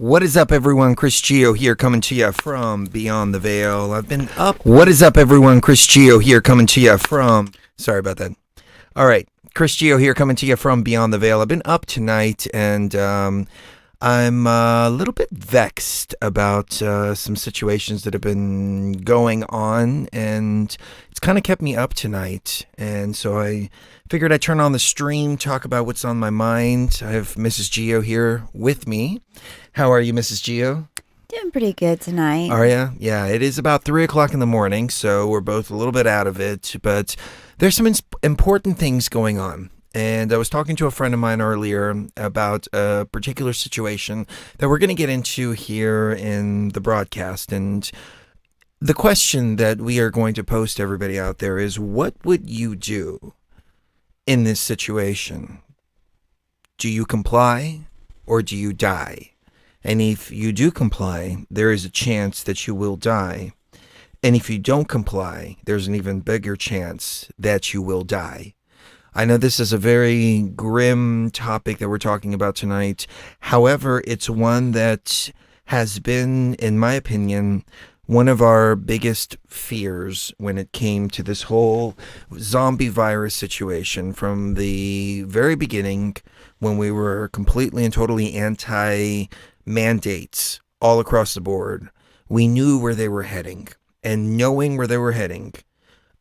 What is up, everyone? Chris Gio here, coming to you from Beyond the Veil. I've been up. What is up, everyone? Chris Gio here, coming to you from... Sorry about that. All right. Chris Gio here, coming to you from Beyond the Veil. I've been up tonight, and I'm a little bit vexed about some situations that have been going on, and it's kind of kept me up tonight. And so I figured I'd turn on the stream, talk about what's on my mind. I have Mrs. Gio here with me. How are you, Mrs. Gio? Doing pretty good tonight. Are you? Yeah, it is about 3 o'clock in the morning, so we're both a little bit out of it, but there's some important things going on. And I was talking to a friend of mine earlier about a particular situation that we're going to get into here in the broadcast. And the question that we are going to pose to everybody out there is, what would you do in this situation? Do you comply or do you die? And if you do comply, there is a chance that you will die. And if you don't comply, there's an even bigger chance that you will die. I know this is a very grim topic that we're talking about tonight. However, it's one that has been, in my opinion, one of our biggest fears when it came to this whole zombie virus situation from the very beginning, when we were completely and totally anti-mandates all across the board. We knew where they were heading. And knowing where they were heading,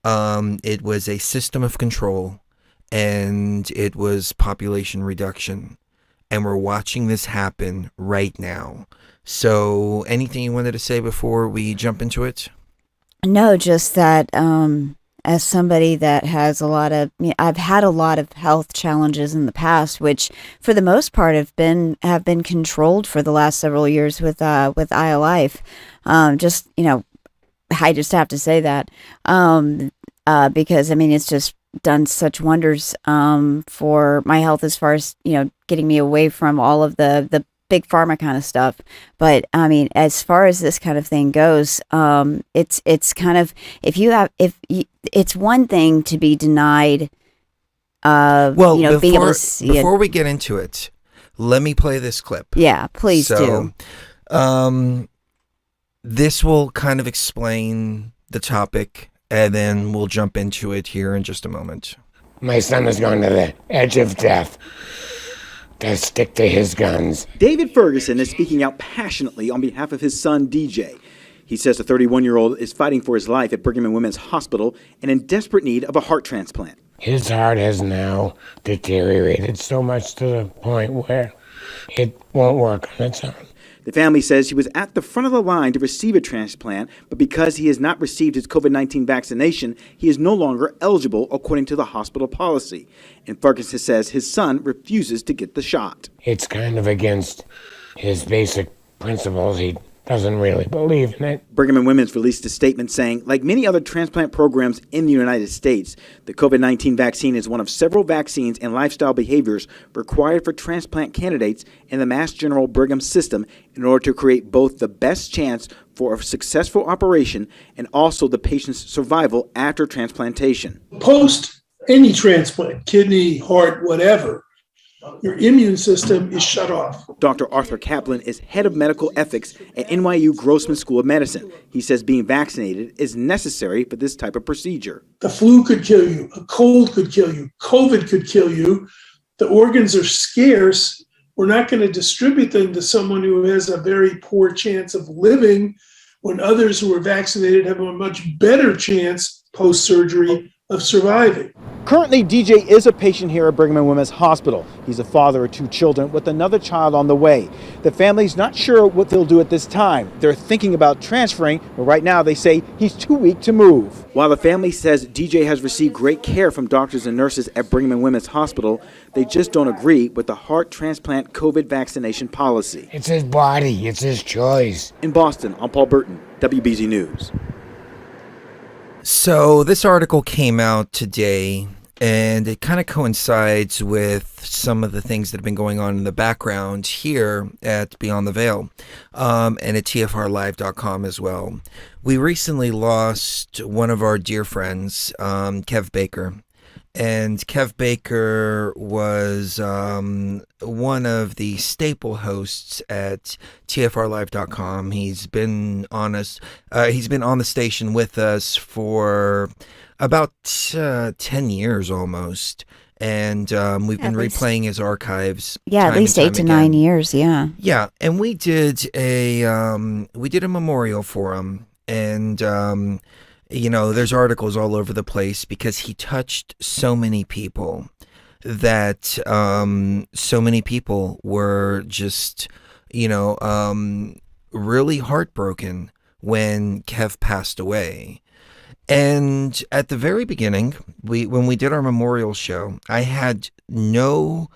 it was a system of control. And it was population reduction. And we're watching this happen right now. So anything you wanted to say before we jump into it? No, just that as somebody that has I've had a lot of health challenges in the past, which for the most part have been controlled for the last several years with iLife. I just have to say that because it's just done such wonders for my health as far as getting me away from all of the big pharma kind of stuff. But as far as this kind of thing goes, it's kind of, it's one thing to be denied being able to see it. Before we get into it, let me play this clip. Yeah, please do. This will kind of explain the topic, and then we'll jump into it here in just a moment. My son has gone to the edge of death to stick to his guns. David Ferguson is speaking out passionately on behalf of his son, DJ. He says the 31-year-old is fighting for his life at Brigham and Women's Hospital and in desperate need of a heart transplant. His heart has now deteriorated so much to the point where it won't work on its own. The family says he was at the front of the line to receive a transplant, but because he has not received his COVID-19 vaccination, he is no longer eligible according to the hospital policy. And Ferguson says his son refuses to get the shot. It's kind of against his basic principles. He doesn't really believe in it. Brigham and Women's released a statement saying, like many other transplant programs in the United States, the COVID-19 vaccine is one of several vaccines and lifestyle behaviors required for transplant candidates in the Mass General Brigham system in order to create both the best chance for a successful operation and also the patient's survival after transplantation. Post any transplant, kidney, heart, whatever, your immune system is shut off. Dr. Arthur Kaplan is head of medical ethics at NYU Grossman School of Medicine. He says being vaccinated is necessary for this type of procedure. The flu could kill you. A cold could kill you. COVID could kill you. The organs are scarce. We're not going to distribute them to someone who has a very poor chance of living when others who are vaccinated have a much better chance post-surgery of surviving. Currently, DJ is a patient here at Brigham and Women's Hospital. He's a father of 2 children with another child on the way. The family's not sure what they'll do at this time. They're thinking about transferring, but right now they say he's too weak to move. While the family says DJ has received great care from doctors and nurses at Brigham and Women's Hospital, they just don't agree with the heart transplant COVID vaccination policy. It's his body. It's his choice. In Boston, I'm Paul Burton, WBZ News. So this article came out today, and it kind of coincides with some of the things that have been going on in the background here at Beyond the Veil, and at TFRlive.com as well. We recently lost one of our dear friends, Kev Baker. And Kev Baker was one of the staple hosts at TFRlive.com. He's been on us. He's been on the station with us for about 10 years almost. And we've been replaying his archives. Yeah, at least 8 to 9 years. Yeah. Yeah, and we did a memorial for him, and there's articles all over the place because he touched so many people that so many people were just really heartbroken when Kev passed away. And at the very beginning, when we did our memorial show, I had no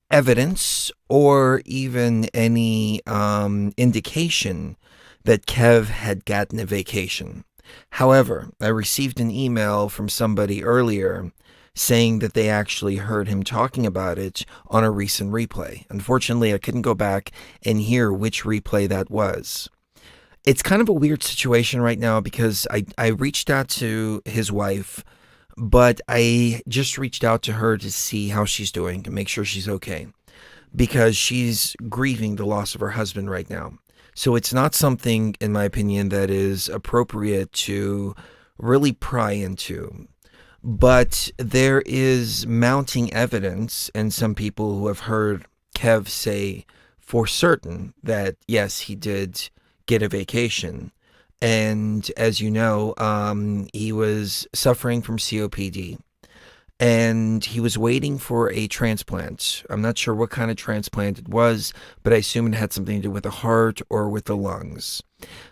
evidence or even any indication that Kev had gotten a vacation. However, I received an email from somebody earlier saying that they actually heard him talking about it on a recent replay. Unfortunately, I couldn't go back and hear which replay that was. It's kind of a weird situation right now because I reached out to his wife, but I just reached out to her to see how she's doing and make sure she's okay, because she's grieving the loss of her husband right now. So it's not something, in my opinion, that is appropriate to really pry into. But there is mounting evidence, and some people who have heard Kev say for certain that, yes, he did get a vacation. And as you know, he was suffering from COPD. And he was waiting for a transplant. I'm not sure what kind of transplant it was, but I assume it had something to do with the heart or with the lungs.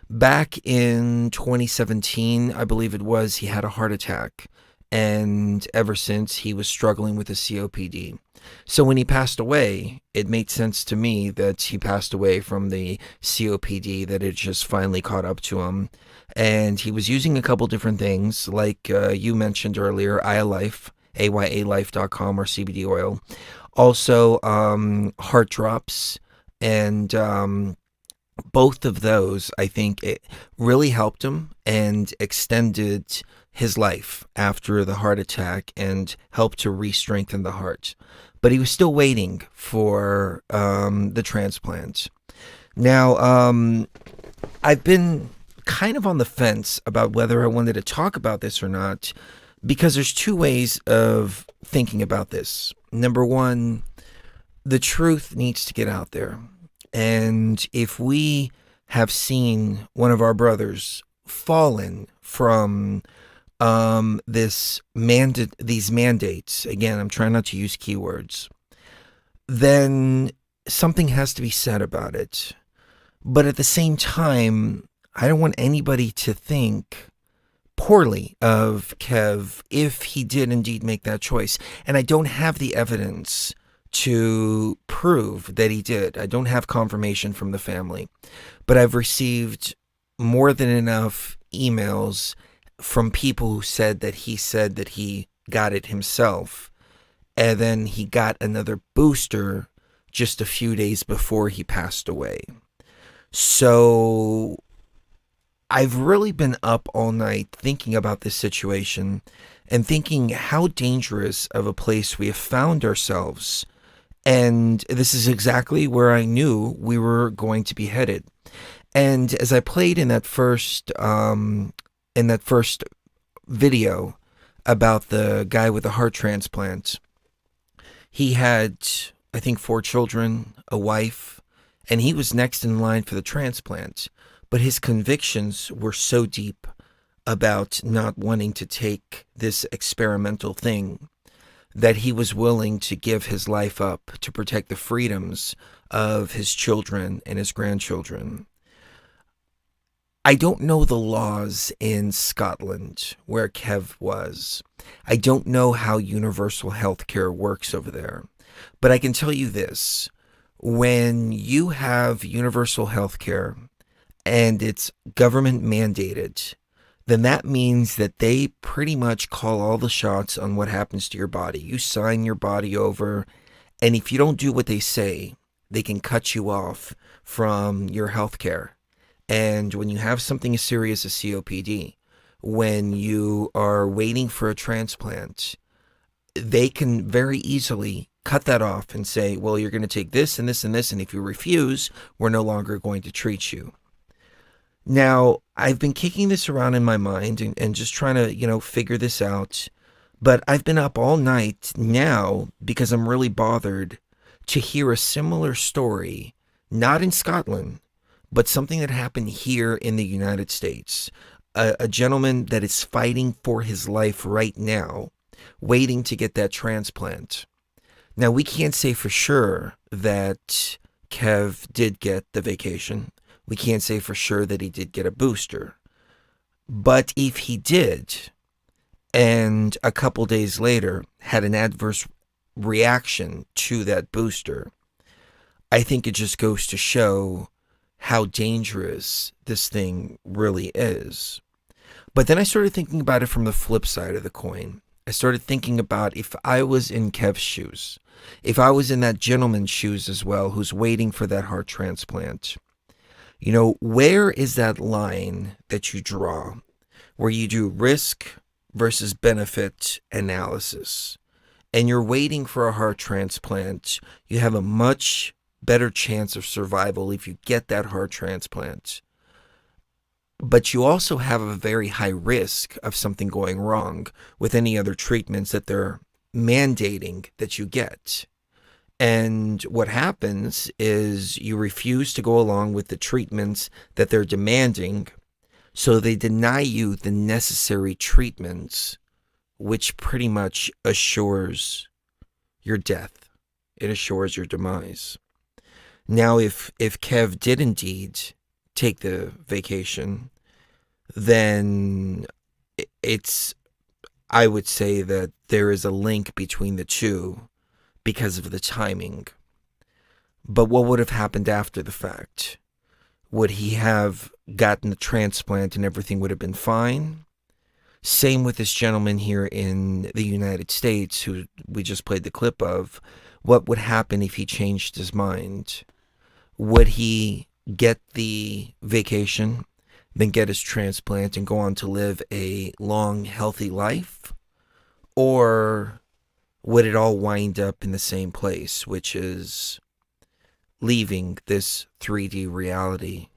Back in 2017, I believe it was, he had a heart attack. And ever since, he was struggling with a COPD. So when he passed away, it made sense to me that he passed away from the COPD, that it just finally caught up to him. And he was using a couple different things, like you mentioned earlier, iLife, ayalife.com, or CBD oil. Also, heart drops. And both of those, I think, it really helped him and extended his life after the heart attack and helped to re-strengthen the heart. But he was still waiting for the transplant. Now, I've been kind of on the fence about whether I wanted to talk about this or not, because there's two ways of thinking about this. Number one, the truth needs to get out there. And if we have seen one of our brothers fallen from these mandates, again, I'm trying not to use keywords, then something has to be said about it. But at the same time, I don't want anybody to think poorly of Kev if he did indeed make that choice. And I don't have the evidence to prove that he did. I don't have confirmation from the family. But I've received more than enough emails from people who said that he got it himself, and then he got another booster just a few days before he passed away. So I've really been up all night thinking about this situation and thinking how dangerous of a place we have found ourselves. And this is exactly where I knew we were going to be headed. And as I played in that first video about the guy with the heart transplant, he had, I think, 4 children, a wife, and he was next in line for the transplant. But his convictions were so deep about not wanting to take this experimental thing that he was willing to give his life up to protect the freedoms of his children and his grandchildren. I don't know the laws in Scotland where Kev was. I don't know how universal health care works over there. But I can tell you this. When you have universal health care and it's government mandated, then that means that they pretty much call all the shots on what happens to your body. You sign your body over, and if you don't do what they say, they can cut you off from your health care. And when you have something as serious as COPD, when you are waiting for a transplant, they can very easily cut that off and say, well, you're going to take this and this and this, and if you refuse, we're no longer going to treat you. Now, I've been kicking this around in my mind and just trying to, figure this out. But I've been up all night now because I'm really bothered to hear a similar story, not in Scotland, but something that happened here in the United States. A gentleman that is fighting for his life right now, waiting to get that transplant. Now, we can't say for sure that Kev did get the vacation. We can't say for sure that he did get a booster. But if he did, and a couple days later had an adverse reaction to that booster, I think it just goes to show how dangerous this thing really is. But then I started thinking about it from the flip side of the coin. I started thinking about if I was in Kev's shoes, if I was in that gentleman's shoes as well, who's waiting for that heart transplant. Where is that line that you draw where you do risk versus benefit analysis, and you're waiting for a heart transplant? You have a much better chance of survival if you get that heart transplant. But you also have a very high risk of something going wrong with any other treatments that they're mandating that you get. And what happens is you refuse to go along with the treatments that they're demanding, so they deny you the necessary treatments, which pretty much assures your death. It assures your demise. Now, if Kev did indeed take the vacation, then I would say that there is a link between the two because of the timing. But what would have happened after the fact? Would he have gotten the transplant and everything would have been fine? Same with this gentleman here in the United States who we just played the clip of. What would happen if he changed his mind? Would he get the vacation, then get his transplant and go on to live a long, healthy life? Or would it all wind up in the same place, which is leaving this 3D reality?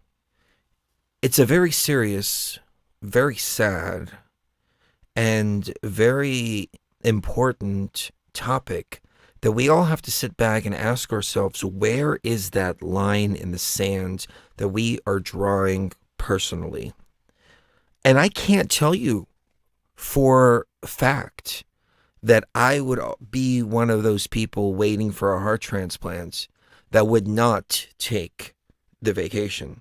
It's a very serious, very sad, and very important topic that we all have to sit back and ask ourselves, where is that line in the sand that we are drawing personally? And I can't tell you for a fact that I would be one of those people waiting for a heart transplant that would not take the vacation.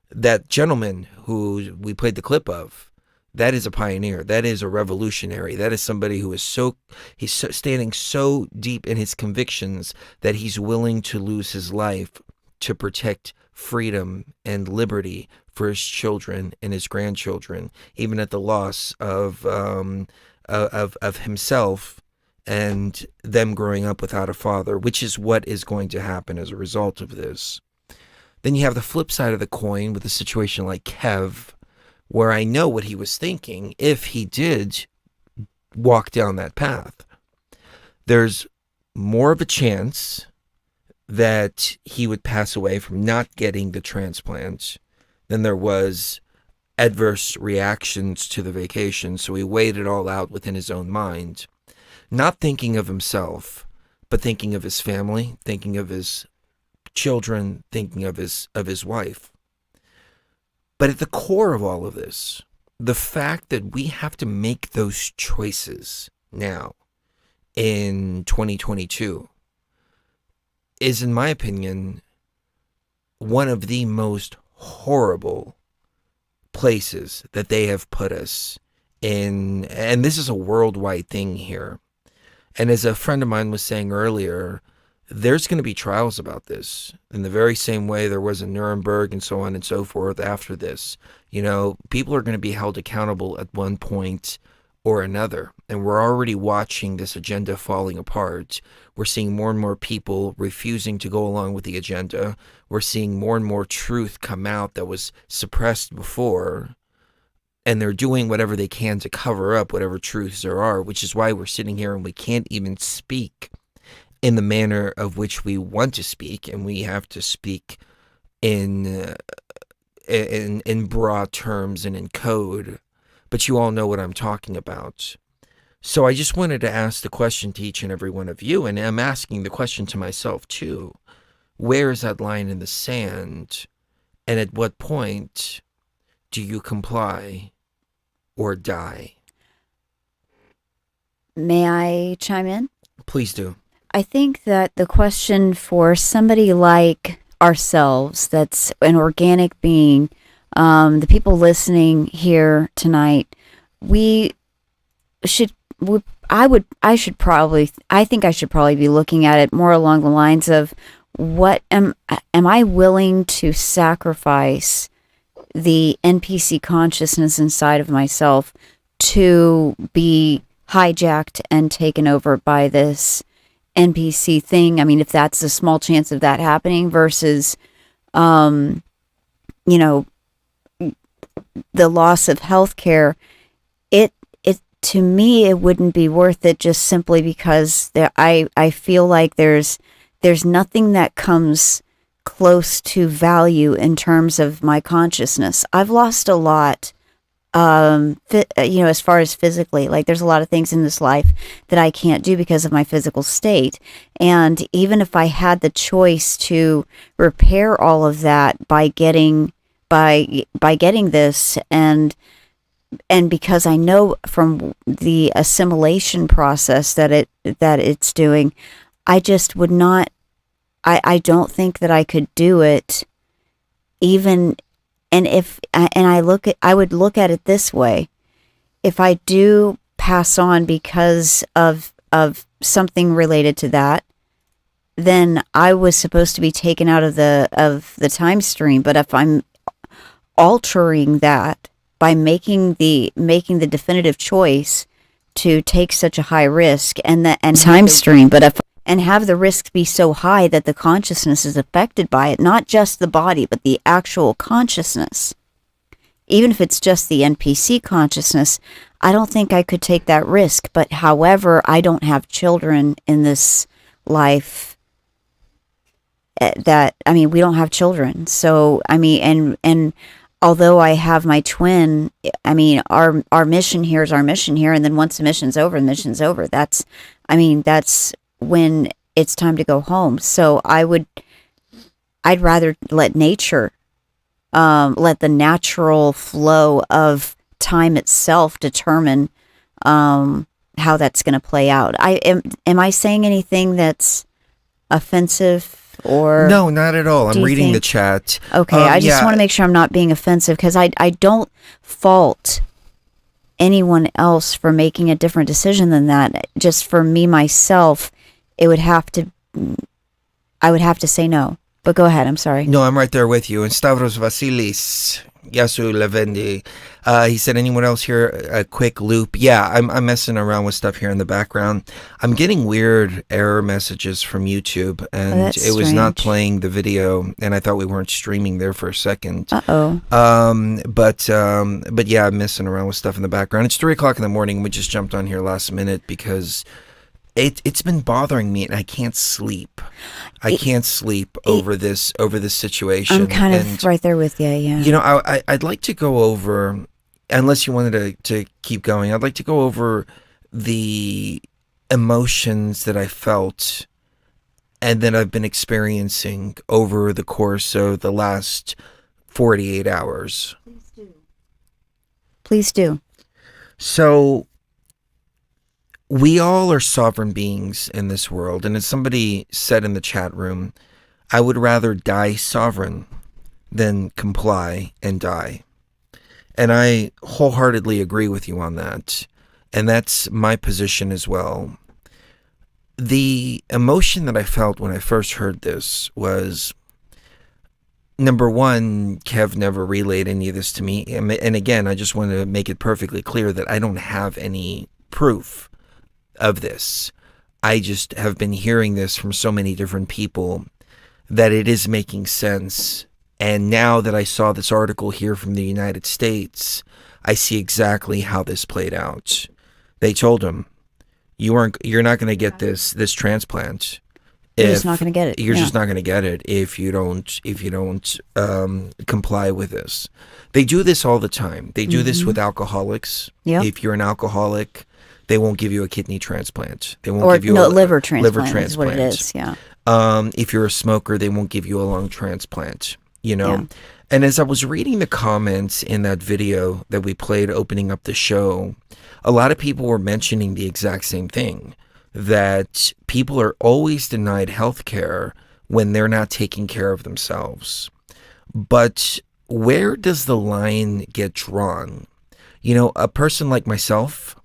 That gentleman who we played the clip of, that is a pioneer. That is a revolutionary. That is somebody who is standing so deep in his convictions that he's willing to lose his life to protect freedom and liberty for his children and his grandchildren, even at the loss of himself and them growing up without a father, which is what is going to happen as a result of this. Then you have the flip side of the coin with a situation like Kev, where I know what he was thinking if he did walk down that path. There's more of a chance that he would pass away from not getting the transplant than there was adverse reactions to the vacation. So he weighed it all out within his own mind, not thinking of himself, but thinking of his family, thinking of his children, thinking of his wife. But at the core of all of this, the fact that we have to make those choices now in 2022 is, in my opinion, one of the most horrible places that they have put us in. And this is a worldwide thing here. And as a friend of mine was saying earlier, there's going to be trials about this in the very same way there was in Nuremberg and so on and so forth after this. People are going to be held accountable at one point or another. And we're already watching this agenda falling apart. We're seeing more and more people refusing to go along with the agenda. We're seeing more and more truth come out that was suppressed before. and they're doing whatever they can to cover up whatever truths there are, which is why we're sitting here and we can't even speak in the manner of which we want to speak, and we have to speak in broad terms and in code. But you all know what I'm talking about. So I just wanted to ask the question to each and every one of you, and I'm asking the question to myself too. Where is that line in the sand? And at what point do you comply or die? May I chime in? Please do. I think that the question for somebody like ourselves, that's an organic being, the people listening here tonight, I think I should probably be looking at it more along the lines of, what am I willing to sacrifice the NPC consciousness inside of myself to be hijacked and taken over by this NPC thing? I mean, if that's a small chance of that happening versus, the loss of healthcare, it to me, it wouldn't be worth it, just simply because I feel like there's nothing that comes close to value in terms of my consciousness. I've lost a lot, as far as physically. Like, there's a lot of things in this life that I can't do because of my physical state. And even if I had the choice to repair all of that by getting this, and because I know from the assimilation process that it's doing, I just would not. I don't think that I could do it, even. And I would look at it this way: if I do pass on because of something related to that, then I was supposed to be taken out of the time stream. But if I'm altering that by making the definitive choice to take such a high risk and time stream, and have the risk be so high that the consciousness is affected by it, not just the body, but the actual consciousness. Even if it's just the NPC consciousness, I don't think I could take that risk. But however, I don't have children in this life. We don't have children. So, and although I have my twin, our mission here is our mission here. And then once the mission's over, that's when it's time to go home. So I'd rather let nature, let the natural flow of time itself determine how that's going to play out. Am I saying anything that's offensive? Or no, not at all. I'm reading the chat. Okay, I just want to make sure I'm not being offensive, because I don't fault anyone else for making a different decision than that. Just for me, myself, I would have to say no. But go ahead, I'm sorry. No, I'm right there with you. And Stavros Vasilis, Yasu Levendi, he said, anyone else here a quick loop? Yeah, I'm messing around with stuff here in the background. I'm getting weird error messages from YouTube, and it was not playing the video, and I thought we weren't streaming there for a second. Uh-oh. But yeah, I'm messing around with stuff in the background. It's 3 o'clock in the morning. We just jumped on here last minute because it's been bothering me, and I can't sleep. I can't sleep over this situation. I'm kind of right there with you, yeah. You know, I'd like to go over, unless you wanted to keep going, I'd like to go over the emotions that I felt and that I've been experiencing over the course of the last 48 hours. Please do. So, we all are sovereign beings in this world, and as somebody said in the chat room, I would rather die sovereign than comply and die. And I wholeheartedly agree with you on that, and that's my position as well. The emotion that I felt when I first heard this was, number one, Kev never relayed any of this to me, and again, I just want to make it perfectly clear that I don't have any proof of this. I just have been hearing this from so many different people that it is making sense. And now that I saw this article here from the United States, I see exactly how this played out. They told him, you're not going to get this transplant. You're just not going to get it. You're just not going to get it if you don't comply with this. They do this all the time. They do this with alcoholics. Yep. If you're an alcoholic, they won't give you a kidney transplant. They won't Or give you no, a liver transplant. Liver Is transplant. what it is. Yeah. If you're a smoker, they won't give you a lung transplant. You know. Yeah. And as I was reading the comments in that video that we played opening up the show, a lot of people were mentioning the exact same thing, that people are always denied health care when they're not taking care of themselves. But where does the line get drawn? You know, a person like myself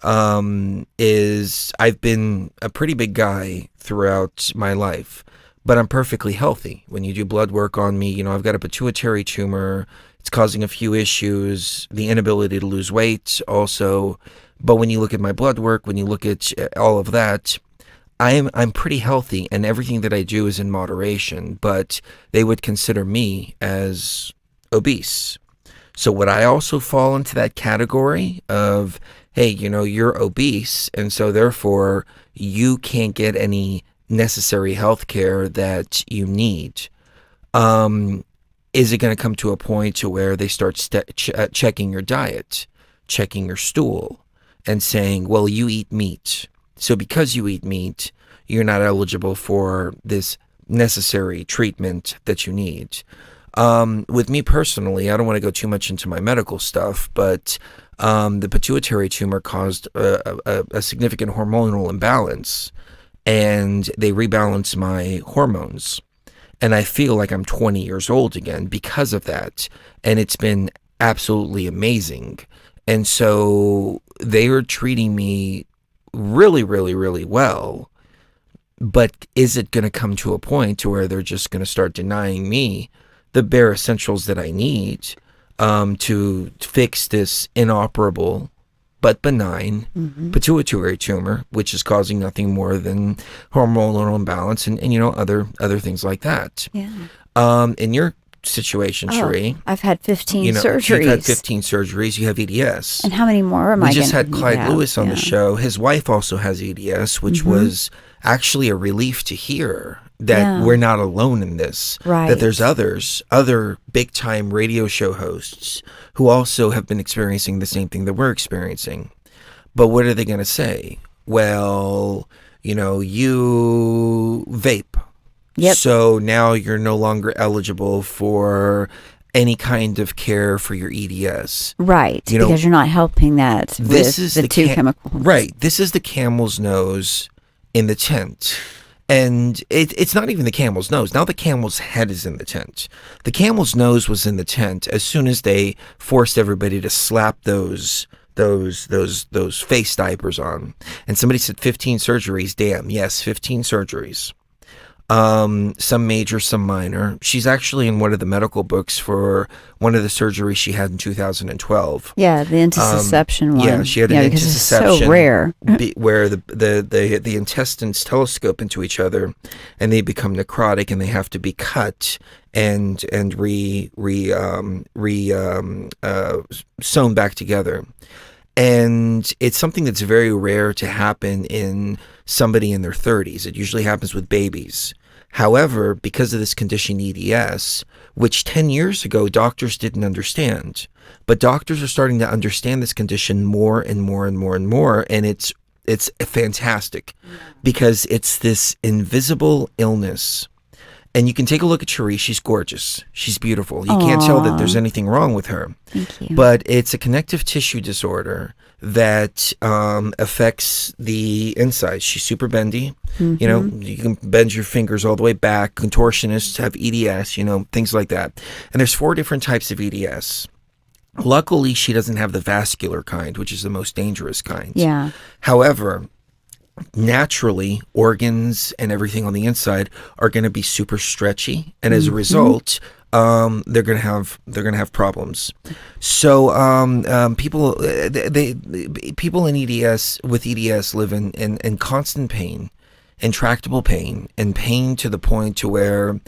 I've been a pretty big guy throughout my life, but I'm perfectly healthy. When you do blood work on me, you know, I've got a pituitary tumor. It's causing a few issues, the inability to lose weight also. But when you look at my blood work, when you look at all of that, I'm pretty healthy, and everything that I do is in moderation, but they would consider me as obese. So would I also fall into that category of, hey, you know, you're obese, and so therefore you can't get any necessary health care that you need? Is it going to come to a point to where they start checking your diet, checking your stool, and saying, well, you eat meat, so because you eat meat, you're not eligible for this necessary treatment that you need? With me personally, I don't want to go too much into my medical stuff, but the pituitary tumor caused a significant hormonal imbalance, and they rebalanced my hormones. And I feel like I'm 20 years old again because of that. And it's been absolutely amazing. And so they are treating me really, really, really well. But is it going to come to a point to where they're just going to start denying me the bare essentials that I need to fix this inoperable but benign pituitary tumor, which is causing nothing more than hormonal imbalance and you know, other things like that. Yeah. In your situation, Cherie, I've had 15 surgeries. You've had 15 surgeries. You have EDS. And how many more am I We just had gonna Clyde have? Lewis on Yeah. the show. His wife also has EDS, which was actually a relief to hear that we're not alone in this. Right. That there's other big time radio show hosts who also have been experiencing the same thing that we're experiencing. But what are they going to say? Well, you know, you vape. Yep. So now you're no longer eligible for any kind of care for your EDS. Right, You know, because you're not helping that This with is the two chemicals. Right. This is the camel's nose in the tent. And it's not even the camel's nose. Now the camel's head is in the tent. The camel's nose was in the tent as soon as they forced everybody to slap those face diapers on. And somebody said 15 surgeries. Damn, yes, 15 surgeries. Some major, some minor. She's actually in one of the medical books for one of the surgeries she had in 2012. Yeah, the intussusception one. Yeah, she had an because it's intussusception so rare. where the intestines telescope into each other, and they become necrotic, and they have to be cut and sewn back together. And it's something that's very rare to happen in somebody in their 30s. It usually happens with babies. However, because of this condition EDS, which 10 years ago doctors didn't understand, but doctors are starting to understand this condition more and more and more and more, and it's fantastic because it's this invisible illness. And you can take a look at Cherie. She's gorgeous. She's beautiful. You can't tell that there's anything wrong with her. Thank you. But it's a connective tissue disorder that affects the insides. She's super bendy. You know, you can bend your fingers all the way back. Contortionists have EDS, you know, things like that. And there's 4 different types of EDS. Luckily, she doesn't have the vascular kind, which is the most dangerous kind. Yeah. However, naturally, organs and everything on the inside are going to be super stretchy, and as a result, they're going to have problems. So people in EDS with EDS live in constant pain, intractable pain, and pain to the point to where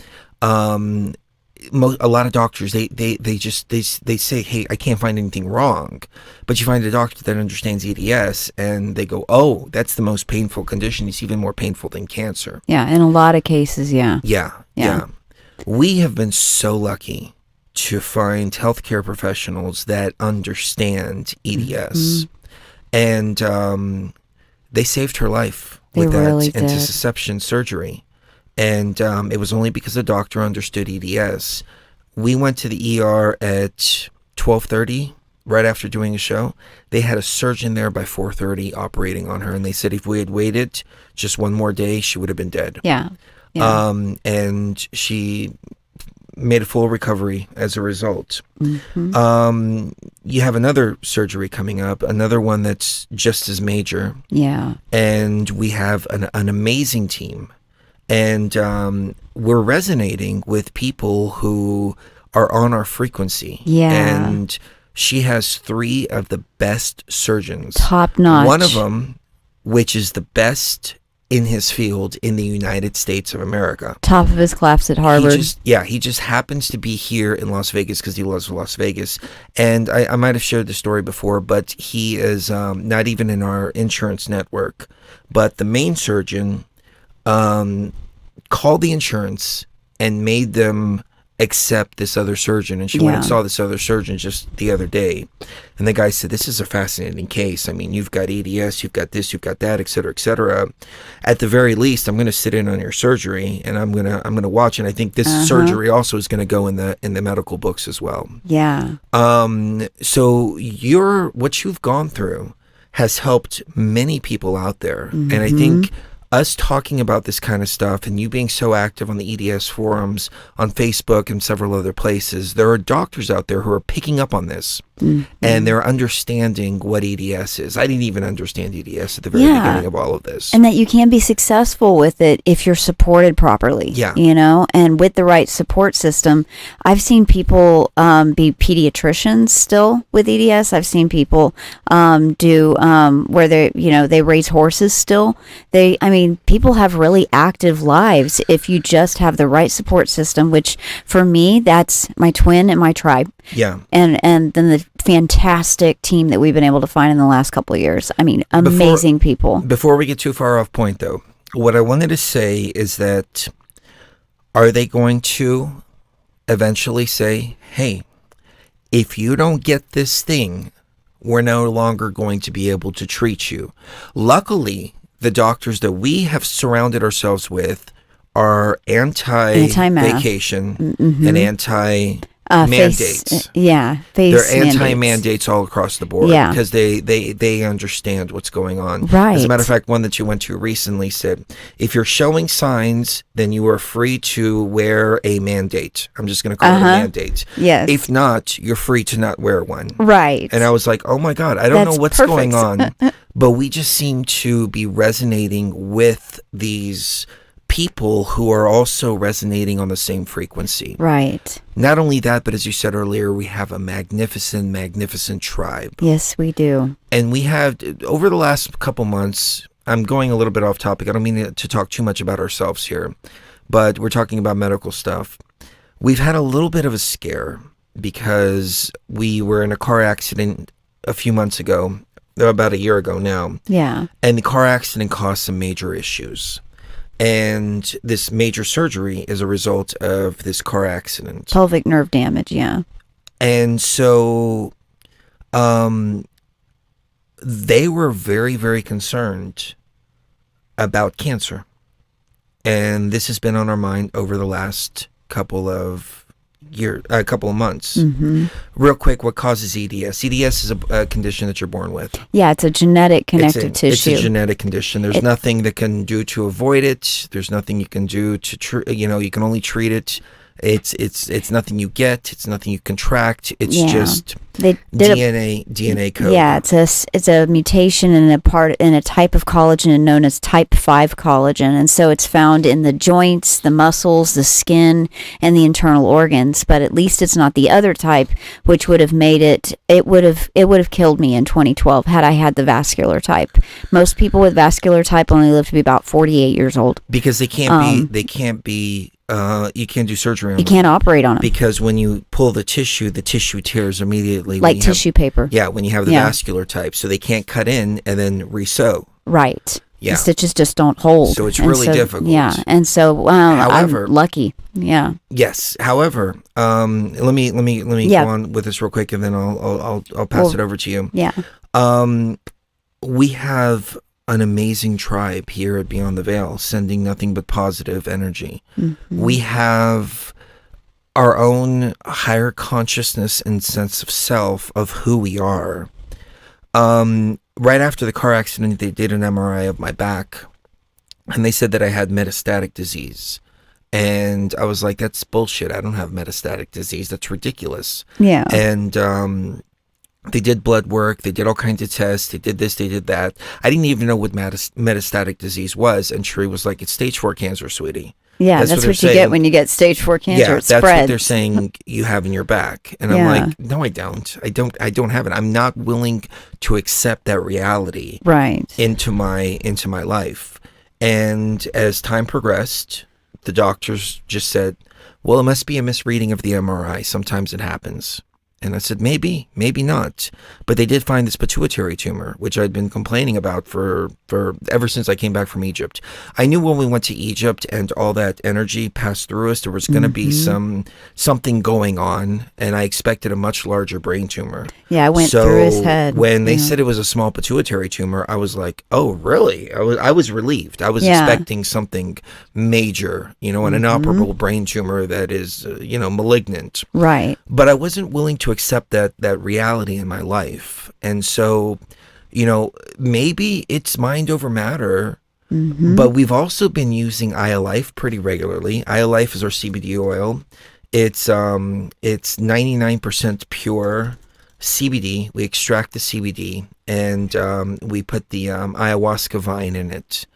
a lot of doctors, they say, hey, I can't find anything wrong. But you find a doctor that understands EDS and they go, oh, that's the most painful condition. It's even more painful than cancer. Yeah, in a lot of cases, yeah. Yeah. We have been so lucky to find healthcare professionals that understand EDS. And they saved her life with that really did. intussusception surgery. And it was only because the doctor understood EDS. We went to the ER at 12:30, right after doing a show. They had a surgeon there by 4:30 operating on her. And they said if we had waited just one more day, she would have been dead. Yeah. And she made a full recovery as a result. You have another surgery coming up, another one that's just as major. Yeah. And we have an amazing team. And we're resonating with people who are on our frequency. Yeah. And she has 3 of the best surgeons. Top notch. One of them, which is the best in his field in the United States of America. Top of his class at Harvard. He just happens to be here in Las Vegas because he loves Las Vegas. And I might have shared the story before, but he is not even in our insurance network. But the main surgeon called the insurance and made them accept this other surgeon. And she went and saw this other surgeon just the other day. And the guy said, this is a fascinating case. I mean, you've got EDS, you've got this, you've got that, et cetera, et cetera. At the very least, I'm going to sit in on your surgery and I'm going to watch. And I think this surgery also is going to go in the medical books as well. Yeah. So what you've gone through has helped many people out there. And I think us talking about this kind of stuff and you being so active on the EDS forums, on Facebook and several other places, there are doctors out there who are picking up on this and they're understanding what EDS is. I didn't even understand EDS at the very beginning of all of this. And that you can be successful with it if you're supported properly. Yeah. You know, and with the right support system. I've seen people be pediatricians still with EDS. I've seen people do where they raise horses still. People have really active lives if you just have the right support system, which for me, that's my twin and my tribe. Yeah. And then the fantastic team that we've been able to find in the last couple of years. I mean, amazing people. Before we get too far off point, though, what I wanted to say is that are they going to eventually say, hey, if you don't get this thing, we're no longer going to be able to treat you? Luckily, the doctors that we have surrounded ourselves with are anti-vacation and anti-mandates. They're anti-mandates all across the board because they understand what's going on. Right. As a matter of fact, one that you went to recently said, if you're showing signs, then you are free to wear a mandate. I'm just going to call it a mandate. Yes. If not, you're free to not wear one. Right. And I was like, oh my God, I don't know what's going on. But we just seem to be resonating with these people who are also resonating on the same frequency. Right. Not only that, but as you said earlier, we have a magnificent tribe. Yes, we do. And we have, over the last couple months, I'm going a little bit off topic. I don't mean to talk too much about ourselves here, but we're talking about medical stuff. We've had a little bit of a scare because we were in a car accident a few months ago, about a year ago now. Yeah. And the car accident caused some major issues. And this major surgery is a result of this car accident. Pelvic nerve damage, yeah. And so they were very, very concerned about cancer. And this has been on our mind over the last couple of months. Real quick, what causes EDS? EDS is a condition that you're born with. Yeah, it's a genetic connective tissue. It's a genetic condition. There's nothing that can do to avoid it. There's nothing you can do to you can only treat it. It's nothing you get. It's nothing you contract. It's just DNA code. Yeah, it's a mutation in a type of collagen known as type 5 collagen, and so it's found in the joints, the muscles, the skin, and the internal organs. But at least it's not the other type, which would have made it. It would have killed me in 2012 had I had the vascular type. Most people with vascular type only live to be about 48 years old because they can't be you can't do surgery on You them. can't operate on them. Because when you pull the tissue tears immediately. Like tissue paper. Yeah, when you have the Yeah. vascular type. So they can't cut in and then re-sew. Right. Yeah. The stitches just don't hold. So it's And really difficult. Yeah. And so However- I'm lucky. Yeah. Yes. However, let me Yeah. go on with this real quick, and then I'll pass it over to you. Yeah. We have an amazing tribe here at Beyond the Veil, sending nothing but positive energy. Mm-hmm. We have our own higher consciousness and sense of self of who we are. Right after the car accident, they did an MRI of my back, and they said that I had metastatic disease. And I was like, that's bullshit. I don't have metastatic disease. That's ridiculous. Yeah. And they did blood work. They did all kinds of tests. They did this. They did that. I didn't even know what metastatic disease was. And Sheree was like, it's stage 4 cancer, sweetie. Yeah, that's they're what you saying. get when you get stage 4 cancer. Yeah, it that's spreads. what they're saying you have in your back. And Yeah. I'm like, no, I don't. I don't have it. I'm not willing to accept that reality Right. into my life. And as time progressed, the doctors just said, well, it must be a misreading of the MRI. Sometimes it happens. And I said, maybe not. But they did find this pituitary tumor, which I'd been complaining about for ever since I came back from Egypt. I knew when we went to Egypt and all that energy passed through us, there was going to be something going on, and I expected a much larger brain tumor. Yeah, I went through his head. When they said it was a small pituitary tumor, I was like, oh, really? I was relieved. I was expecting something major, an inoperable brain tumor that is, malignant. Right. But I wasn't willing to accept that reality in my life. And so, maybe it's mind over matter, but we've also been using Life pretty regularly. Life is our CBD oil. It's 99% pure CBD. We extract the CBD and we put the ayahuasca vine in it.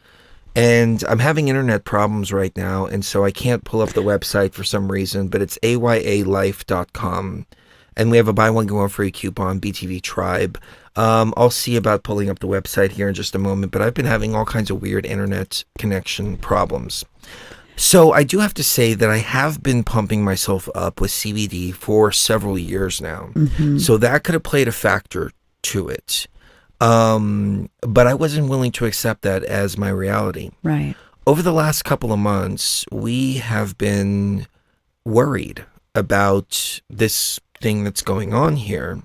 And I'm having internet problems right now, and so I can't pull up the website for some reason, but it's ayalife.com. And we have a buy one, get one free coupon, BTV Tribe. I'll see about pulling up the website here in just a moment, but I've been having all kinds of weird internet connection problems. So I do have to say that I have been pumping myself up with CBD for several years now. So that could have played a factor to it. But I wasn't willing to accept that as my reality. Right. Over the last couple of months, we have been worried about this thing that's going on here.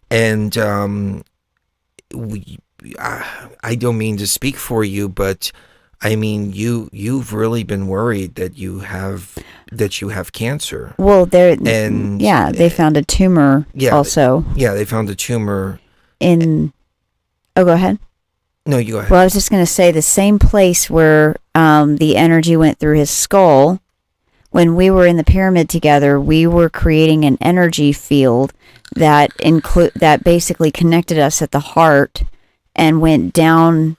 And I don't mean to speak for you, but I mean you've really been worried that you have cancer. Well, they found a tumor also. Yeah, they found a tumor in Oh, go ahead. No, you go ahead. Well, I was just going to say the same place where the energy went through his skull. When we were in the pyramid together, we were creating an energy field that basically connected us at the heart and went down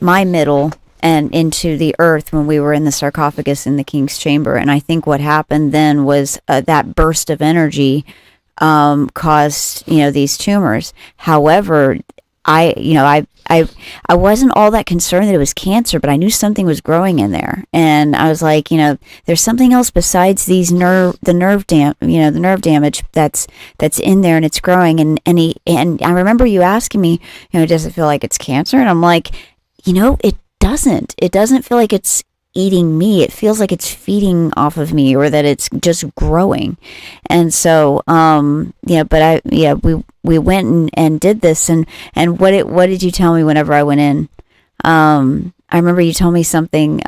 my middle and into the earth when we were in the sarcophagus in the king's chamber. And I think what happened then was that burst of energy caused these tumors. However, I wasn't all that concerned that it was cancer, but I knew something was growing in there, and I was like, there's something else besides the nerve damage that's in there, and it's growing. And I remember you asking me, does it feel like it's cancer? And I'm like, it doesn't. It doesn't feel like it's eating me. It feels like it's feeding off of me, or that it's just growing. And so, we went and did this. And what did you tell me whenever I went in? I remember you told me something,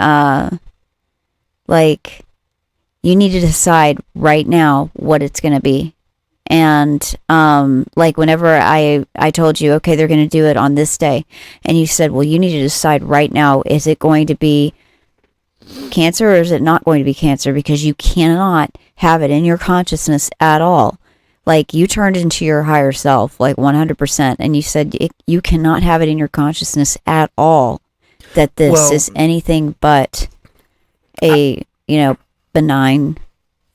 like you need to decide right now what it's going to be. And, like whenever I told you, okay, they're going to do it on this day. And you said, well, you need to decide right now, is it going to be cancer or is it not going to be cancer? Because you cannot have it in your consciousness at all. Like you turned into your higher self, like 100%. And you said you cannot have it in your consciousness at all that this is anything but a, benign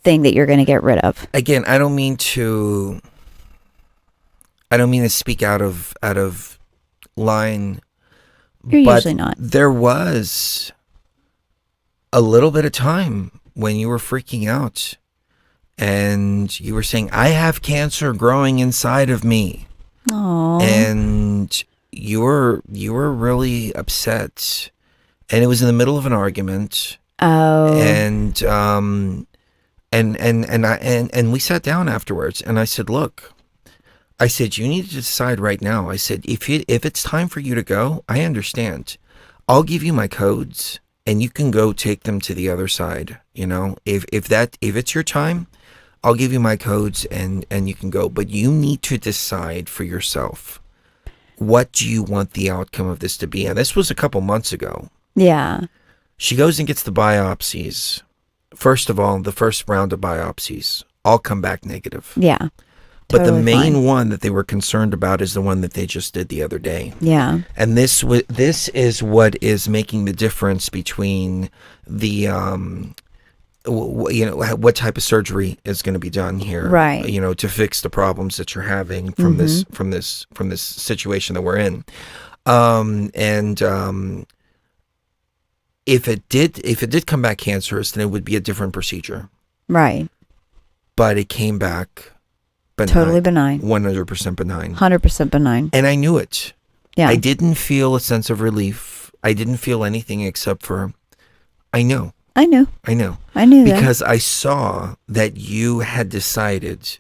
thing that you're going to get rid of. Again, I don't mean to speak out of line. You're but usually not. There was a little bit of time when you were freaking out and you were saying, I have cancer growing inside of me. Aww. And you were really upset. And it was in the middle of an argument. Oh. And we sat down afterwards, and I said, look, I said, you need to decide right now. I said, if it's time for you to go, I understand. I'll give you my codes, and you can go take them to the other side. You know, if it's your time, I'll give you my codes, and you can go. But you need to decide for yourself. What do you want the outcome of this to be? And this was a couple months ago. Yeah. She goes and gets the biopsies. First of all, the first round of biopsies all come back negative. Yeah. But the Totally main fine. one that they were concerned about is the one that they just did the other day. Yeah. And this is what is making the difference between the what type of surgery is going to be done here, Right. You know, to fix the problems that you're having from this situation that we're in. If it did come back cancerous, then it would be a different procedure. Right. But it came back benign. Totally benign. 100% benign. 100% benign. And I knew it. Yeah. I didn't feel a sense of relief. I didn't feel anything except for, I knew. I knew that. Because I saw that you had decided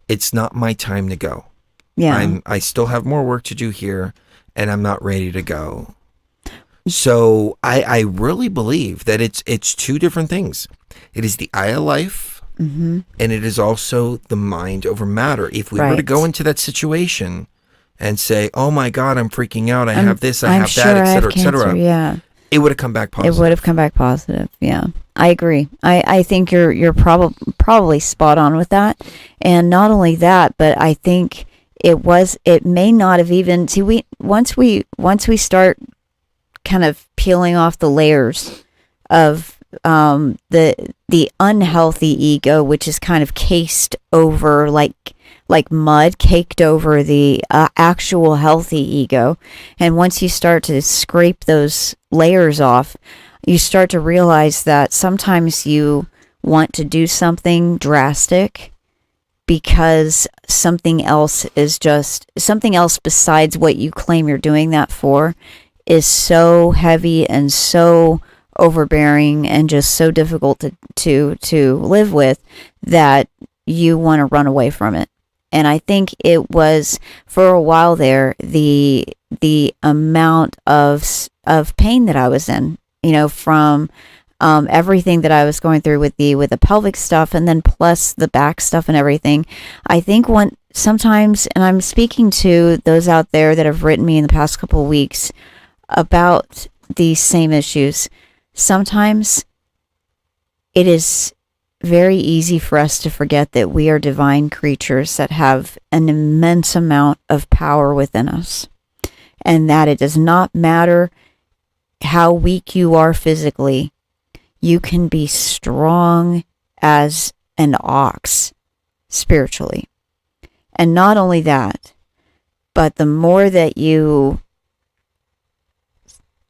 it's not my time to go. Yeah. I still have more work to do here, and I'm not ready to go. So I really believe that it's two different things. It is the eye of life, and it is also the mind over matter. If we were to Right. go into that situation and say, "Oh my God, I'm freaking out. I have this, I I'm have sure that, I have et cetera," cancer, yeah. it would have come back positive. It would have come back positive. Yeah, I agree. I think you're probably spot on with that. And not only that, but I think it may not have even, once we start kind of peeling off the layers of the unhealthy ego, which is kind of cased over like mud, caked over the actual healthy ego. And once you start to scrape those layers off, you start to realize that sometimes you want to do something drastic because something else besides what you claim you're doing that for is so heavy and so overbearing and just so difficult to live with that you want to run away from it. And I think it was, for a while there, the amount of pain that I was in, you know, from everything that I was going through with the pelvic stuff, and then plus the back stuff and everything. I think sometimes, and I'm speaking to those out there that have written me in the past couple of weeks about these same issues, sometimes it is very easy for us to forget that we are divine creatures that have an immense amount of power within us, and that it does not matter how weak you are physically, you can be strong as an ox spiritually. And not only that, but the more that you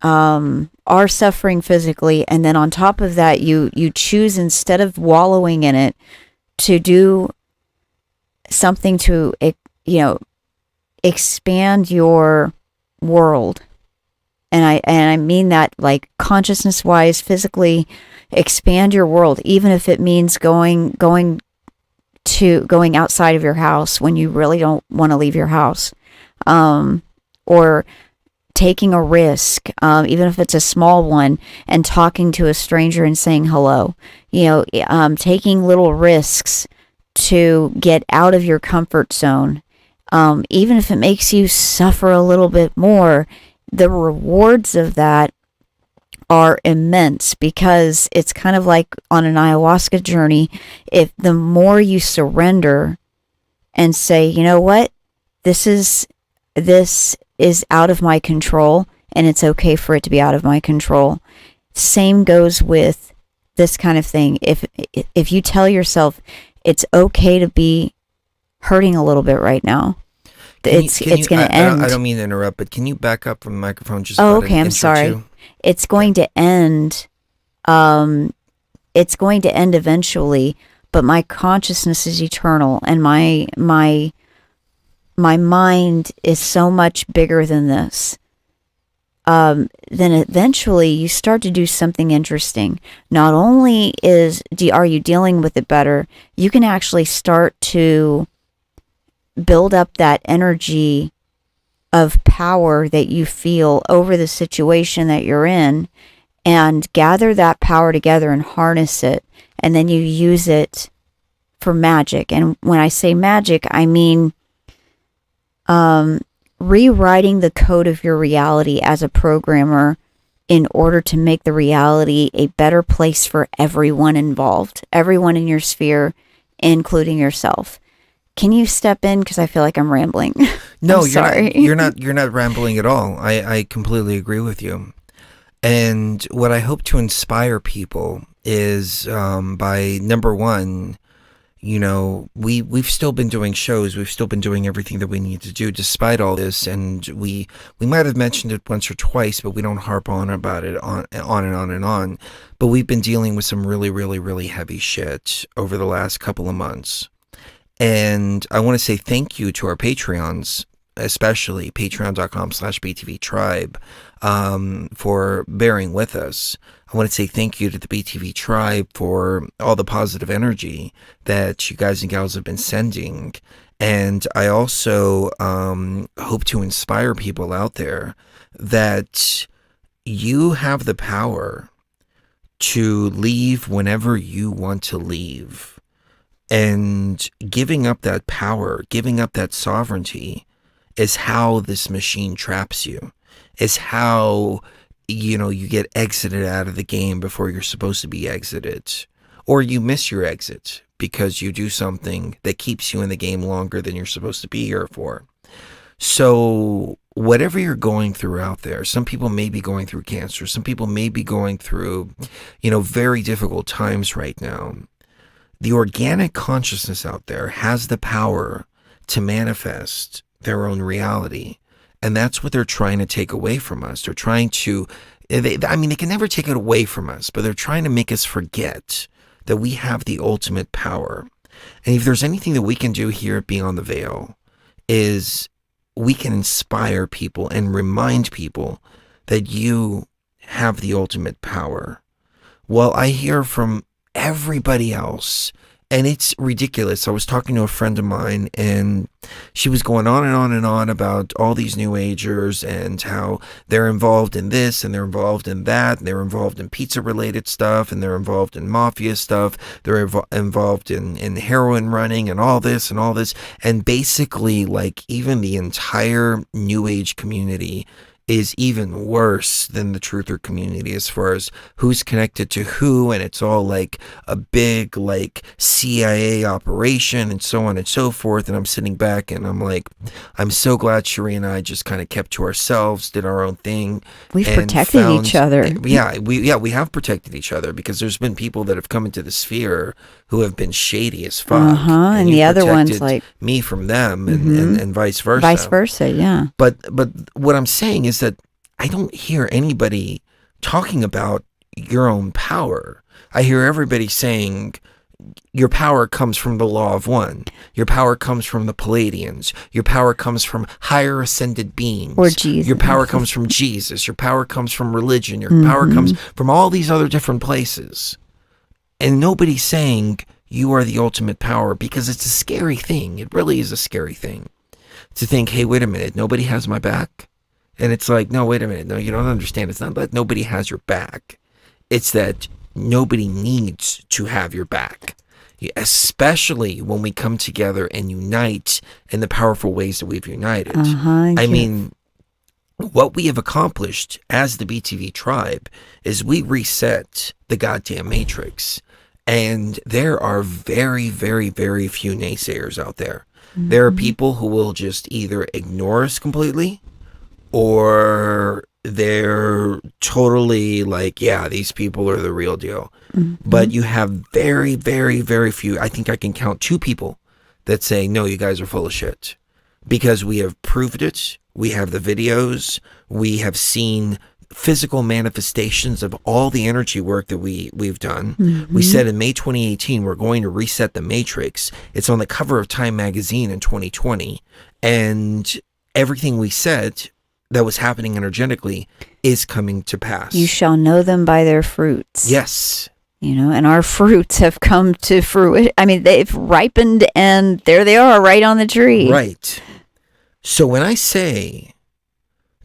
are suffering physically, and then on top of that you choose, instead of wallowing in it, to do something to expand your world. And I mean that, like, consciousness wise, physically expand your world, even if it means going outside of your house when you really don't want to leave your house, or taking a risk, even if it's a small one, and talking to a stranger and saying hello. Taking little risks to get out of your comfort zone, even if it makes you suffer a little bit more. The rewards of that are immense, because it's kind of like on an ayahuasca journey. If the more you surrender and say, you know what, this is out of my control, and it's okay for it to be out of my control. Same goes with this kind of thing. If you tell yourself it's okay to be hurting a little bit right now, it's going to end. I don't mean to interrupt, but can you back up from the microphone just okay, I'm sorry. It's going to end. it's going to end eventually, but my consciousness is eternal, and my mind is so much bigger than this. Then eventually you start to do something interesting. Not only are you dealing with it better, you can actually start to build up that energy of power that you feel over the situation that you're in, and gather that power together and harness it, and then you use it for magic. And when I say magic, I mean rewriting the code of your reality as a programmer in order to make the reality a better place for everyone involved, everyone in your sphere, including yourself. Can you step in? Because I feel like I'm rambling. No, sorry. You're not rambling at all. I completely agree with you. And what I hope to inspire people is by number one, we've still been doing shows. We've still been doing everything that we need to do despite all this. And we might have mentioned it once or twice, but we don't harp on about it on and on and on. But we've been dealing with some really, really, really heavy shit over the last couple of months. And I want to say thank you to our Patreons, especially patreon.com/BTV Tribe, for bearing with us. I want to say thank you to the BTV Tribe for all the positive energy that you guys and gals have been sending. And I also hope to inspire people out there that you have the power to leave whenever you want to leave. And giving up that power, giving up that sovereignty is how this machine traps you. Is how you get exited out of the game before you're supposed to be exited, or you miss your exit because you do something that keeps you in the game longer than you're supposed to be here for. So whatever you're going through out there, some people may be going through cancer, some people may be going through, very difficult times right now. The organic consciousness out there has the power to manifest their own reality. And that's what they're trying to take away from us. They're trying to, they can never take it away from us, but they're trying to make us forget that we have the ultimate power. And if there's anything that we can do here at Beyond the Veil, is we can inspire people and remind people that you have the ultimate power. Well, I hear from everybody else, and it's ridiculous. I was talking to a friend of mine, and she was going on and on and on about all these New Agers and how they're involved in this and they're involved in that, and they're involved in pizza-related stuff, and they're involved in mafia stuff, they're involved in heroin running and all this. And basically, like, even the entire New Age community is even worse than the truther community as far as who's connected to who, and it's all like a big like CIA operation and so on and so forth. And I'm sitting back and I'm like, I'm so glad Cherie and I just kind of kept to ourselves, did our own thing. We've protected each other. Yeah, we have protected each other, because there's been people that have come into the sphere who have been shady as fuck. And the other ones, like me from them, and vice versa. Vice versa, yeah. But what I'm saying is that I don't hear anybody talking about your own power. I hear everybody saying your power comes from the law of one. Your power comes from the Palladians. Your power comes from higher ascended beings. Or Jesus. Your power comes from Jesus. Your power comes from religion. Your power comes from all these other different places. And nobody's saying you are the ultimate power, because it's a scary thing. It really is a scary thing to think, hey, wait a minute, nobody has my back. And it's like, no, wait a minute. No, you don't understand. It's not that nobody has your back. It's that nobody needs to have your back, especially when we come together and unite in the powerful ways that we've united. I mean, what we have accomplished as the BTV Tribe is we reset the goddamn matrix. And there are very, very, very few naysayers out there. There are people who will just either ignore us completely, or they're totally like, yeah, these people are the real deal. But you have very, very, very few. I think I can count 2 people that say, no, you guys are full of shit. Because we have proved it. We have the videos. We have seen physical manifestations of all the energy work that we've done. Mm-hmm. We said in May 2018, we're going to reset the matrix. It's on the cover of Time magazine in 2020. And everything we said that was happening energetically is coming to pass. You shall know them by their fruits. Yes. You know, and our fruits have come to fruition. I mean, they've ripened and there they are right on the tree. Right. So when I say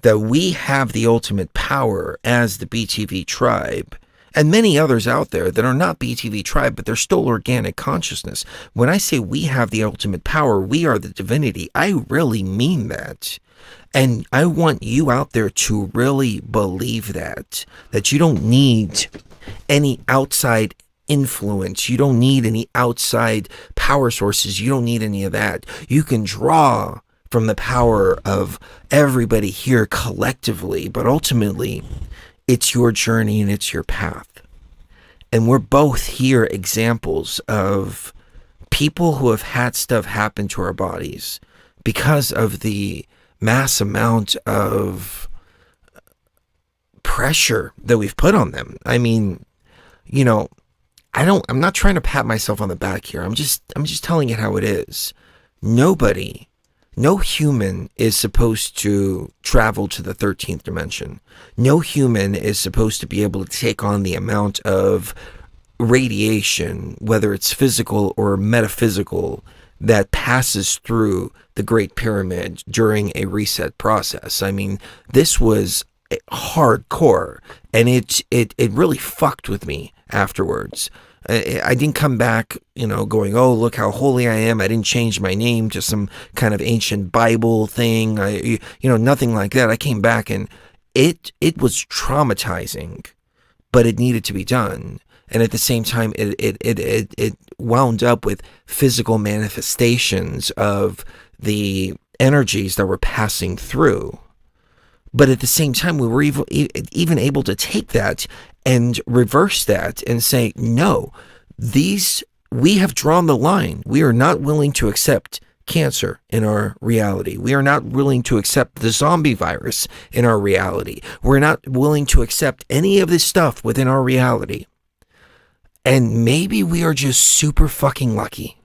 that we have the ultimate power as the BTV Tribe, and many others out there that are not BTV Tribe, but they're still organic consciousness. When I say we have the ultimate power, we are the divinity, I really mean that. And I want you out there to really believe that you don't need any outside influence. You don't need any outside power sources. You don't need any of that. You can draw from the power of everybody here collectively, but ultimately it's your journey and it's your path. And we're both here examples of people who have had stuff happen to our bodies because of the mass amount of pressure that we've put on them. I mean, you know, I'm not trying to pat myself on the back here. I'm just telling it how it is. No human is supposed to travel to the 13th dimension. No human is supposed to be able to take on the amount of radiation, whether it's physical or metaphysical, that passes through the Great Pyramid during a reset process. I mean, this was hardcore, and it really fucked with me afterwards. I didn't come back, you know, going, oh, look how holy I am. I didn't change my name to some kind of ancient Bible thing. Nothing like that. I came back and it was traumatizing, but it needed to be done. And at the same time, it wound up with physical manifestations of the energies that were passing through. But at the same time, we were even able to take that and reverse that and say, no, we have drawn the line. We are not willing to accept cancer in our reality. We are not willing to accept the zombie virus in our reality. We're not willing to accept any of this stuff within our reality. And maybe we are just super fucking lucky.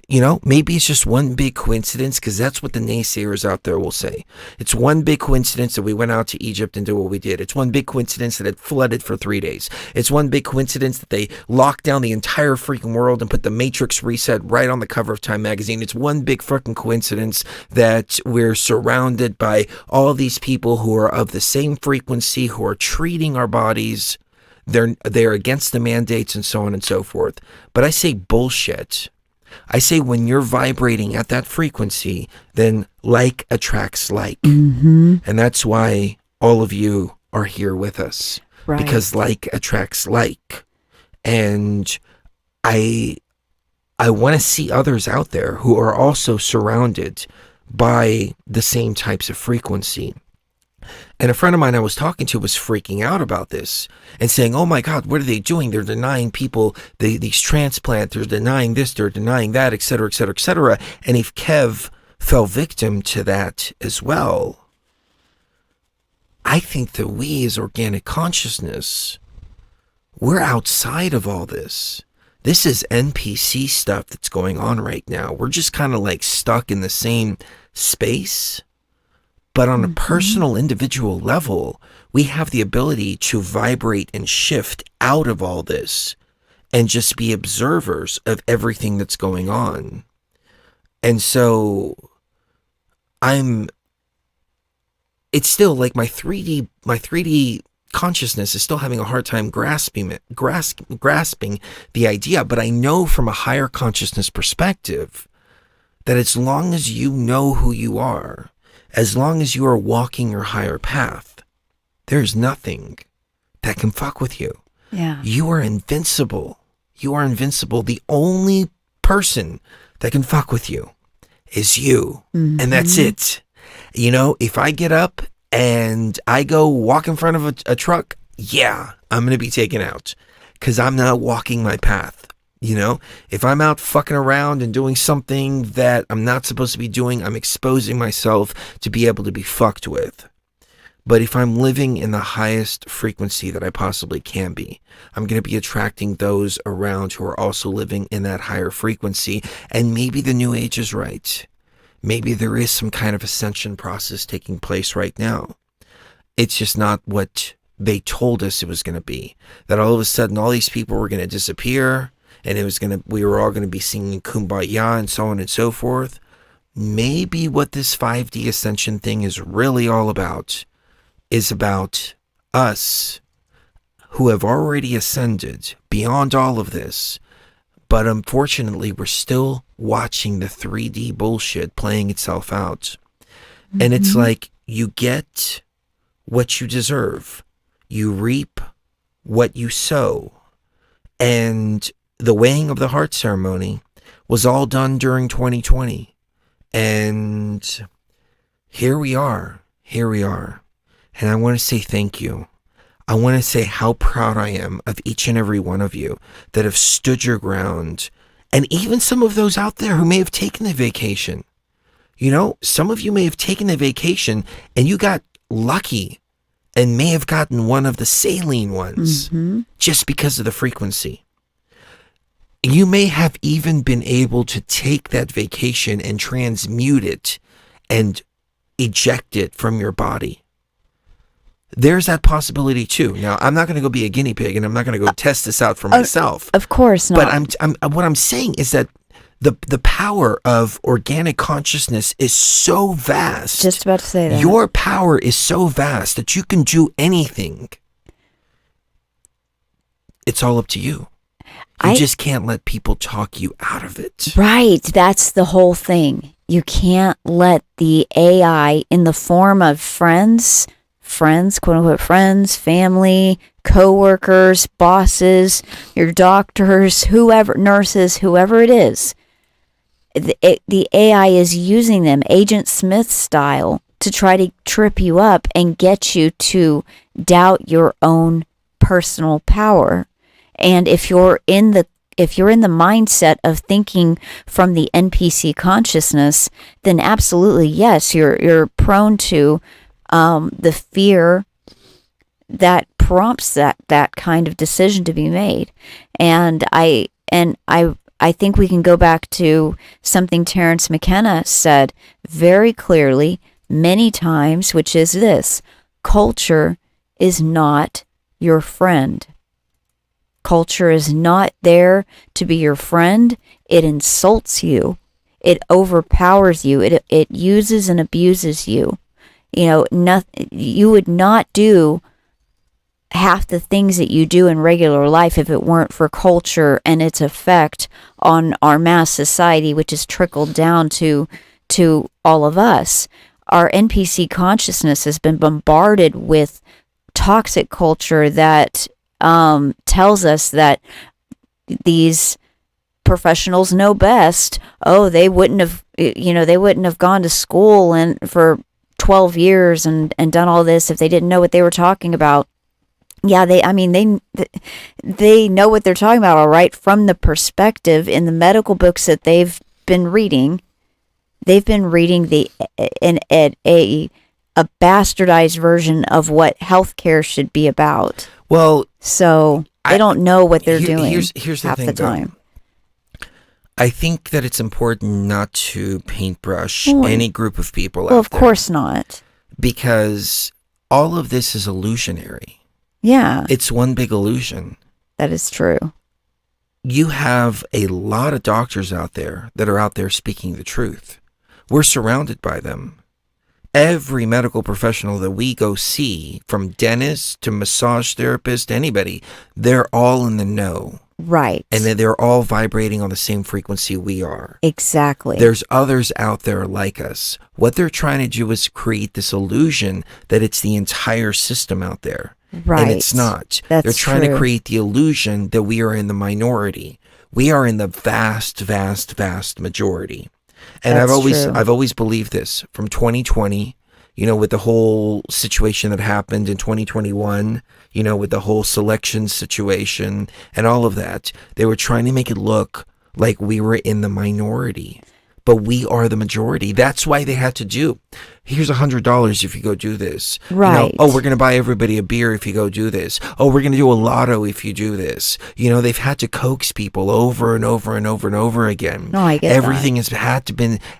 You know, maybe it's just one big coincidence, because that's what the naysayers out there will say. It's one big coincidence that we went out to Egypt and did what we did. It's one big coincidence that it flooded for 3 days. It's one big coincidence that they locked down the entire freaking world and put the Matrix reset right on the cover of Time magazine. It's one big fucking coincidence that we're surrounded by all these people who are of the same frequency, who are treating our bodies. They're against the mandates and so on and so forth. But I say bullshit. I say when you're vibrating at that frequency, then like attracts like. Mm-hmm. And that's why all of you are here with us. Right. Because like attracts like. And I want to see others out there who are also surrounded by the same types of frequency. And a friend of mine I was talking to was freaking out about this and saying, oh my God, what are they doing? They're denying people these transplants, they're denying this, they're denying that, et cetera, et cetera, et cetera. And if Kev fell victim to that as well, I think that we as organic consciousness, we're outside of all this. This is NPC stuff that's going on right now. We're just kind of like stuck in the same space. But on a personal, individual level, we have the ability to vibrate and shift out of all this and just be observers of everything that's going on. And so it's still like my 3D consciousness is still having a hard time grasping the idea, but I know from a higher consciousness perspective that as long as you know who you are, as long as you are walking your higher path, there's nothing that can fuck with you. Yeah. You are invincible. You are invincible. The only person that can fuck with you is you. Mm-hmm. And that's it. You know, if I get up and I go walk in front of a truck, yeah, I'm going to be taken out because I'm not walking my path. You know, if I'm out fucking around and doing something that I'm not supposed to be doing, I'm exposing myself to be able to be fucked with. But if I'm living in the highest frequency that I possibly can be, I'm going to be attracting those around who are also living in that higher frequency. And maybe the new age is right. Maybe there is some kind of ascension process taking place right now. It's just not what they told us it was going to be. That all of a sudden all these people were going to disappear and we were all going to be singing Kumbaya and so on and so forth. Maybe what this 5D ascension thing is really all about is about us who have already ascended beyond all of this. But unfortunately, we're still watching the 3D bullshit playing itself out. Mm-hmm. And it's like you get what you deserve. You reap what you sow. And the weighing of the heart ceremony was all done during 2020. And here we are. And I want to say thank you. I want to say how proud I am of each and every one of you that have stood your ground. And even some of those out there who may have taken the vacation. You know, some of you may have taken the vacation and you got lucky and may have gotten one of the saline ones just because of the frequency. You may have even been able to take that vacation and transmute it and eject it from your body. There's that possibility too. Now, I'm not going to go be a guinea pig and I'm not going to go test this out for myself. Of course not. But what I'm saying is that the power of organic consciousness is so vast. Just about to say that. Your power is so vast that you can do anything. It's all up to you. You just can't let people talk you out of it. Right. That's the whole thing. You can't let the AI in the form of friends, quote unquote friends, family, co-workers, bosses, your doctors, whoever, nurses, whoever it is. The AI is using them, Agent Smith style, to try to trip you up and get you to doubt your own personal power. And if you're in the mindset of thinking from the NPC consciousness, then absolutely yes, you're prone to the fear that prompts that kind of decision to be made. And I think we can go back to something Terence McKenna said very clearly many times, which is this: culture is not your friend. Culture is not there to be your friend. It insults you. It overpowers you. It uses and abuses you. You know, you would not do half the things that you do in regular life if it weren't for culture and its effect on our mass society, which is trickled down to all of us. Our NPC consciousness has been bombarded with toxic culture that tells us that these professionals know best. Oh, they wouldn't have gone to school and for 12 years and done all this if they didn't know what they were talking about. Yeah, they know what they're talking about, all right, from the perspective in the medical books that they've been reading. They've been reading a bastardized version of what healthcare should be about. Well, so they don't know what they're doing. Here's the half thing, the time. I think that it's important not to paintbrush any group of people out there. Well, of course not. Because all of this is illusionary. Yeah. It's one big illusion. That is true. You have a lot of doctors out there that are out there speaking the truth. We're surrounded by them. Every medical professional that we go see, from dentist to massage therapist, anybody, they're all in the know. Right. And they're all vibrating on the same frequency we are. Exactly. There's others out there like us. What they're trying to do is create this illusion that it's the entire system out there. Right. And it's not. They're trying to create the illusion that we are in the minority. We are in the vast, vast, vast majority. And I've always believed this from 2020, with the whole situation that happened in 2021, with the whole selection situation and all of that. They were trying to make it look like we were in the minority. but we are the majority. That's why they had to do, here's $100 if you go do this. Right. Oh, we're going to buy everybody a beer if you go do this. Oh, we're going to do a lotto if you do this. They've had to coax people over and over and over and over again. No, I get everything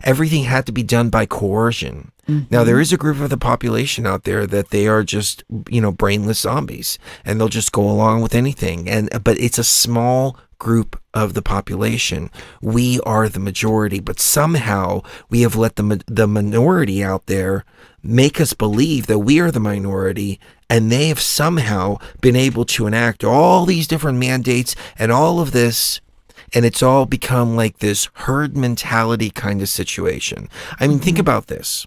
everything had to be done by coercion. Now, there is a group of the population out there that they are just, brainless zombies, and they'll just go along with anything. But it's a small group of the population. We are the majority, but somehow we have let the minority out there make us believe that we are the minority, and they have somehow been able to enact all these different mandates and all of this. And it's all become like this herd mentality kind of situation. I mean, think about this.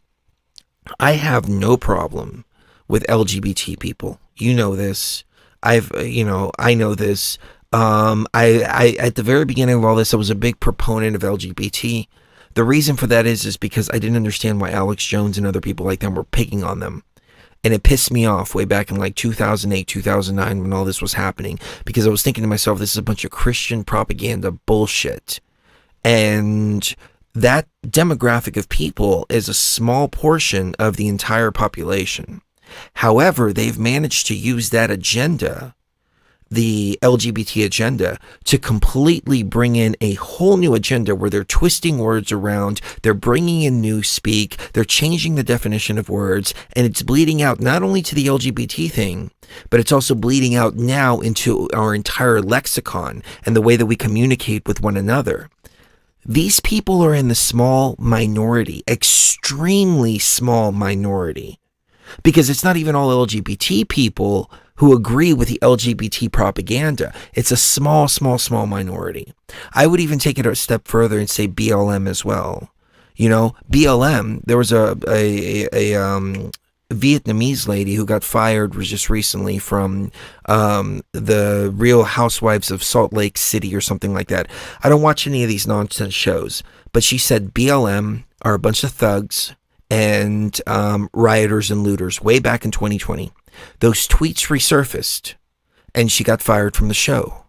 I have no problem with LGBT people. You know this. I know this. I at the very beginning of all this, I was a big proponent of LGBT. The reason for that is because I didn't understand why Alex Jones and other people like them were picking on them. And it pissed me off way back in like 2008, 2009 when all this was happening, because I was thinking to myself, this is a bunch of Christian propaganda bullshit. And that demographic of people is a small portion of the entire population. However, they've managed to use that agenda, the LGBT agenda, to completely bring in a whole new agenda where they're twisting words around, they're bringing in new speak, they're changing the definition of words, and it's bleeding out not only to the LGBT thing, but it's also bleeding out now into our entire lexicon and the way that we communicate with one another. These people are in the small minority, extremely small minority, because it's not even all LGBT people who agree with the LGBT propaganda. It's a small minority. I would even take it a step further and say BLM as well. BLM, there was a Vietnamese lady who got fired just recently from the Real Housewives of Salt Lake City or something like that. I don't watch any of these nonsense shows, but she said BLM are a bunch of thugs and rioters and looters way back in 2020. Those tweets resurfaced, and she got fired from the show.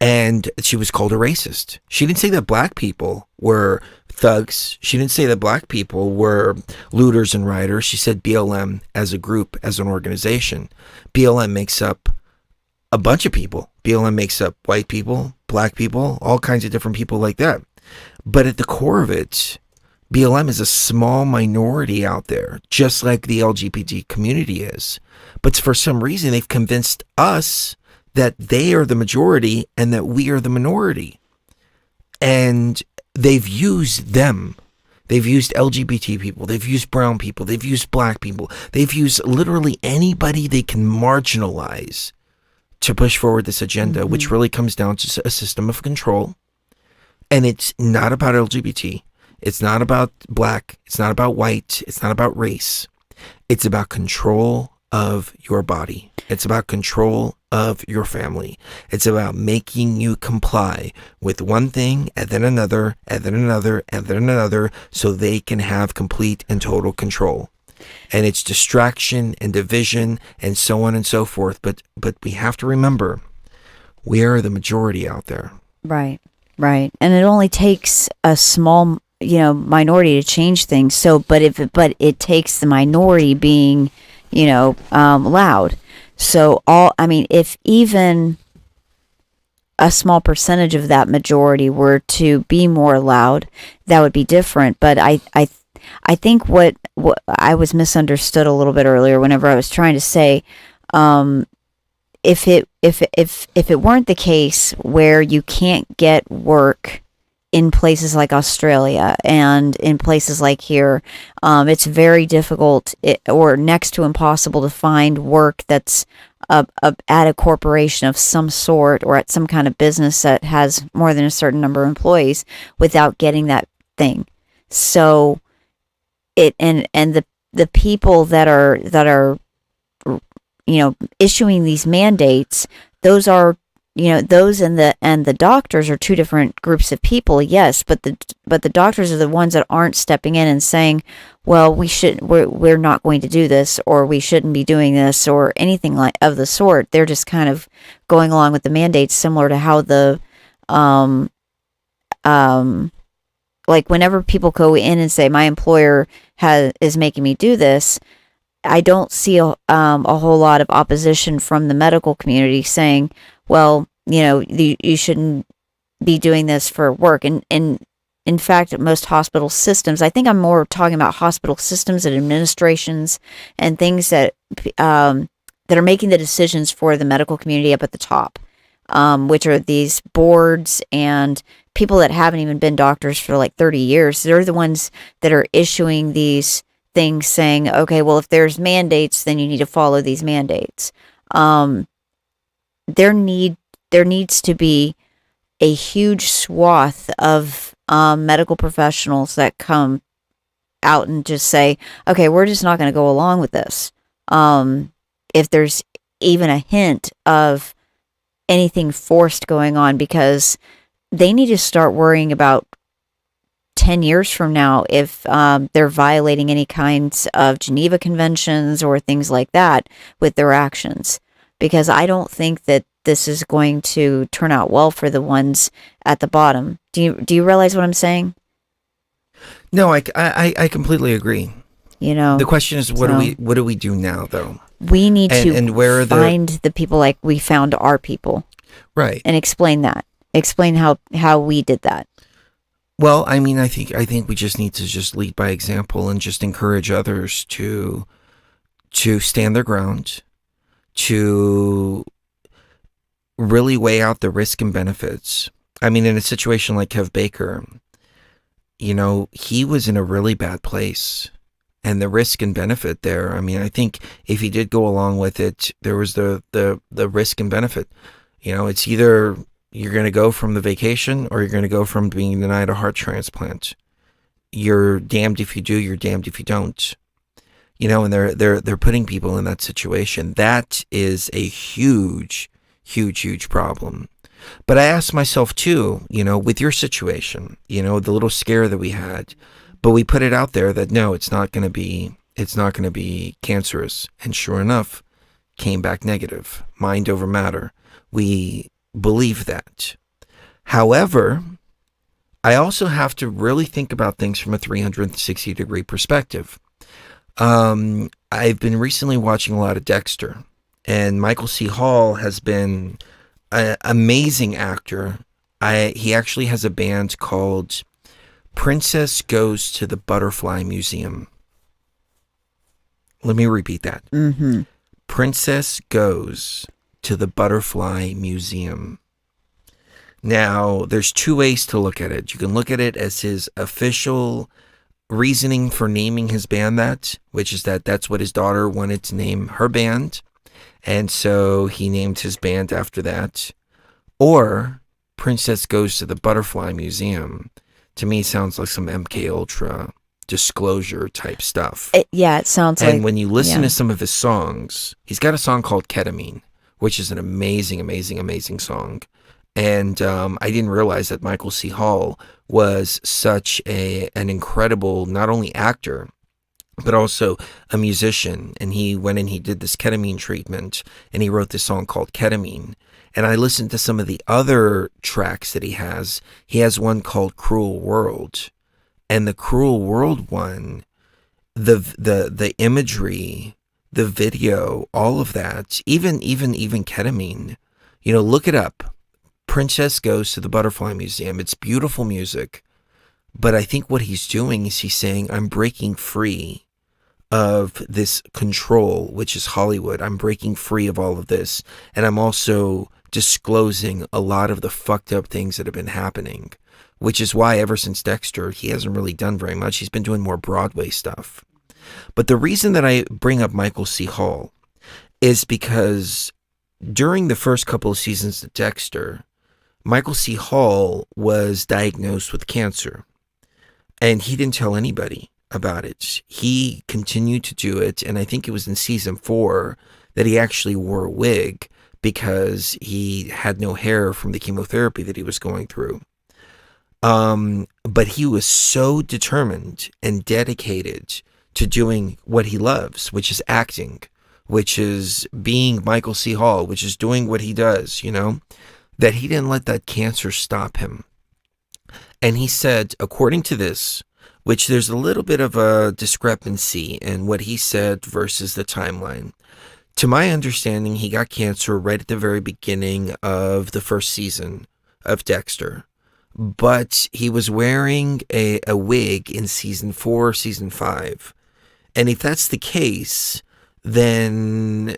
And she was called a racist. She didn't say that black people were thugs. She didn't say that black people were looters and rioters. She said BLM as a group, as an organization. BLM makes up a bunch of people. BLM makes up white people, black people, all kinds of different people like that. But at the core of it, BLM is a small minority out there, just like the LGBT community is. But for some reason, they've convinced us that they are the majority and that we are the minority. And they've used them. They've used LGBT people. They've used brown people. They've used black people. They've used literally anybody they can marginalize to push forward this agenda, which really comes down to a system of control. And it's not about LGBT. It's not about black. It's not about white. It's not about race. It's about control of your body. It's about control of your family. It's about making you comply with one thing and then another and then another and then another so they can have complete and total control. And it's distraction and division and so on and so forth. But we have to remember, we are the majority out there. Right. And it only takes a small, minority to change things. So, but it takes the minority being, loud. So if even a small percentage of that majority were to be more loud, that would be different. But I think what I was misunderstood a little bit earlier whenever I was trying to say, if it weren't the case where you can't get work in places like Australia and in places like here, it's very difficult or next to impossible to find work that's at a corporation of some sort or at some kind of business that has more than a certain number of employees without getting that thing. So and the people that are issuing these mandates, those are those and the doctors are two different groups of people, yes, but the doctors are the ones that aren't stepping in and saying, well, we're not going to do this, or we shouldn't be doing this, or anything like of the sort. They're just kind of going along with the mandates, similar to how the like whenever people go in and say my employer is making me do this, I don't see a whole lot of opposition from the medical community saying, well, you shouldn't be doing this for work. And in fact, most hospital systems, I think I'm more talking about hospital systems and administrations and things that are making the decisions for the medical community up at the top, which are these boards and people that haven't even been doctors for like 30 years. They're the ones that are issuing these things saying, okay, well, if there's mandates, then you need to follow these mandates. There needs to be a huge swath of medical professionals that come out and just say, okay, we're just not going to go along with this. If there's even a hint of anything forced going on, because they need to start worrying about 10 years from now if they're violating any kinds of Geneva Conventions or things like that with their actions. Because I don't think that this is going to turn out well for the ones at the bottom. Do you realize what I'm saying? No, I completely agree. The question is, what do we do now, though? We need to find the people like we found our people, right? And explain that. Explain how we did that. Well, I mean, I think we just need to just lead by example and just encourage others to stand their ground, to really weigh out the risk and benefits. I mean, in a situation like Kev Baker, he was in a really bad place, and the risk and benefit there. I mean, I think if he did go along with it, there was the risk and benefit. It's either you're going to go from the vacation or you're going to go from being denied a heart transplant. You're damned if you do, you're damned if you don't. And they're putting people in that situation. That is a huge problem. But I asked myself too, with your situation, the little scare that we had, but we put it out there that no, it's not going to be cancerous. And sure enough, came back negative. Mind over matter. We believe that. However, I also have to really think about things from a 360-degree perspective. I've been recently watching a lot of Dexter, and Michael C. Hall has been an amazing actor. He actually has a band called Princess Goes to the Butterfly Museum. Let me repeat that. Mm-hmm. Princess Goes to the Butterfly Museum. Now, there's two ways to look at it. You can look at it as his official reasoning for naming his band that, which is that's what his daughter wanted to name her band, and so he named his band after that. Or Princess Goes to the Butterfly Museum, to me sounds like some MK Ultra disclosure type stuff. It sounds like. And when you listen to some of his songs, he's got a song called Ketamine, which is an amazing song. And I didn't realize that Michael C. Hall was such an incredible, not only actor, but also a musician. And he went and he did this ketamine treatment, and he wrote this song called Ketamine. And I listened to some of the other tracks that he has. He has one called Cruel World. And the Cruel World one, the imagery, the video, all of that, even Ketamine, look it up. Princess Goes to the Butterfly Museum. It's beautiful music. But I think what he's doing is he's saying, I'm breaking free of this control, which is Hollywood. I'm breaking free of all of this. And I'm also disclosing a lot of the fucked up things that have been happening, which is why ever since Dexter, he hasn't really done very much. He's been doing more Broadway stuff. But the reason that I bring up Michael C. Hall is because during the first couple of seasons of Dexter, Michael C. Hall was diagnosed with cancer, and he didn't tell anybody about it. He continued to do it, and I think it was in season 4 that he actually wore a wig because he had no hair from the chemotherapy that he was going through. But he was so determined and dedicated to doing what he loves, which is acting, which is being Michael C. Hall, which is doing what he does, that he didn't let that cancer stop him. And he said, according to this, which there's a little bit of a discrepancy in what he said versus the timeline. To my understanding, he got cancer right at the very beginning of the first season of Dexter. But he was wearing a wig in season 4, season 5. And if that's the case, then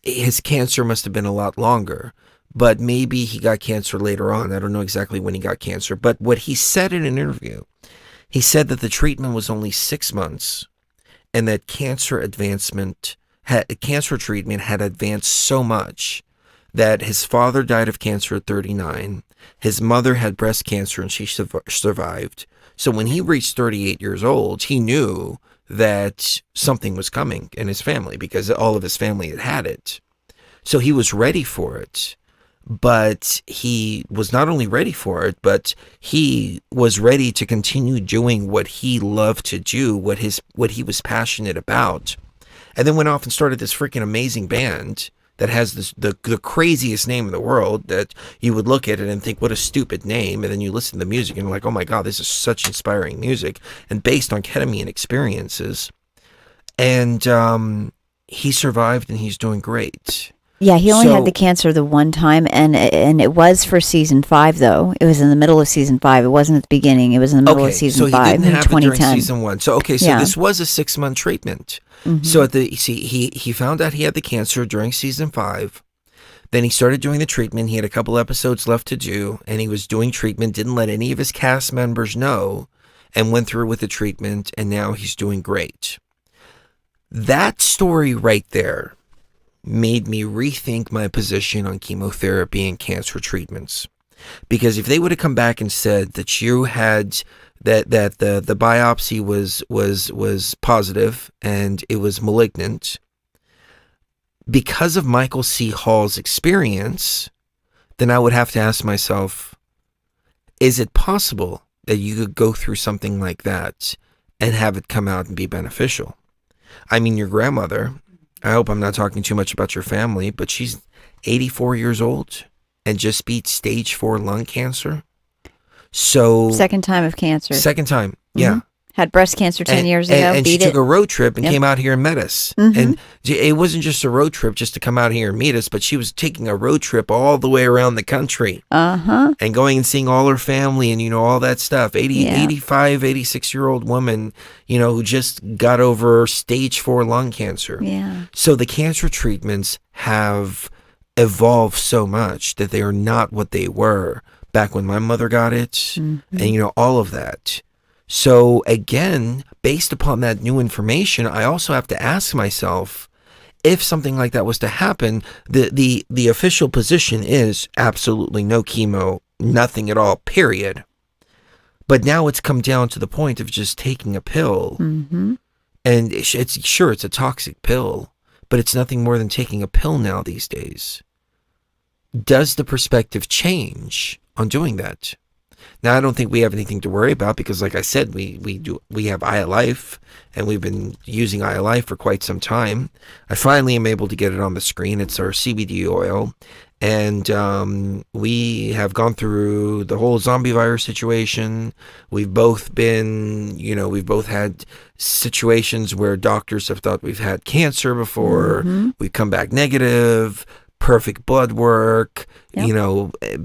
his cancer must have been a lot longer. But maybe he got cancer later on. I don't know exactly when he got cancer. But what he said in an interview, he said that the treatment was only 6 months and that cancer treatment had advanced so much that his father died of cancer at 39. His mother had breast cancer and she survived. So when he reached 38 years old, he knew that something was coming in his family because all of his family had it. So he was ready for it. But he was not only ready for it, but he was ready to continue doing what he loved to do, what he was passionate about. And then went off and started this freaking amazing band that has the craziest name in the world, that you would look at it and think, what a stupid name. And then you listen to the music and you're like, oh my God, this is such inspiring music. And based on ketamine experiences. And he survived and he's doing great. Yeah, he only had the cancer the one time, and it was for season 5, though. It was in the middle of season 5. It wasn't at the beginning. It was in the middle of season 5 so he didn't have in 2010. it during season 1. So this was a 6-month treatment. Mm-hmm. So he found out he had the cancer during season 5. Then he started doing the treatment. He had a couple episodes left to do, and he was doing treatment. Didn't let any of his cast members know, and went through with the treatment. And now he's doing great. That story right there made me rethink my position on chemotherapy and cancer treatments. Because if they would have come back and said that you had that the biopsy was positive and it was malignant, because of Michael C. Hall's experience, then I would have to ask myself, is it possible that you could go through something like that and have it come out and be beneficial? I mean, your grandmother, I hope I'm not talking too much about your family, but she's 84 years old and just beat stage 4 lung cancer. So second time of cancer. Second time, yeah. Mm-hmm. Had breast cancer 10 years ago. And she took a road trip and came out here and met us. Mm-hmm. And it wasn't just a road trip just to come out here and meet us, but she was taking a road trip all the way around the country. And going and seeing all her family and, all that stuff. 85, 86-year-old woman, who just got over stage 4 lung cancer. Yeah. So the cancer treatments have evolved so much that they are not what they were back when my mother got it. And, all of that. So again, based upon that new information, I also have to ask myself, if something like that was to happen, the official position is absolutely no chemo, nothing at all, period. But now it's come down to the point of just taking a pill. And it's a toxic pill, but it's nothing more than taking a pill now these days. Does the perspective change on doing that? Now, I don't think we have anything to worry about because, like I said, we have iLife, and we've been using iLife for quite some time. I finally am able to get it on the screen. It's our CBD oil, and we have gone through the whole zombie virus situation. We've both been, we've both had situations where doctors have thought we've had cancer before. We've come back negative. Perfect blood work,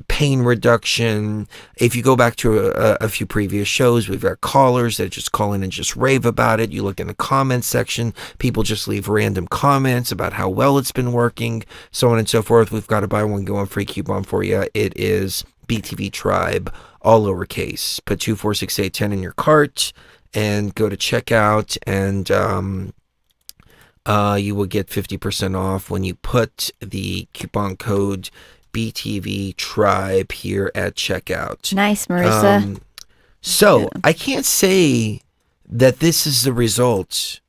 pain reduction. If you go back to a few previous shows, we've got callers that just call in and just rave about it. You look in the comments section, people just leave random comments about how well it's been working, so on and so forth. We've got a buy one, get one free coupon for you. It is BTV Tribe, all lowercase. Put 246810 in your cart and go to checkout, and you will get 50% off when you put the coupon code BTV Tribe here at checkout. Nice, Marissa. I can't say that this is the result,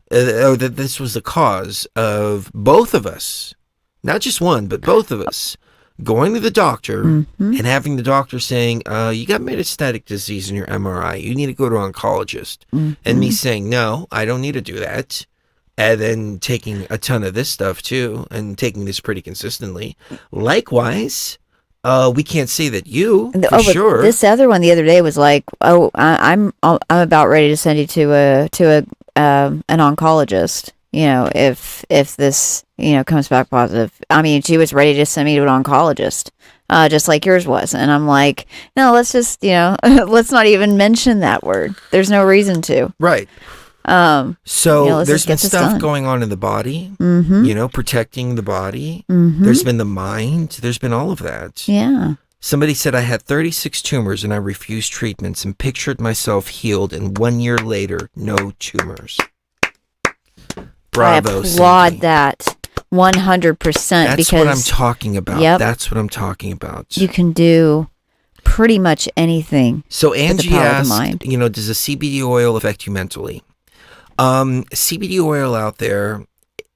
or that this was the cause of both of us, not just one, but both of us, going to the doctor and having the doctor saying, you got metastatic disease in your MRI. You need to go to an oncologist. And me saying, no, I don't need to do that. And then taking a ton of this stuff too, and taking this pretty consistently. Likewise, We can't say that you, for but sure. This other one the other day was like, "Oh, I'm about ready to send you to an oncologist. If this comes back positive." I mean, she was ready to send me to an oncologist, just like yours was. And I'm like, no, let's just let's not even mention that word. There's no reason to. Right. So there's been stuff going on in the body, protecting the body. There's been the mind. There's been all of that. Yeah. Somebody said I had 36 tumors and I refused treatments and pictured myself healed, and 1 year later, no tumors. Bravo. I applaud Cindy. That 100%. That's what I'm talking about. Yep. That's what I'm talking about. You can do pretty much anything. So Angie asked, mind. Does a CBD oil affect you mentally? CBD oil out there,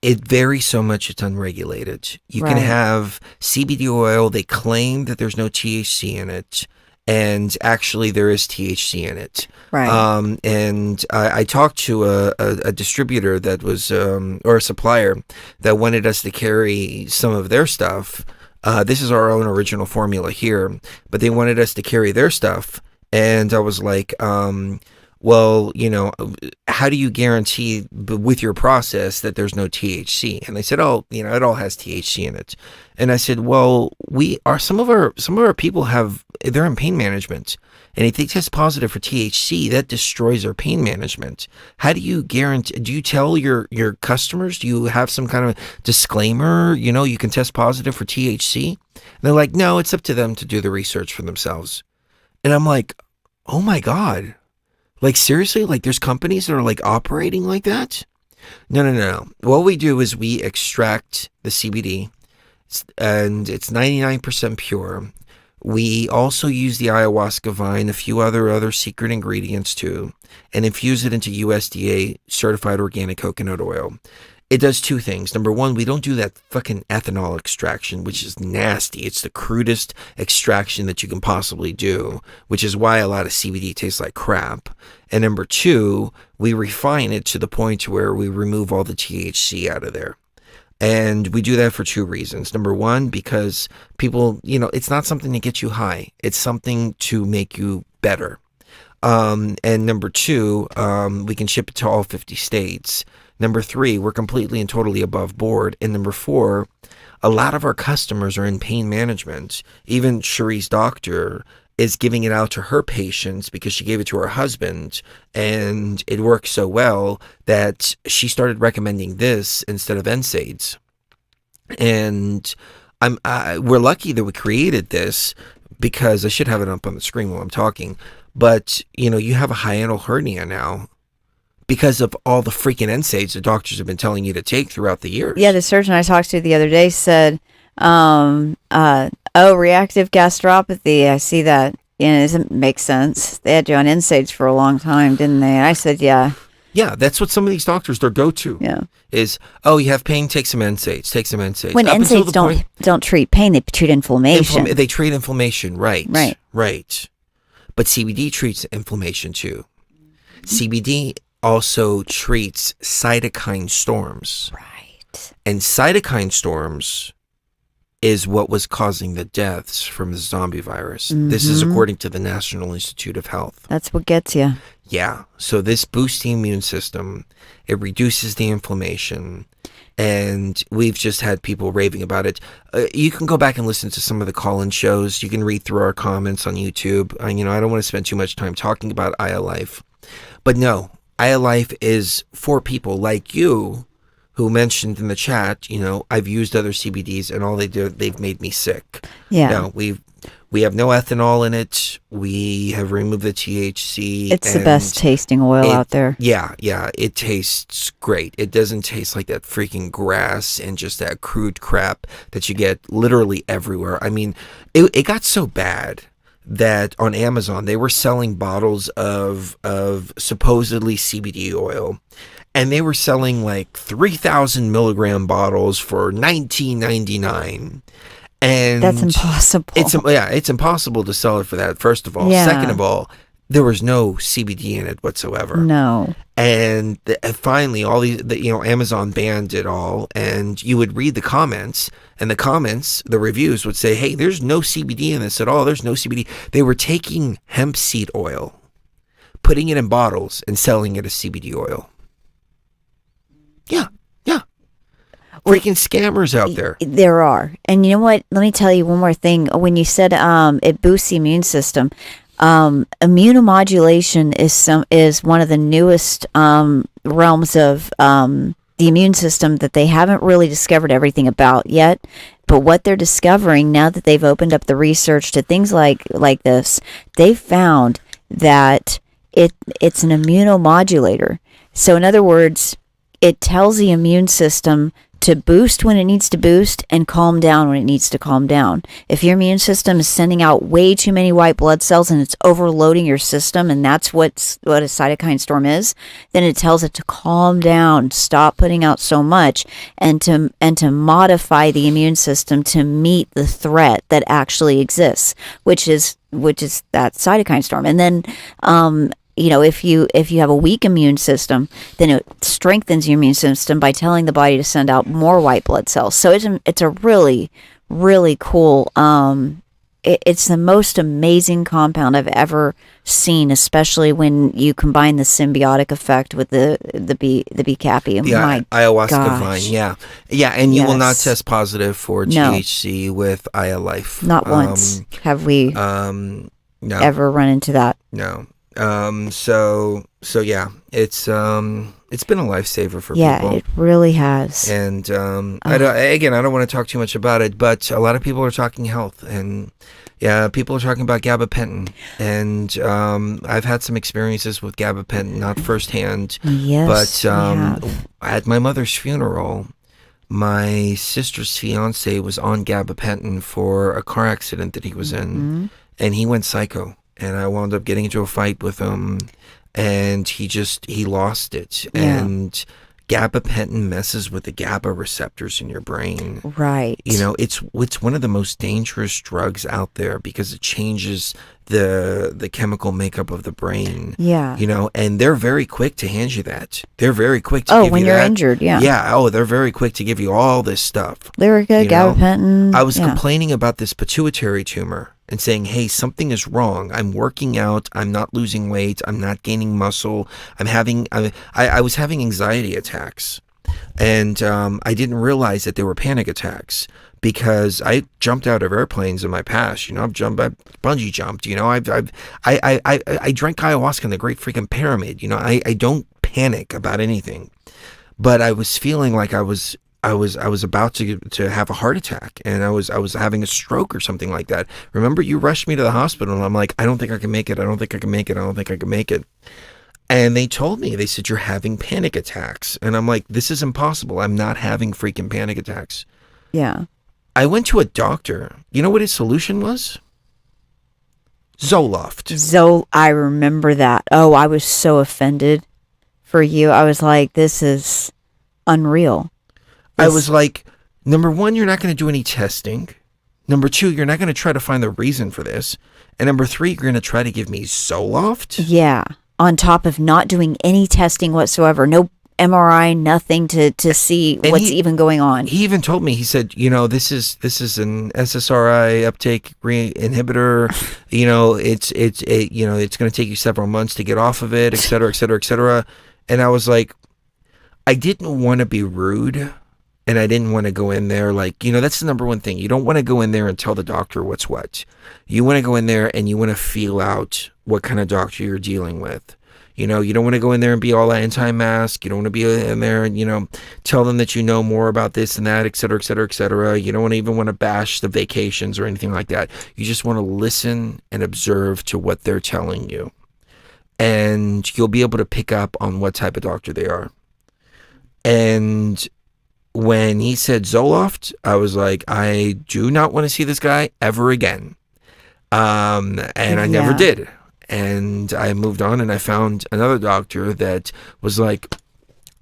it varies so much, it's unregulated. You can have CBD oil, they claim that there's no THC in it, and actually there is THC in it. Right. And I talked to a distributor that was, or a supplier that wanted us to carry some of their stuff. This is our own original formula here, but they wanted us to carry their stuff. And I was like, well, how do you guarantee with your process that there's no THC? And they said, oh, it all has THC in it. And I said, well, some of our people they're in pain management. And if they test positive for THC, that destroys their pain management. How do you guarantee, do you tell your customers, do you have some kind of disclaimer, you can test positive for THC? And they're like, no, it's up to them to do the research for themselves. And I'm like, oh my God. Like, seriously? Like, there's companies that are, like, operating like that? No. What we do is we extract the CBD, and it's 99% pure. We also use the ayahuasca vine, a few other secret ingredients, too, and infuse it into USDA certified organic coconut oil. It does two things. Number one, we don't do that fucking ethanol extraction, which is nasty. It's the crudest extraction that you can possibly do, which is why a lot of CBD tastes like crap. And number two, we refine it to the point where we remove all the THC out of there. And we do that for two reasons. Number one, because people, it's not something to get you high. It's something to make you better. And number two, we can ship it to all 50 states. Number three, we're completely and totally above board. And number four, a lot of our customers are in pain management. Even Cherie's doctor is giving it out to her patients because she gave it to her husband, and it worked so well that she started recommending this instead of NSAIDs. And we're lucky that we created this, because I should have it up on the screen while I'm talking. But, you have a hiatal hernia now, because of all the freaking NSAIDs the doctors have been telling you to take throughout the years. Yeah, the surgeon I talked to the other day said, reactive gastropathy. I see that. Yeah, it doesn't make sense. They had you on NSAIDs for a long time, didn't they? And I said, yeah. Yeah, that's what some of these doctors, their go-to is, you have pain, take some NSAIDs, take some NSAIDs. When NSAIDs don't treat pain, they treat inflammation. They treat inflammation, right. Right. But CBD treats inflammation too. CBD also treats cytokine storms. Right. And cytokine storms is what was causing the deaths from the zombie virus. This is according to the National Institute of Health. That's what gets you. Yeah. So this boosts the immune system. It reduces the inflammation. And we've just had people raving about it. You can go back and listen to some of the call-in shows. You can read through our comments on YouTube. I don't want to spend too much time talking about iLife. But no, iLife is for people like you who mentioned in the chat, I've used other CBDs and all they've made me sick. Yeah. Now, we have no ethanol in it. We have removed the THC. It's the best tasting oil out there. Yeah. It tastes great. It doesn't taste like that freaking grass and just that crude crap that you get literally everywhere. I mean, it got so bad that on Amazon they were selling bottles of supposedly CBD oil, and they were selling like 3,000 milligram bottles for $19.99. And that's impossible. It's impossible to sell it for that, first of all. Yeah. Second of all, there was no CBD in it whatsoever. No. And finally, all these, Amazon banned it all. And you would read the comments, and the reviews would say, hey, there's no CBD in this at all. There's no CBD. They were taking hemp seed oil, putting it in bottles, and selling it as CBD oil. Yeah. Freaking scammers out there. There are. And you know what? Let me tell you one more thing. When you said it boosts the immune system, immunomodulation is one of the newest realms of the immune system that they haven't really discovered everything about yet. But what they're discovering now that they've opened up the research to things like this, they've found that it's an immunomodulator. So in other words, it tells the immune system to boost when it needs to boost and calm down when it needs to calm down. If your immune system is sending out way too many white blood cells and it's overloading your system, and that's what a cytokine storm is, then it tells it to calm down, stop putting out so much, and to modify the immune system to meet the threat that actually exists, which is that cytokine storm. And then if you have a weak immune system, then it strengthens your immune system by telling the body to send out more white blood cells. So it's a really, really cool. It's the most amazing compound I've ever seen, especially when you combine the symbiotic effect with the BCAP. Yeah, ayahuasca vine. Yeah, and you will not test positive for THC with Aya Life. Not once have we ever run into that. No. So yeah, it's been a lifesaver for people. Yeah, it really has. And I don't want to talk too much about it, but a lot of people are talking health, and people are talking about gabapentin, and I've had some experiences with gabapentin, not firsthand, yes, but at my mother's funeral, my sister's fiance was on gabapentin for a car accident that he was in, and he went psycho. And I wound up getting into a fight with him, and he lost it. Yeah. And gabapentin messes with the GABA receptors in your brain. Right. It's one of the most dangerous drugs out there because it changes the chemical makeup of the brain. Yeah. And they're very quick to hand you that. They're very quick to give you that. Oh, when you're injured, yeah. Yeah, they're very quick to give you all this stuff. Lyrica, gabapentin. I was complaining about this pituitary tumor and saying, hey, something is wrong. I'm working out. I'm not losing weight. I'm not gaining muscle. I was having anxiety attacks. And I didn't realize that they were panic attacks because I jumped out of airplanes in my past. I've bungee jumped. I drank ayahuasca in the Great Freaking Pyramid. I don't panic about anything. But I was feeling like I was about to have a heart attack, and I was having a stroke or something like that. Remember, you rushed me to the hospital, and I'm like, I don't think I can make it. I don't think I can make it. I don't think I can make it. And they told me, they said, you're having panic attacks. And I'm like, this is impossible. I'm not having freaking panic attacks. Yeah. I went to a doctor. You know what his solution was? Zoloft. I remember that. Oh, I was so offended for you. I was like, this is unreal. I was like, number one, you're not going to do any testing. Number two, you're not going to try to find the reason for this. And number three, you're going to try to give me Zoloft? Yeah. On top of not doing any testing whatsoever. No MRI, nothing to see what's even going on. He even told me, he said, this is an SSRI uptake inhibitor. It's going to take you several months to get off of it, et cetera, et cetera, et cetera. And I was like, I didn't want to be rude. And I didn't want to go in there that's the number one thing. You don't want to go in there and tell the doctor what's what. You want to go in there and you want to feel out what kind of doctor you're dealing with. You don't want to go in there and be all anti-mask. You don't want to be in there and, tell them that you know more about this and that, et cetera, et cetera, et cetera. You don't even want to bash the vacations or anything like that. You just want to listen and observe to what they're telling you. And you'll be able to pick up on what type of doctor they are. And when he said Zoloft, I was like, I do not want to see this guy ever again. And I never did. And I moved on and I found another doctor that was like,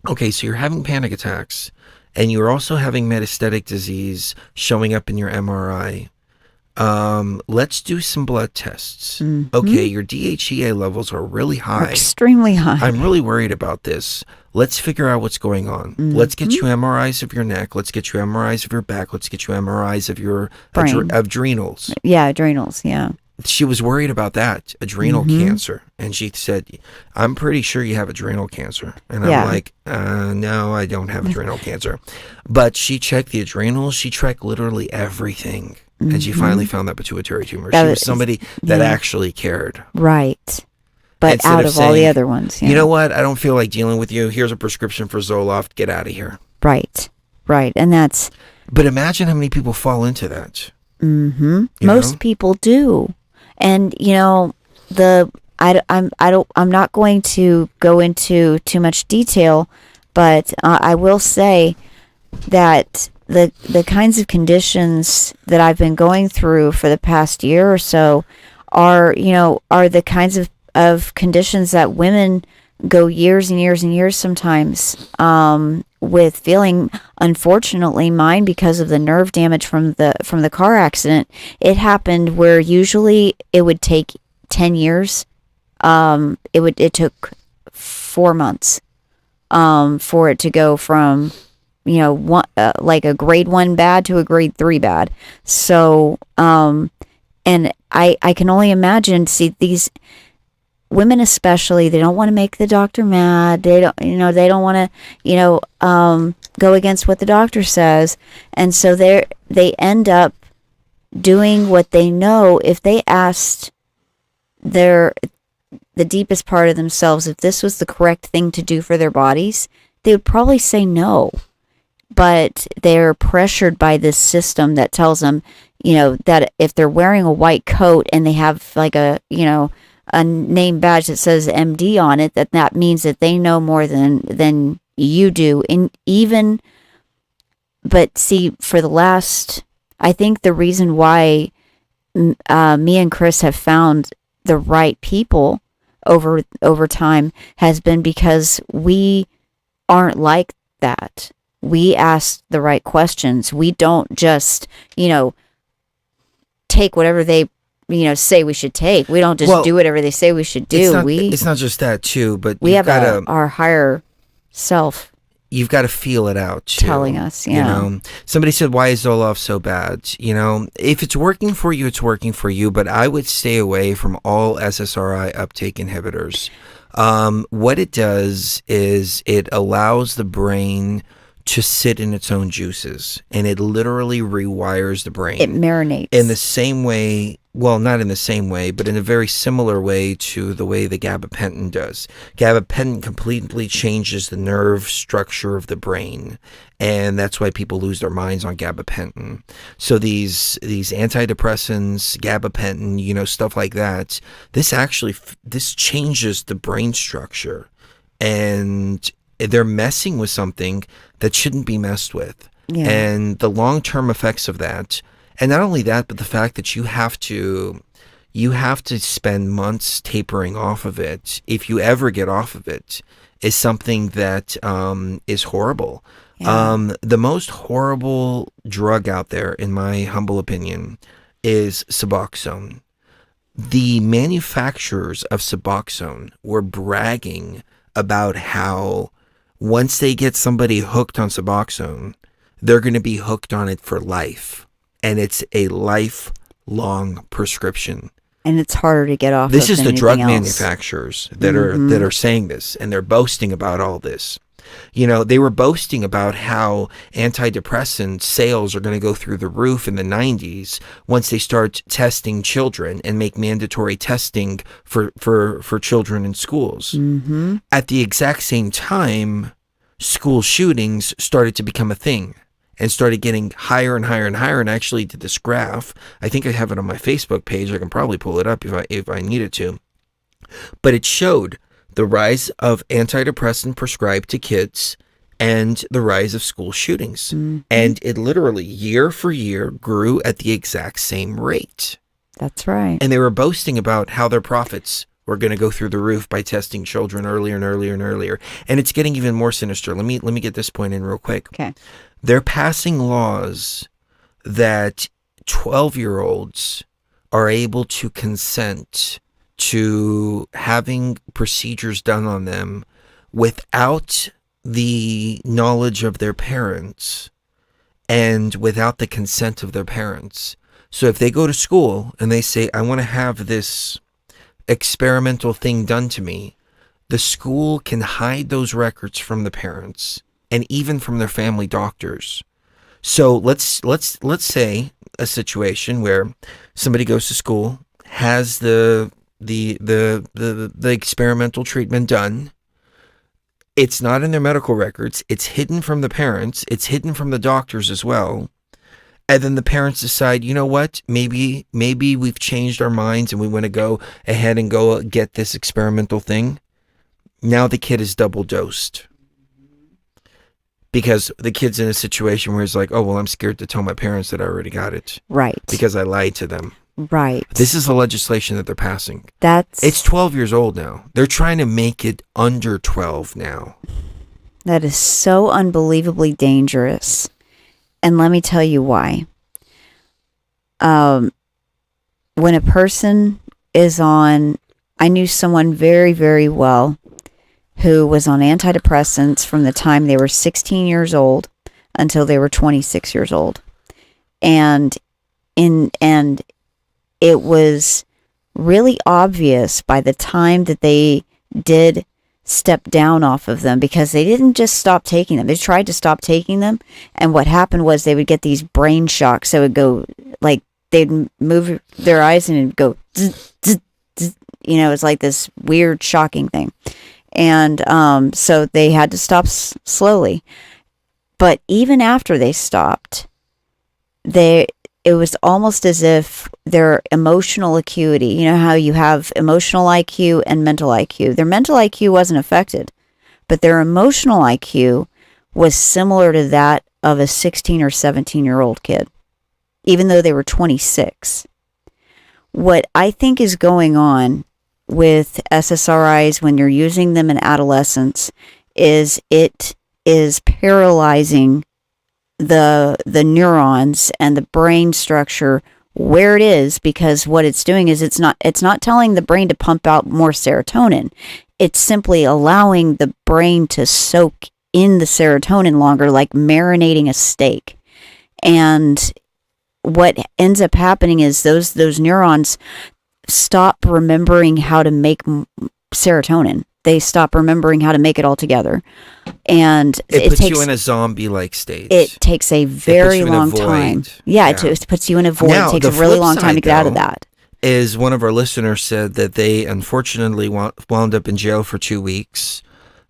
okay, so you're having panic attacks and you're also having metastatic disease showing up in your MRI. Let's do some blood tests. Okay, your DHEA levels are really high. Extremely high. I'm really worried about this. Let's figure out what's going on. Let's get you MRIs of your neck. Let's get you MRIs of your back. Let's get you MRIs of your adrenals. Yeah, adrenals, yeah. She was worried about that, adrenal cancer. And she said, I'm pretty sure you have adrenal cancer. And I'm like, no, I don't have adrenal cancer. But she checked the adrenals. She checked literally everything. And she finally found that pituitary tumor. She was somebody that actually cared. Right. But Instead out of saying, all the other ones. Yeah. You know what? I don't feel like dealing with you. Here's a prescription for Zoloft. Get out of here. Right. Right. And that's... But imagine how many people fall into that. Most people do. And, you know, I'm not going to go into too much detail, but I will say that the kinds of conditions that I've been going through for the past year or so are the kinds of conditions that women go years and years and years sometimes with feeling. Unfortunately, mine, because of the nerve damage from the car accident, it happened where usually it would take 10 years. It took 4 months for it to go from like a grade 1 bad to a grade 3 bad. So and I can only imagine, see, these women especially, they don't want to make the doctor mad. They don't want to, go against what the doctor says. And so they end up doing what they know. If they asked the deepest part of themselves if this was the correct thing to do for their bodies, they would probably say no. But they're pressured by this system that tells them, that if they're wearing a white coat and they have like a name badge that says MD on it, that means that they know more than you do. But see, for the last, I think the reason why me and Chris have found the right people over time has been because we aren't like that. We ask the right questions. We don't just, take whatever they say we should take. We don't just do whatever they say we should do. It's not just that too, but we have our higher self. You've got to feel it out too, telling us. Yeah. Somebody said, "Why is Zoloft so bad?" If it's working for you, it's working for you. But I would stay away from all SSRI uptake inhibitors. What it does is it allows the brain to sit in its own juices, and it literally rewires the brain. It marinates. In the same way, well, not in the same way, but in a very similar way to the way the gabapentin does. Gabapentin completely changes the nerve structure of the brain, and that's why people lose their minds on gabapentin. So these antidepressants, gabapentin, stuff like that, this changes the brain structure, and they're messing with something that shouldn't be messed with. Yeah. And the long-term effects of that, and not only that, but the fact that you have to spend months tapering off of it, if you ever get off of it, is something that is horrible. Yeah. The most horrible drug out there, in my humble opinion, is Suboxone. The manufacturers of Suboxone were bragging about how once they get somebody hooked on Suboxone, they're going to be hooked on it for life. And it's a lifelong prescription. And it's harder to get off. This is the drug manufacturers that are saying this, and they're boasting about all this. They were boasting about how antidepressant sales are going to go through the roof in the 90s once they start testing children and make mandatory testing for children in schools. Mm-hmm. At the exact same time, school shootings started to become a thing and started getting higher and higher and higher. And I actually did this graph. I think I have it on my Facebook page. I can probably pull it up if I needed to. But it showed the rise of antidepressant prescribed to kids and the rise of school shootings. Mm-hmm. And it literally, year for year, grew at the exact same rate. That's right. And they were boasting about how their profits were going to go through the roof by testing children earlier and earlier and earlier. And it's getting even more sinister. Let me get this point in real quick. Okay. They're passing laws that 12-year-olds are able to consent to having procedures done on them without the knowledge of their parents and without the consent of their parents. So if they go to school and they say, I want to have this experimental thing done to me, the school can hide those records from the parents and even from their family doctors. So let's say a situation where somebody goes to school, has the experimental treatment done. It's not in their medical records. It's hidden from the parents. It's hidden from the doctors as well. And then the parents decide, you know what? Maybe we've changed our minds and we want to go ahead and go get this experimental thing. Now the kid is double dosed. Because the kid's in a situation where he's like, oh, well, I'm scared to tell my parents that I already got it. Right. Because I lied to them. Right. This is the legislation that they're passing. It's 12 years old now. They're trying to make it under 12 now. That is so unbelievably dangerous. And let me tell you why. When a person is on, I knew someone very, very well who was on antidepressants from the time they were 16 years old until they were 26 years old. And it was really obvious by the time that they did step down off of them, because they didn't just stop taking them. They tried to stop taking them. And what happened was they would get these brain shocks. So it would go like, they'd move their eyes and it'd go, zzz, zzz, zzz. It's like this weird shocking thing. And so they had to stop slowly. But even after they stopped, it was almost as if their emotional acuity, you know how you have emotional IQ and mental IQ. Their mental IQ wasn't affected, but their emotional IQ was similar to that of a 16 or 17-year-old kid, even though they were 26. What I think is going on with SSRIs when you're using them in adolescence is it is paralyzing the neurons and the brain structure where it is, because what it's doing is it's not telling the brain to pump out more serotonin. It's simply allowing the brain to soak in the serotonin longer, like marinating a steak. And what ends up happening is those neurons stop remembering how to make serotonin. They stop remembering how to make it all together. And it puts you in a zombie-like state. It takes a very long time. Yeah, it puts you in a void. Now, it takes a really long time to get out of that. Is one of our listeners said that they unfortunately wound up in jail for 2 weeks.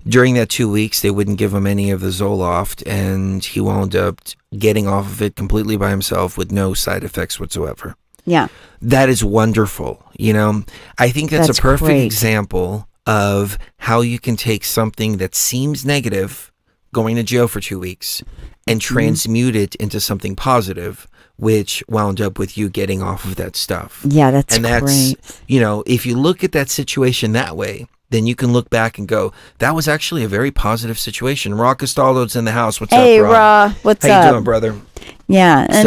During that 2 weeks, they wouldn't give him any of the Zoloft, and he wound up getting off of it completely by himself with no side effects whatsoever. Yeah. That is wonderful. I think that's a perfect example of how you can take something that seems negative, going to jail for 2 weeks, and transmute it into something positive, which wound up with you getting off of that stuff. Yeah, that's great. And if you look at that situation that way, then you can look back and go, that was actually a very positive situation. Ra Castaldo's in the house. What's up, Ra? Hey, Ra. What's up? How you doing, brother? Yeah.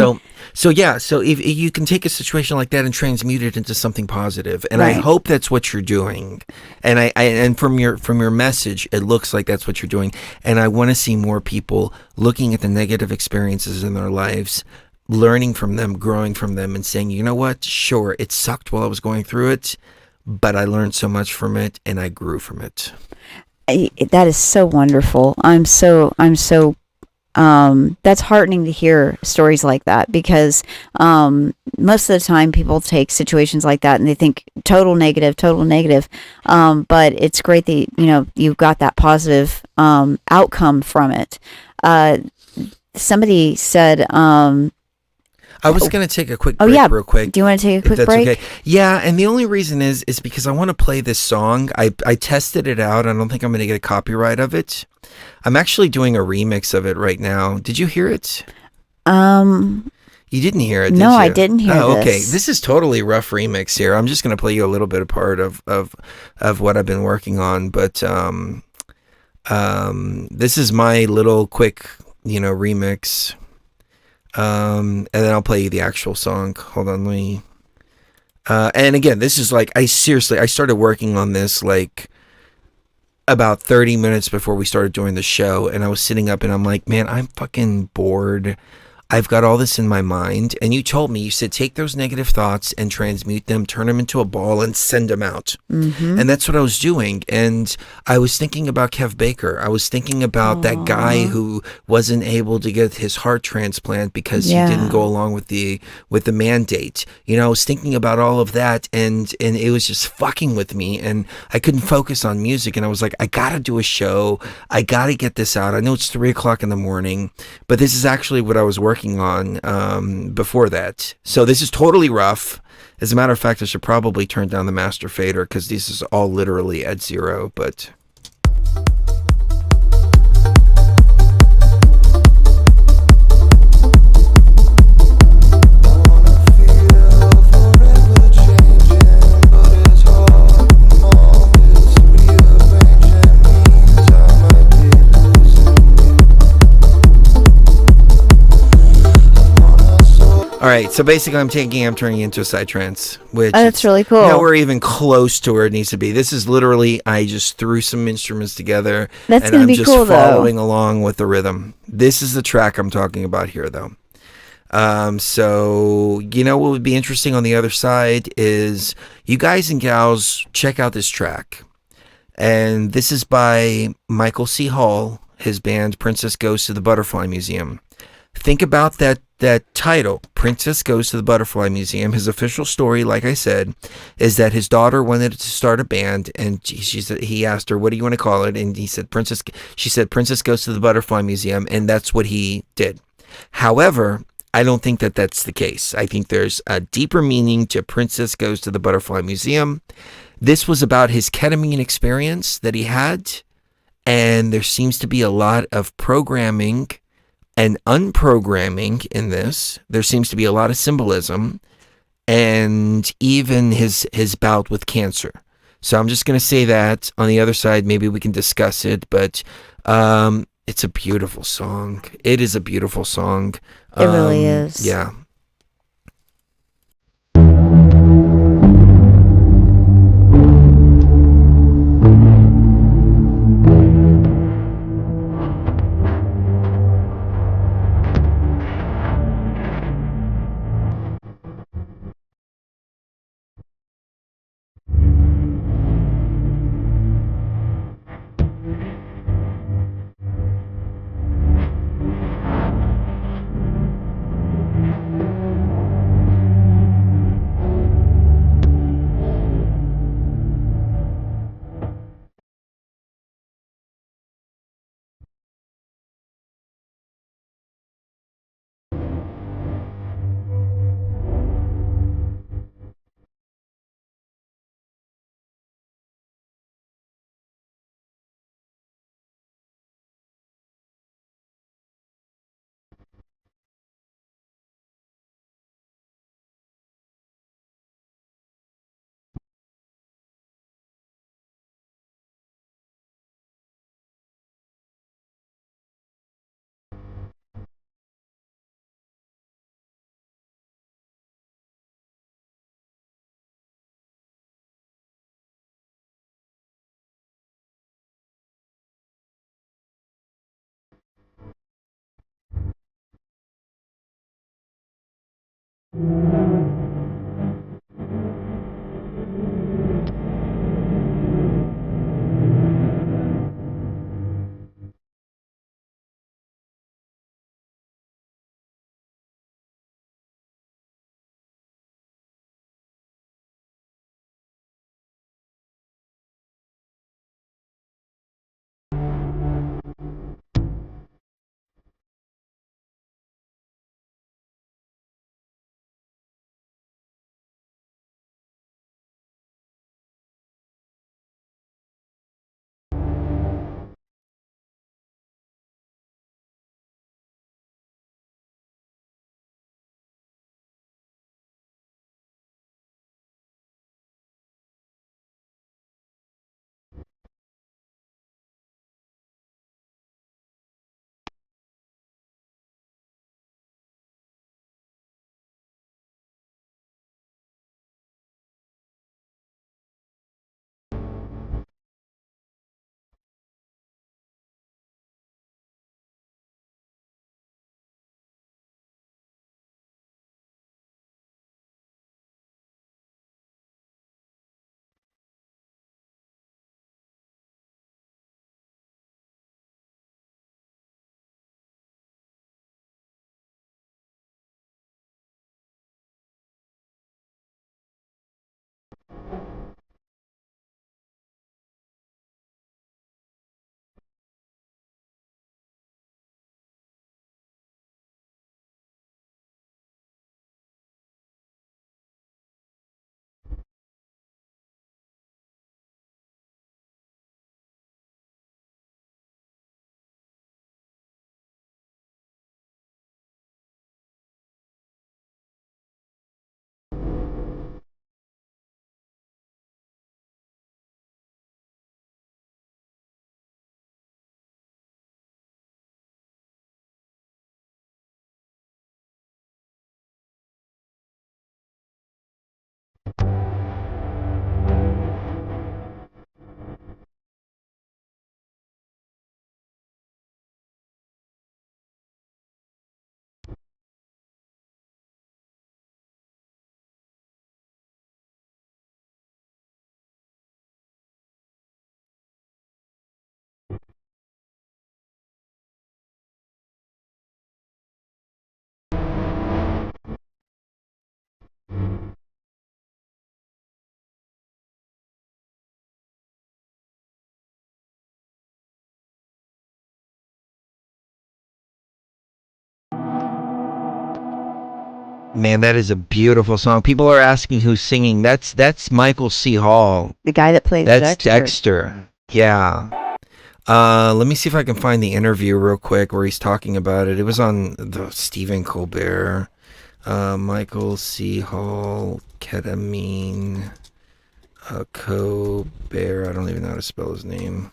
So if you can take a situation like that and transmute it into something positive, and right. I hope that's what you're doing, and from your message, it looks like that's what you're doing, and I want to see more people looking at the negative experiences in their lives, learning from them, growing from them, and saying, you know what, sure, it sucked while I was going through it, but I learned so much from it, and I grew from it. That is so wonderful. I'm so that's heartening to hear stories like that, because most of the time people take situations like that and they think total negative, but it's great that you've got that positive outcome from it. Somebody said I was going to take a quick break real quick. Do you want to take a quick break? Okay. Yeah, and the only reason is because I want to play this song. I tested it out. I don't think I'm going to get a copyright of it. I'm actually doing a remix of it right now. Did you hear it? You didn't hear it, did you? No, I didn't hear this. Okay. This is totally rough remix here. I'm just going to play you a little bit of part of what I've been working on, but this is my little quick, remix. And then I'll play you the actual song. Hold on, let me. And again, this is like, I started working on this like about 30 minutes before we started doing the show, and I was sitting up and I'm like, man, I'm fucking bored. I've got all this in my mind. And you told me, you said, take those negative thoughts and transmute them, turn them into a ball and send them out. Mm-hmm. And that's what I was doing. And I was thinking about Kev Baker. I was thinking about that guy who wasn't able to get his heart transplant because he didn't go along with the mandate. You know, I was thinking about all of that, and it was just fucking with me, and I couldn't focus on music. And I was like, I gotta do a show. I gotta get this out. I know it's 3 o'clock in the morning, but this is actually what I was working on before that. So this is totally rough. As a matter of fact, I should probably turn down the master fader because this is all literally at 0, but... All right, so basically I'm turning it into a psytrance, which that's really cool. Nowhere even close to where it needs to be. This is literally, I just threw some instruments together, That's and gonna I'm be just cool, following along with the rhythm. This is the track I'm talking about here, though. So, you know what would be interesting on the other side is you guys and gals check out this track. And this is by Michael C. Hall, his band Princess Goes to the Butterfly Museum. Think about that title, Princess Goes to the Butterfly Museum. His official story, like I said, is that his daughter wanted to start a band, and he asked her, what do you want to call it? And she said, Princess Goes to the Butterfly Museum, and that's what he did. However, I don't think that that's the case. I think there's a deeper meaning to Princess Goes to the Butterfly Museum. This was about his ketamine experience that he had, and there seems to be a lot of programming and unprogramming in this. There seems to be a lot of symbolism, and even his bout with cancer. So I'm just going to say that. On the other side, maybe we can discuss it, but it's a beautiful song. It is a beautiful song. It really is. Yeah. Man, that is a beautiful song. People are asking who's singing. That's Michael C. Hall. The guy that plays That's Dexter. Dexter. Yeah. Let me see if I can find the interview real quick where he's talking about it. It was on the Stephen Colbert. Michael C. Hall, Ketamine, Colbert. I don't even know how to spell his name.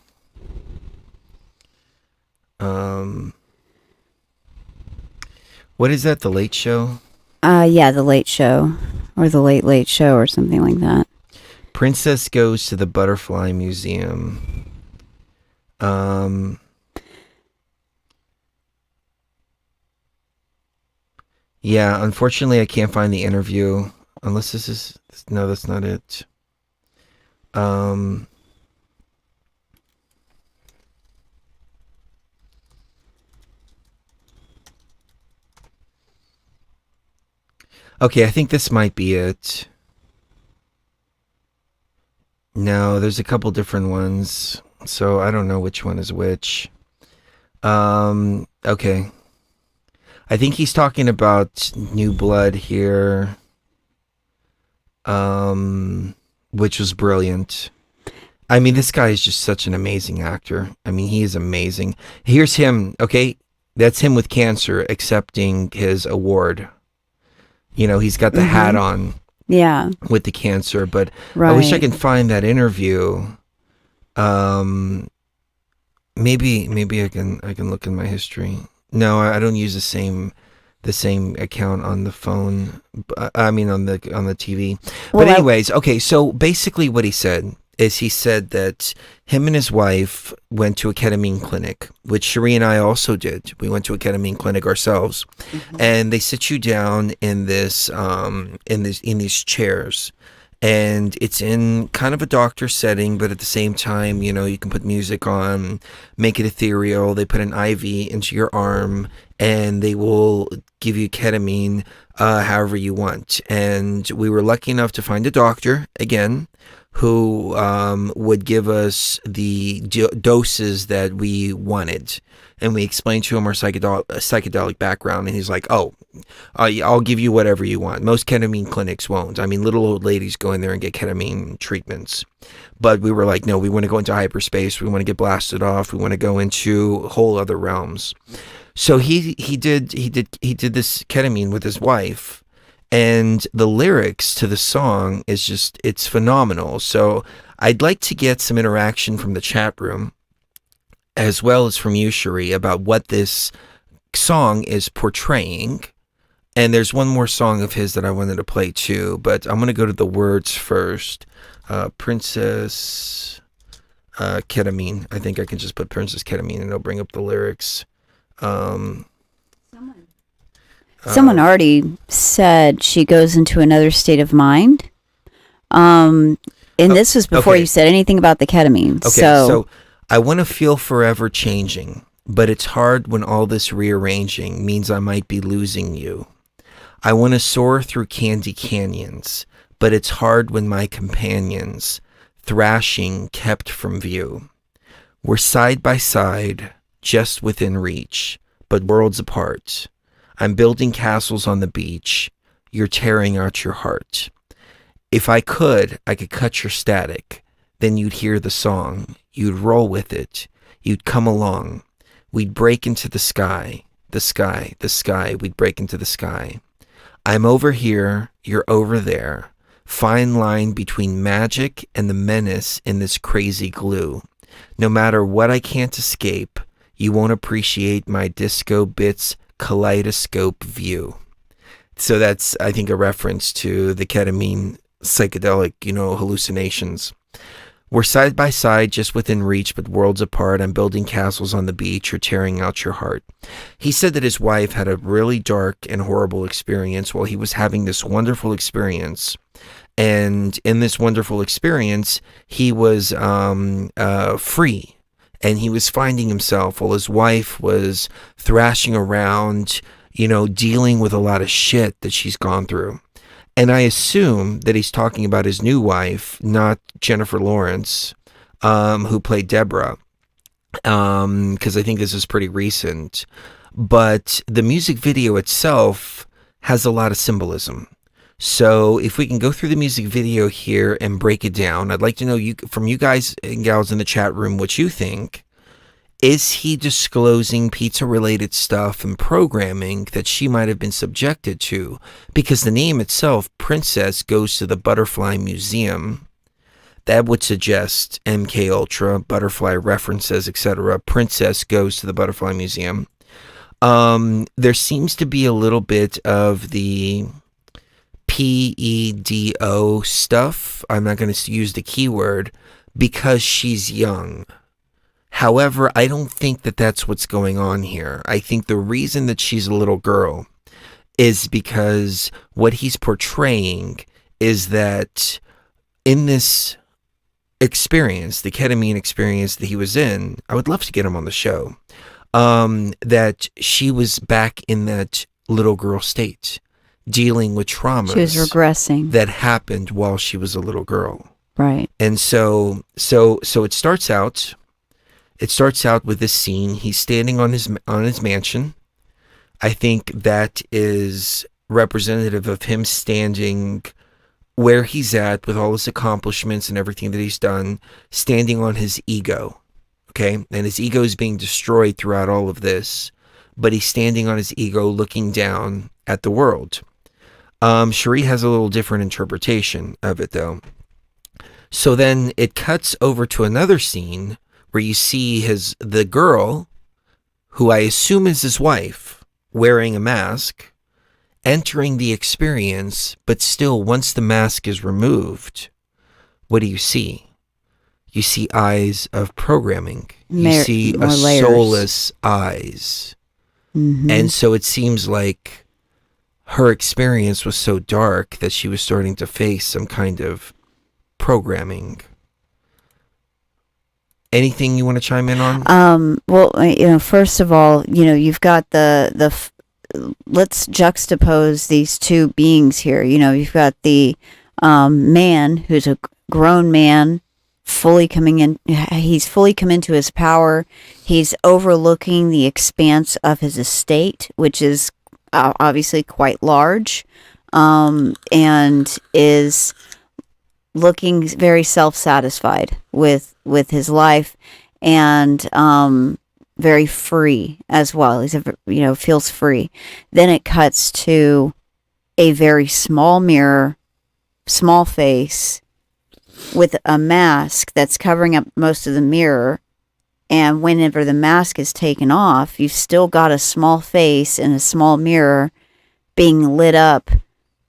What is that? The Late Show? Yeah, The Late Show, or The Late Late Show, or something like that. Princess goes to the Butterfly Museum. Yeah, unfortunately I can't find the interview unless this is, no, that's not it. Okay, I think this might be it. No, there's a couple different ones, so I don't know which one is which. Okay. I think he's talking about New Blood here, which was brilliant. I mean, this guy is just such an amazing actor. I mean, he is amazing. Here's him, okay? That's him with cancer accepting his award. You know, he's got the hat on. Yeah. With the cancer, but right. I wish I can find that interview. Maybe I can look in my history. No, I don't use the same account on the phone. I mean on the TV. Well, but anyways, okay. So basically, what he said is he said that him and his wife went to a ketamine clinic, which Cherie and I also did. We went to a ketamine clinic ourselves, and they sit you down in this in these chairs. And it's in kind of a doctor setting, but at the same time, you know, you can put music on, make it ethereal. They put an IV into your arm, and they will give you ketamine however you want. And we were lucky enough to find a doctor, again, who would give us the doses that we wanted. And we explained to him our psychedelic background, and he's like, oh, I'll give you whatever you want. Most ketamine clinics won't. I mean, little old ladies go in there and get ketamine treatments. But we were like, no, we want to go into hyperspace. We want to get blasted off. We want to go into whole other realms. So he did this ketamine with his wife. And the lyrics to the song is just, it's phenomenal. So I'd like to get some interaction from the chat room, as well as from you, Cherie, about what this song is portraying. And there's one more song of his that I wanted to play too, but I'm going to go to the words first. Princess Ketamine. I think I can just put Princess Ketamine and it'll bring up the lyrics. Someone already said she goes into another state of mind. And this was before you said anything about the ketamine. Okay, so I want to feel forever changing, but it's hard when all this rearranging means I might be losing you. I want to soar through candy canyons, but it's hard when my companions, thrashing, kept from view. We're side by side, just within reach, but worlds apart. I'm building castles on the beach. You're tearing out your heart. If I could cut your static. Then you'd hear the song. You'd roll with it. You'd come along. We'd break into the sky. The sky, the sky. We'd break into the sky. I'm over here. You're over there. Fine line between magic and the menace in this crazy glue. No matter what I can't escape, you won't appreciate my disco bits kaleidoscope view. So that's, I think, a reference to the ketamine psychedelic, hallucinations. We're side by side, just within reach, but worlds apart. I'm building castles on the beach or tearing out your heart. He said that his wife had a really dark and horrible experience while he was having this wonderful experience. And in this wonderful experience, he was free. And he was finding himself while his wife was thrashing around, dealing with a lot of shit that she's gone through. And I assume that he's talking about his new wife, not Jennifer Lawrence, who played Deborah, because I think this is pretty recent. But the music video itself has a lot of symbolism. So if we can go through the music video here and break it down, I'd like to know from you guys and gals in the chat room what you think. Is he disclosing pizza-related stuff and programming that she might have been subjected to? Because the name itself, Princess, goes to the Butterfly Museum. That would suggest MK Ultra, butterfly references, etc. Princess goes to the Butterfly Museum. There seems to be a little bit of the PEDO stuff. I'm not going to use the keyword because she's young. However, I don't think that that's what's going on here. I think the reason that she's a little girl is because what he's portraying is that in this experience, the ketamine experience that he was in, I would love to get him on the show, that she was back in that little girl state, dealing with traumas. She was regressing. That happened while she was a little girl. Right. And so it starts out. It starts out with this scene. He's standing on his mansion. I think that is representative of him standing where he's at with all his accomplishments and everything that he's done, standing on his ego. Okay? And his ego is being destroyed throughout all of this, but he's standing on his ego looking down at the world. Cherie has a little different interpretation of it, though. So then it cuts over to another scene where you see the girl, who I assume is his wife, wearing a mask, entering the experience, but still, once the mask is removed, what do you see? You see eyes of programming. You see a soulless eyes. Mm-hmm. And so it seems like her experience was so dark that she was starting to face some kind of programming. Anything you want to chime in on? Well, first of all, you've got let's juxtapose these two beings here. You've got the man who's a grown man, he's fully come into his power. He's overlooking the expanse of his estate, which is obviously quite large, and is looking very self-satisfied with his life, and very free as well. He's feels free. Then it cuts to a very small mirror, small face with a mask that's covering up most of the mirror. And whenever the mask is taken off, you've still got a small face in a small mirror being lit up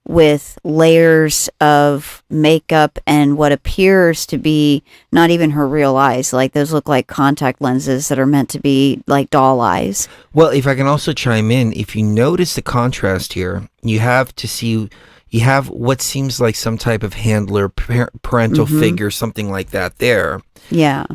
with layers of makeup and what appears to be not even her real eyes. Like, those look like contact lenses that are meant to be like doll eyes. Well, if I can also chime in, if you notice the contrast here, you have what seems like some type of handler, parental figure, something like that there. Yeah.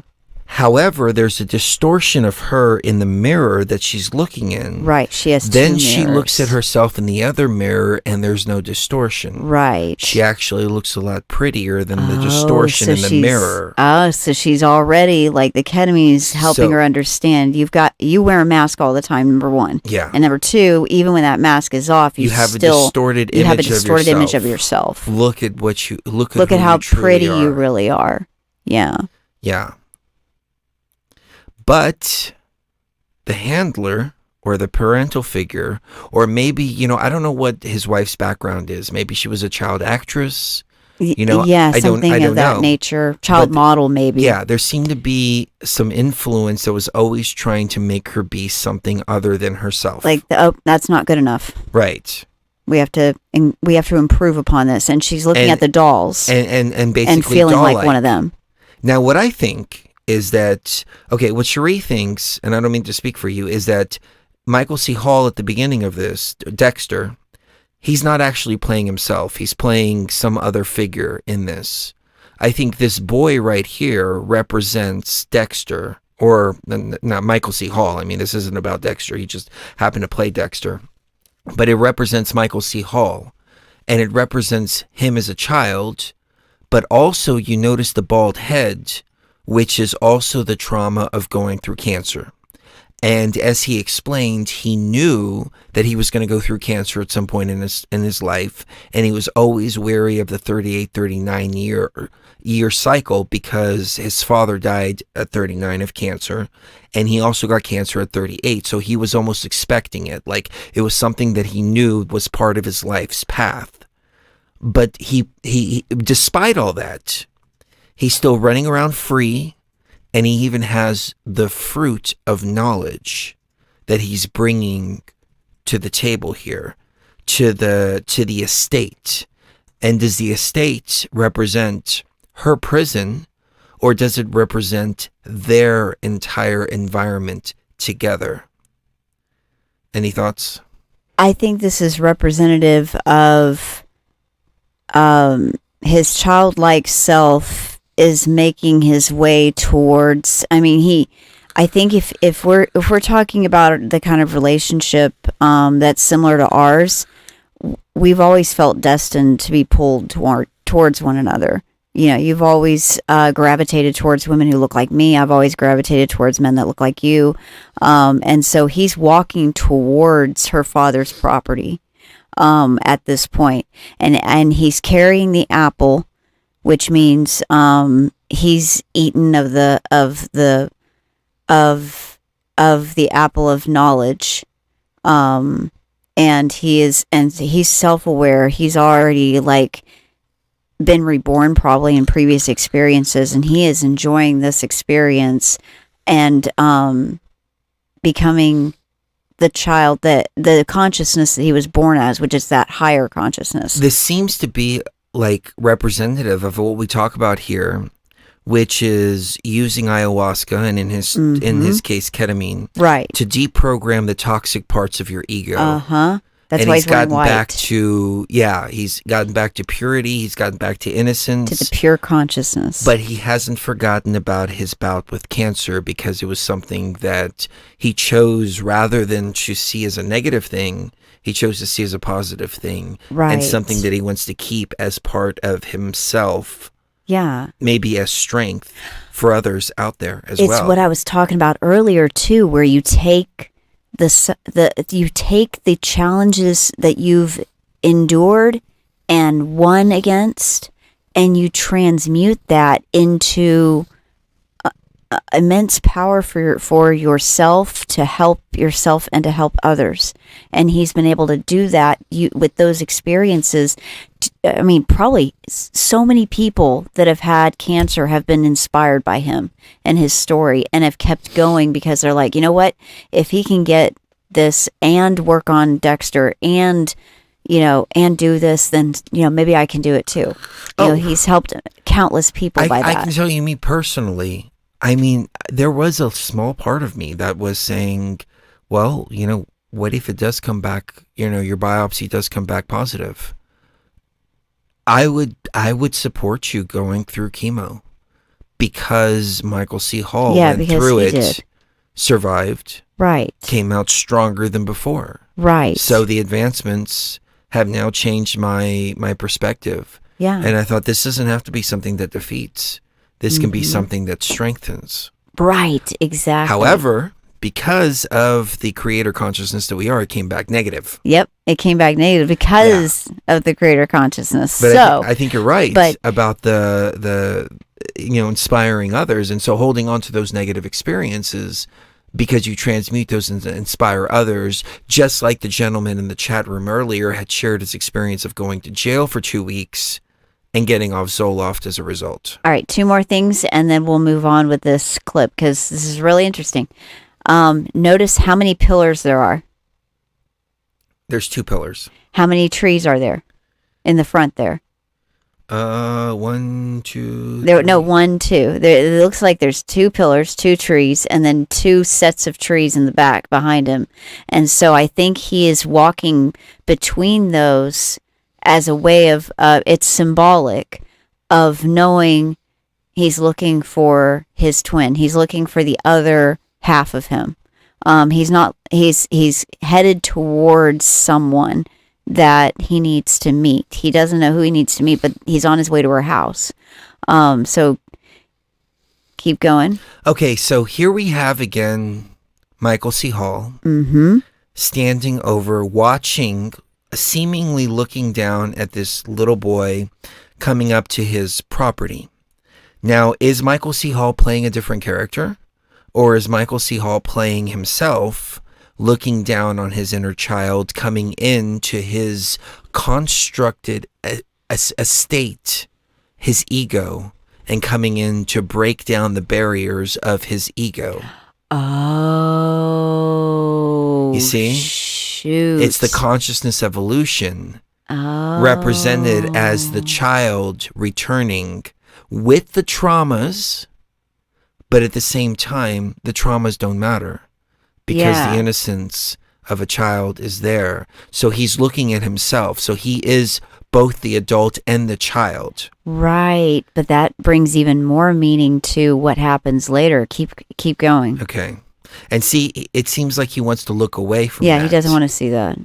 However, there's a distortion of her in the mirror that she's looking in. Right, she has two Then mirrors. she looks at herself in the other mirror, and there's no distortion. Right. She actually looks a lot prettier than the distortion in the mirror. Oh, so she's already, like, the ketamine is helping her understand. You wear a mask all the time, number one. Yeah. And number two, even when that mask is off, you have a distorted image of yourself. Look at how pretty are. you really are. Yeah. Yeah. But the handler or the parental figure, or maybe, I don't know what his wife's background is. Maybe she was a child actress. Something of that nature. Child model, maybe. Yeah, there seemed to be some influence that was always trying to make her be something other than herself. Like, that's not good enough. Right. We have to improve upon this. And she's looking at the dolls and basically and feeling doll-like. like one of them. Now, what I think is that, okay, what Cherie thinks, and I don't mean to speak for you, is that Michael C. Hall at the beginning of this, Dexter, he's not actually playing himself. He's playing some other figure in this. I think this boy right here represents Dexter, or not Michael C. Hall. I mean, this isn't about Dexter. He just happened to play Dexter. But it represents Michael C. Hall, and it represents him as a child, but also you notice the bald head, which is also the trauma of going through cancer. And as he explained, he knew that he was going to go through cancer at some point in his life, and he was always wary of the 38, 39 year cycle because his father died at 39 of cancer, and he also got cancer at 38. So he was almost expecting it, like it was something that he knew was part of his life's path. But he despite all that, he's still running around free. And he even has the fruit of knowledge that he's bringing to the table here, to the estate. And does the estate represent her prison, or does it represent their entire environment together? Any thoughts? I think this is representative of his childlike self is making his way towards, I think if we're talking about the kind of relationship that's similar to ours, we've always felt destined to be pulled towards one another. You know, you've always gravitated towards women who look like me. I've always gravitated towards men that look like you. And so he's walking towards her father's property at this point. And he's carrying the apple, which means he's eaten of the apple of knowledge, and he's self-aware. He's already been reborn probably in previous experiences, and he is enjoying this experience and becoming the child, that the consciousness that he was born as, which is that higher consciousness. This seems to be representative of what we talk about here, which is using ayahuasca, and in his case ketamine, right, to deprogram the toxic parts of your ego. That's and why he's gotten white. He's gotten back to purity, he's gotten back to innocence, to the pure consciousness. But he hasn't forgotten about his bout with cancer, because it was something that he chose, rather than to see as a negative thing, he chose to see as a positive thing, right, and something that he wants to keep as part of himself. Yeah. Maybe as strength for others out there as well. It's what I was talking about earlier too, where you take the challenges that you've endured and won against, and you transmute that into immense power for yourself, to help yourself and to help others. And he's been able to do that with those experiences. I mean, probably so many people that have had cancer have been inspired by him and his story, and have kept going because they're like, you know what, if he can get this and work on Dexter and do this, then, maybe I can do it too. He's helped countless people by that. I can tell you, me personally, I mean, there was a small part of me that was saying, well, what if it does come back, your biopsy does come back positive? I would support you going through chemo, because Michael C. Hall went through it, survived, right, came out stronger than before. Right. So the advancements have now changed my perspective. Yeah. And I thought, this doesn't have to be something that defeats. This can be something that strengthens. Right, exactly. However, because of the creator consciousness that we are, it came back negative. Yep, it came back negative because of the creator consciousness. But so I think you're right about the inspiring others, and so holding on to those negative experiences, because you transmute those and inspire others, just like the gentleman in the chat room earlier had shared his experience of going to jail for 2 weeks and getting off Zoloft as a result. All right, 2 more things, and then we'll move on with this clip, because this is really interesting. Notice how many pillars there are. There's 2 pillars. How many trees are there in the front there? 1, 2. There, no, 1, 2. There, it looks like there's 2 pillars, 2 trees, and then 2 sets of trees in the back behind him. And so I think he is walking between those as a way of, it's symbolic of knowing he's looking for his twin. He's looking for the other half of him. He's headed towards someone that he needs to meet. He doesn't know who he needs to meet, but he's on his way to her house. So keep going. Okay, so here we have again Michael C. Hall standing over, watching, seemingly looking down at this little boy coming up to his property. Now, is Michael C. Hall playing a different character? Or is Michael C. Hall playing himself, looking down on his inner child, coming into his constructed estate, his ego, and coming in to break down the barriers of his ego? Oh, you see? Shoot. It's the consciousness evolution represented as the child returning with the traumas, but at the same time, the traumas don't matter because the innocence of a child is there. So he's looking at himself. So he is both the adult and the child. Right, but that brings even more meaning to what happens later. Keep going. Okay. And see, it seems like he wants to look away from that. Yeah, he doesn't want to see that.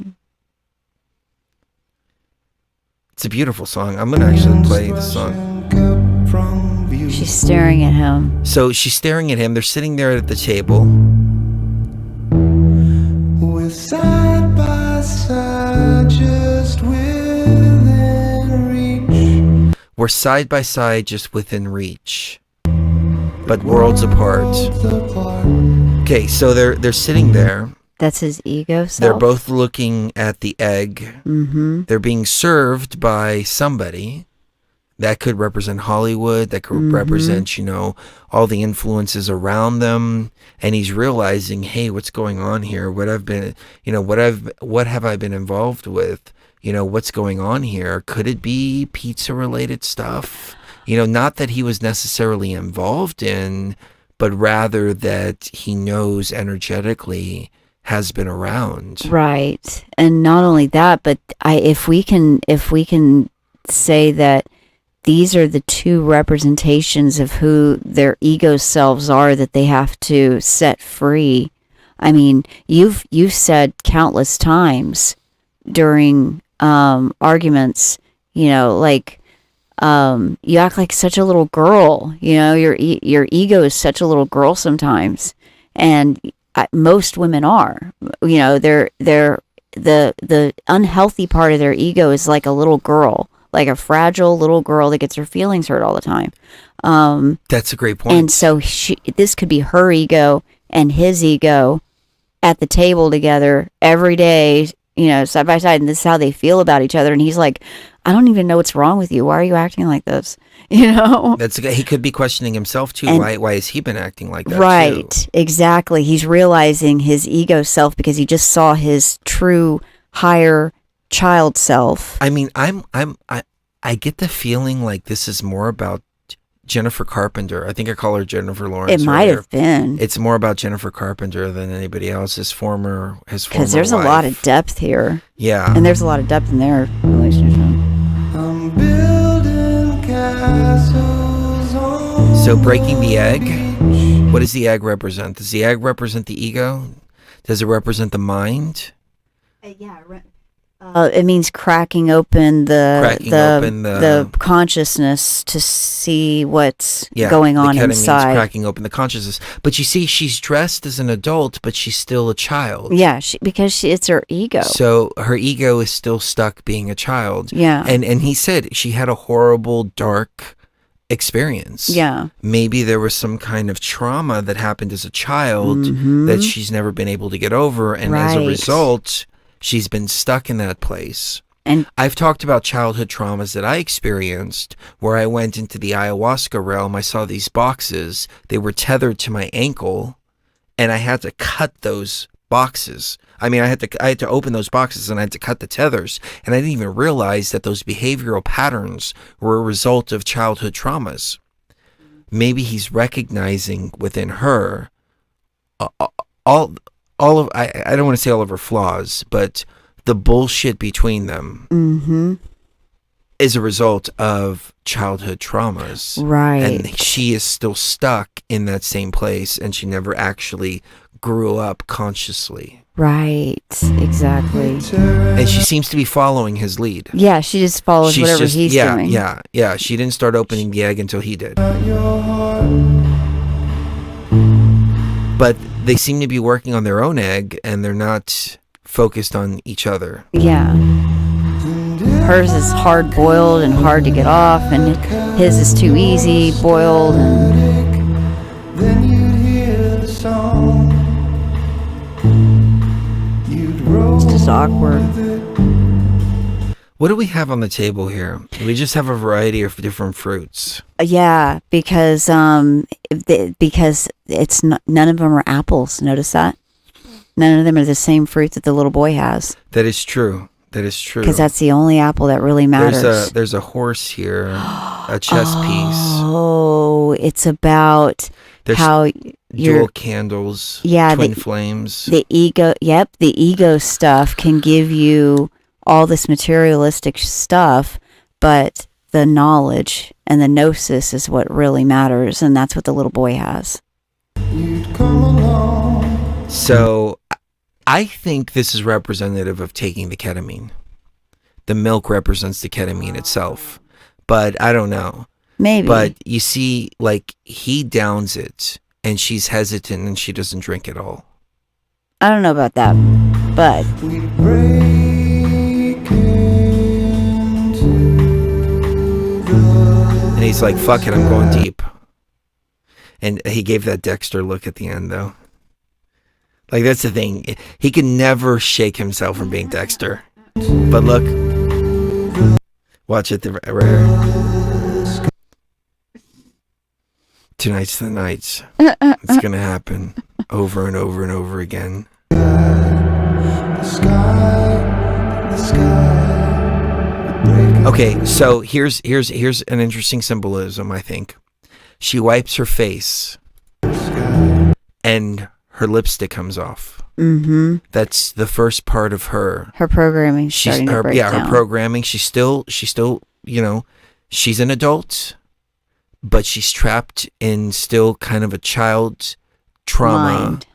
It's a beautiful song. I'm going to actually play the song. She's staring at him. So she's staring at him. They're sitting there at the table. We're side by side, just within reach. We're side by side, just within reach, but worlds apart. Okay, so they're sitting there. That's his ego self? They're both looking at the egg. Mm-hmm. They're being served by somebody. That could represent Hollywood. That could represent, all the influences around them. And he's realizing, hey, what's going on here? What have I been involved with? What's going on here? Could it be pizza related stuff? Not that he was necessarily involved in, but rather that he knows energetically has been around. Right. And not only that, but if we can say that these are the 2 representations of who their ego selves are that they have to set free. I mean, you've said countless times during arguments, you act like such a little girl. Your ego is such a little girl sometimes, and most women are. They're the unhealthy part of their ego is like a little girl. Like a fragile little girl that gets her feelings hurt all the time. That's a great point. And so this could be her ego and his ego at the table together every day, side by side. And this is how they feel about each other. And he's like, I don't even know what's wrong with you. Why are you acting like this? He could be questioning himself too. Why has he been acting like that? Right. Too? Exactly. He's realizing his ego self because he just saw his true higher child self. I mean, I get the feeling like this is more about Jennifer Carpenter. I think I call her Jennifer Lawrence. It might have been. It's more about Jennifer Carpenter than anybody else. His former because there's wife. A lot of depth here. Yeah, and there's a lot of depth in their relationship. I'm building castles on so breaking the egg. What does the egg represent? Does the egg represent the ego? Does it represent the mind? It means cracking open the consciousness to see what's going on inside. Cracking open the consciousness. But you see, she's dressed as an adult, but she's still a child. Yeah, because it's her ego. So her ego is still stuck being a child. Yeah. And he said she had a horrible, dark experience. Yeah. Maybe there was some kind of trauma that happened as a child that she's never been able to get over. And as a result, she's been stuck in that place. And I've talked about childhood traumas that I experienced where I went into the ayahuasca realm. I saw these boxes. They were tethered to my ankle, and I had to cut those boxes. I mean, I had to open those boxes and I had to cut the tethers, and I didn't even realize that those behavioral patterns were a result of childhood traumas. Maybe he's recognizing within her all of, I don't want to say all of her flaws, but the bullshit between them is a result of childhood traumas. Right. And she is still stuck in that same place, and she never actually grew up consciously. Right. Exactly. And she seems to be following his lead. Yeah, she just follows whatever he's doing. Yeah. She didn't start opening the egg until he did. But they seem to be working on their own egg, and they're not focused on each other. Yeah. Hers is hard boiled and hard to get off, and his is too easy boiled, and Then you'd hear the song. You'd roll it's just awkward. What do we have on the table here? We just have a variety of different fruits. Yeah, because it's not, none of them are apples. Notice that? None of them are the same fruit that the little boy has. That is true. That is true. Because that's the only apple that really matters. There's a horse here, a chess piece. Oh, it's about There's how dual you're candles, Yeah, twin flames. the ego. Yep, the ego stuff can give you all this materialistic stuff, but the knowledge and the gnosis is what really matters, and that's what the little boy has. you'd come along. So I think this is representative of taking the ketamine. The milk represents the ketamine itself, but I don't know. Maybe. But you see, like, he downs it, and she's hesitant, and she doesn't drink it all. I don't know about that, but We'd break into the And he's like, fuck it, I'm going deep. And he gave that Dexter look at the end, though. Like, that's the thing. He can never shake himself from being Dexter. But look. Watch it right here. Tonight's the night. It's going to happen over and over and over again. the sky. Okay, so here's an interesting symbolism, I think. She wipes her face, and her lipstick comes off. mm-hmm. That's the first part of her. Her programming starting to break down. Her programming. She's still, you know, she's an adult, but she's trapped in still kind of a child trauma. Mind.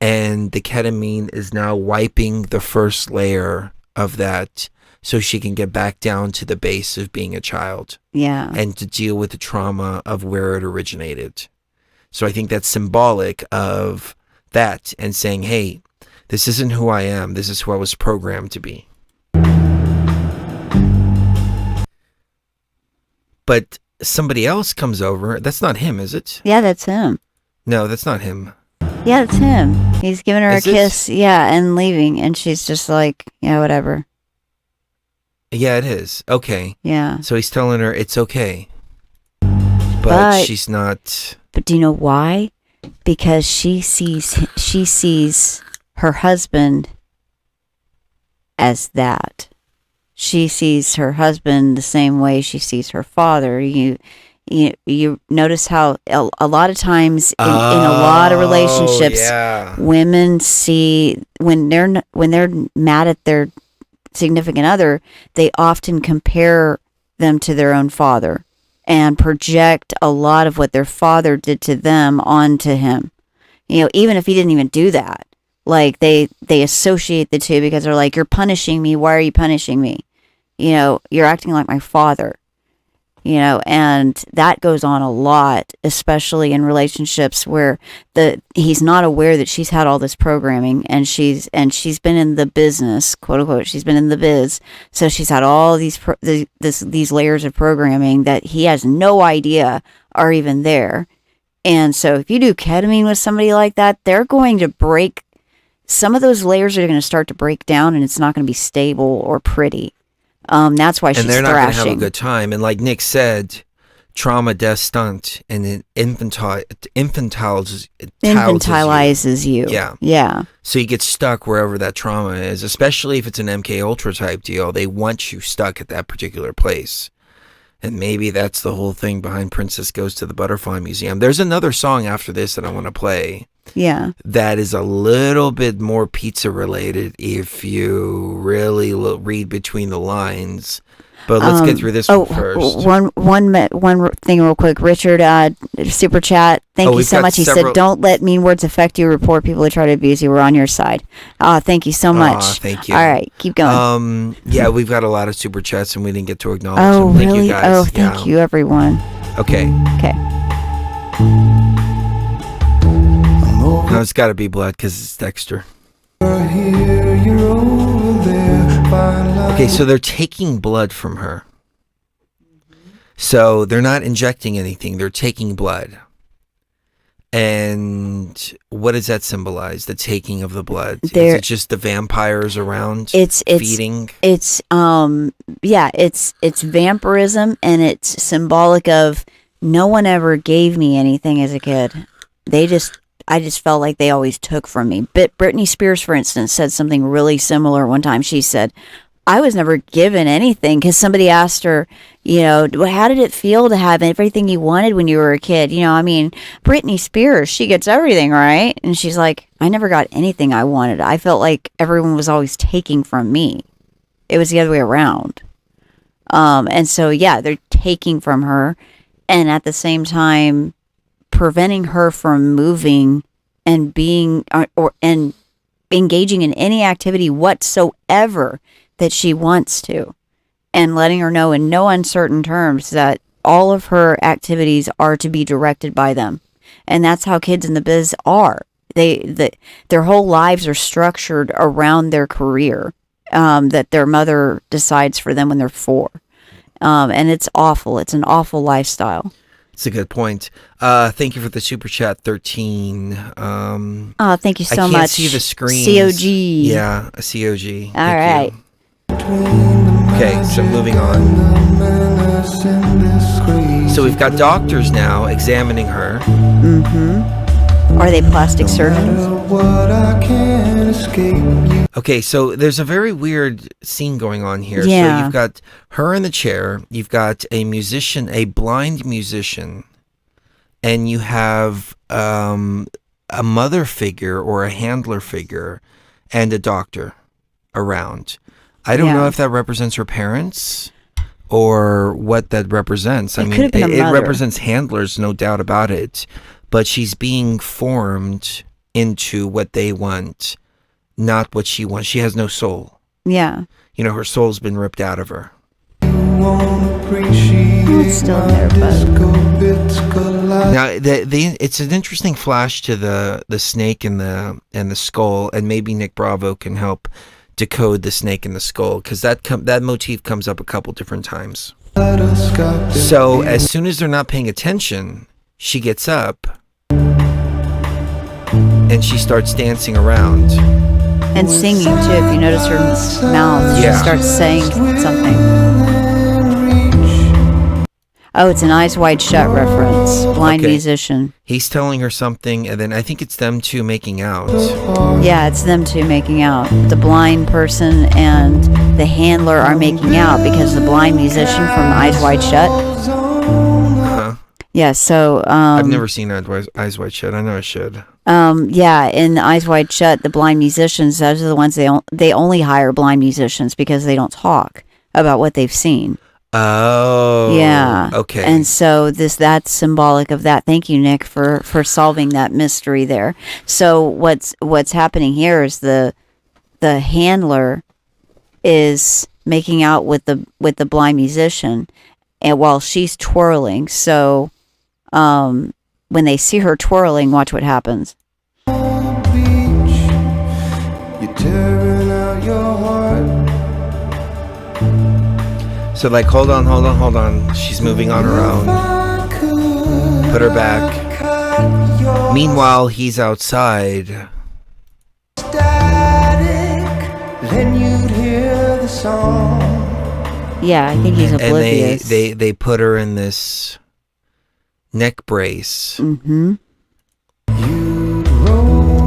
And the ketamine is now wiping the first layer of that, so she can get back down to the base of being a child. Yeah. And to deal with the trauma of where it originated. So I think that's symbolic of that, and saying, hey, this isn't who I am. This is who I was programmed to be. But somebody else comes over. That's not him, is it? Yeah, that's him. No, that's not him. Yeah, it's him. He's giving her Is a it? kiss. Yeah, and leaving. And she's just like, yeah, whatever. Yeah, it is. Okay. Yeah. So he's telling her it's okay. But she's not. But do you know why? Because she sees her husband as that. She sees her husband the same way she sees her father. You notice how a lot of times in a lot of relationships, women see when they're mad at their significant other, they often compare them to their own father and project a lot of what their father did to them onto him. You know, even if he didn't even do that, like they associate the two because they're like, you're punishing me. Why are you punishing me? You know, you're acting like my father. You know, and that goes on a lot, especially in relationships where he's not aware that she's had all this programming, and she's been in the business, quote unquote. She's been in the biz, so she's had all these layers of programming that he has no idea are even there. And so, if you do ketamine with somebody like that, they're going to break. Some of those layers are going to start to break down, and it's not going to be stable or pretty. That's why she's thrashing. And they're not going to have a good time. And like Nick said, trauma death stunt, and it Infantilizes you. Yeah. Yeah. So you get stuck wherever that trauma is, especially if it's an MK Ultra type deal. They want you stuck at that particular place. And maybe that's the whole thing behind Princess Goes to the Butterfly Museum. There's another song after this that I want to play. Yeah. That is a little bit more pizza related if you really read between the lines. But let's get through this one first. One thing real quick. Richard, super chat. Thank you so much. He said, "Don't let mean words affect you. Report people who try to abuse you. We're on your side." Thank you so much. Thank you. All right, keep going. Yeah, we've got a lot of super chats and we didn't get to acknowledge Oh, them. Thank really? you guys. Oh, thank you, everyone. Okay. Okay. No, it's got to be blood because it's Dexter. Okay, so they're taking blood from her. So they're not injecting anything. They're taking blood. And what does that symbolize? The taking of the blood? Is it just the vampires around feeding? It's vampirism, and it's symbolic of no one ever gave me anything as a kid. I just felt like they always took from me. But Britney Spears, for instance, said something really similar one time. She said, I was never given anything because somebody asked her, how did it feel to have everything you wanted when you were a kid? Britney Spears, she gets everything, right? And she's like, I never got anything I wanted. I felt like everyone was always taking from me. It was the other way around. And so, yeah, they're taking from her. And at the same time, preventing her from moving and being and engaging in any activity whatsoever that she wants to, and letting her know in no uncertain terms that all of her activities are to be directed by them. And that's how kids in the biz are. Their whole lives are structured around their career that their mother decides for them when they're 4. And it's awful. It's an awful lifestyle. It's a good point. Thank you for the super chat, 13. Thank you so much. I can't see the screen. COG. Yeah, a COG. All right. Okay, so moving on. So we've got doctors now examining her. Mm-hmm. Are they plastic surgeons? Okay, so there's a very weird scene going on here. Yeah. So you've got her in the chair, you've got a musician, a blind musician, and you have a mother figure or a handler figure and a doctor around. I don't know if that represents her parents or what that represents. It represents handlers, no doubt about it. But she's being formed into what they want, not what she wants. She has no soul. Yeah. Her soul's been ripped out of her. It's still there, but... Now, it's an interesting flash to the snake and the skull, and maybe Nick Bravo can help decode the snake and the skull, because that motif comes up a couple different times. So as soon as they're not paying attention, she gets up and she starts dancing around and singing too. If you notice her mouth, she starts saying something. Oh, it's an Eyes Wide Shut reference. Blind musician. He's telling her something, and then I think it's them two making out. Yeah, it's them two making out. The blind person and the handler are making out because the blind musician from Eyes Wide Shut. Huh? Yeah, so... I've never seen Eyes Wide Shut. I know I should. Yeah, in Eyes Wide Shut, the blind musicians, those are the ones they only hire blind musicians because they don't talk about what they've seen. Oh. Yeah. Okay. And so that's symbolic of that. Thank you, Nick, for solving that mystery there. So what's happening here is the handler is making out with the blind musician, and while she's twirling. So when they see her twirling, watch what happens. Beach, you're tearing out your heart. So hold on. She's moving on her own. Put her back. Meanwhile, he's outside. Then you'd hear the song. Yeah, I think he's oblivious. And they put her in this neck brace. Mm-hmm.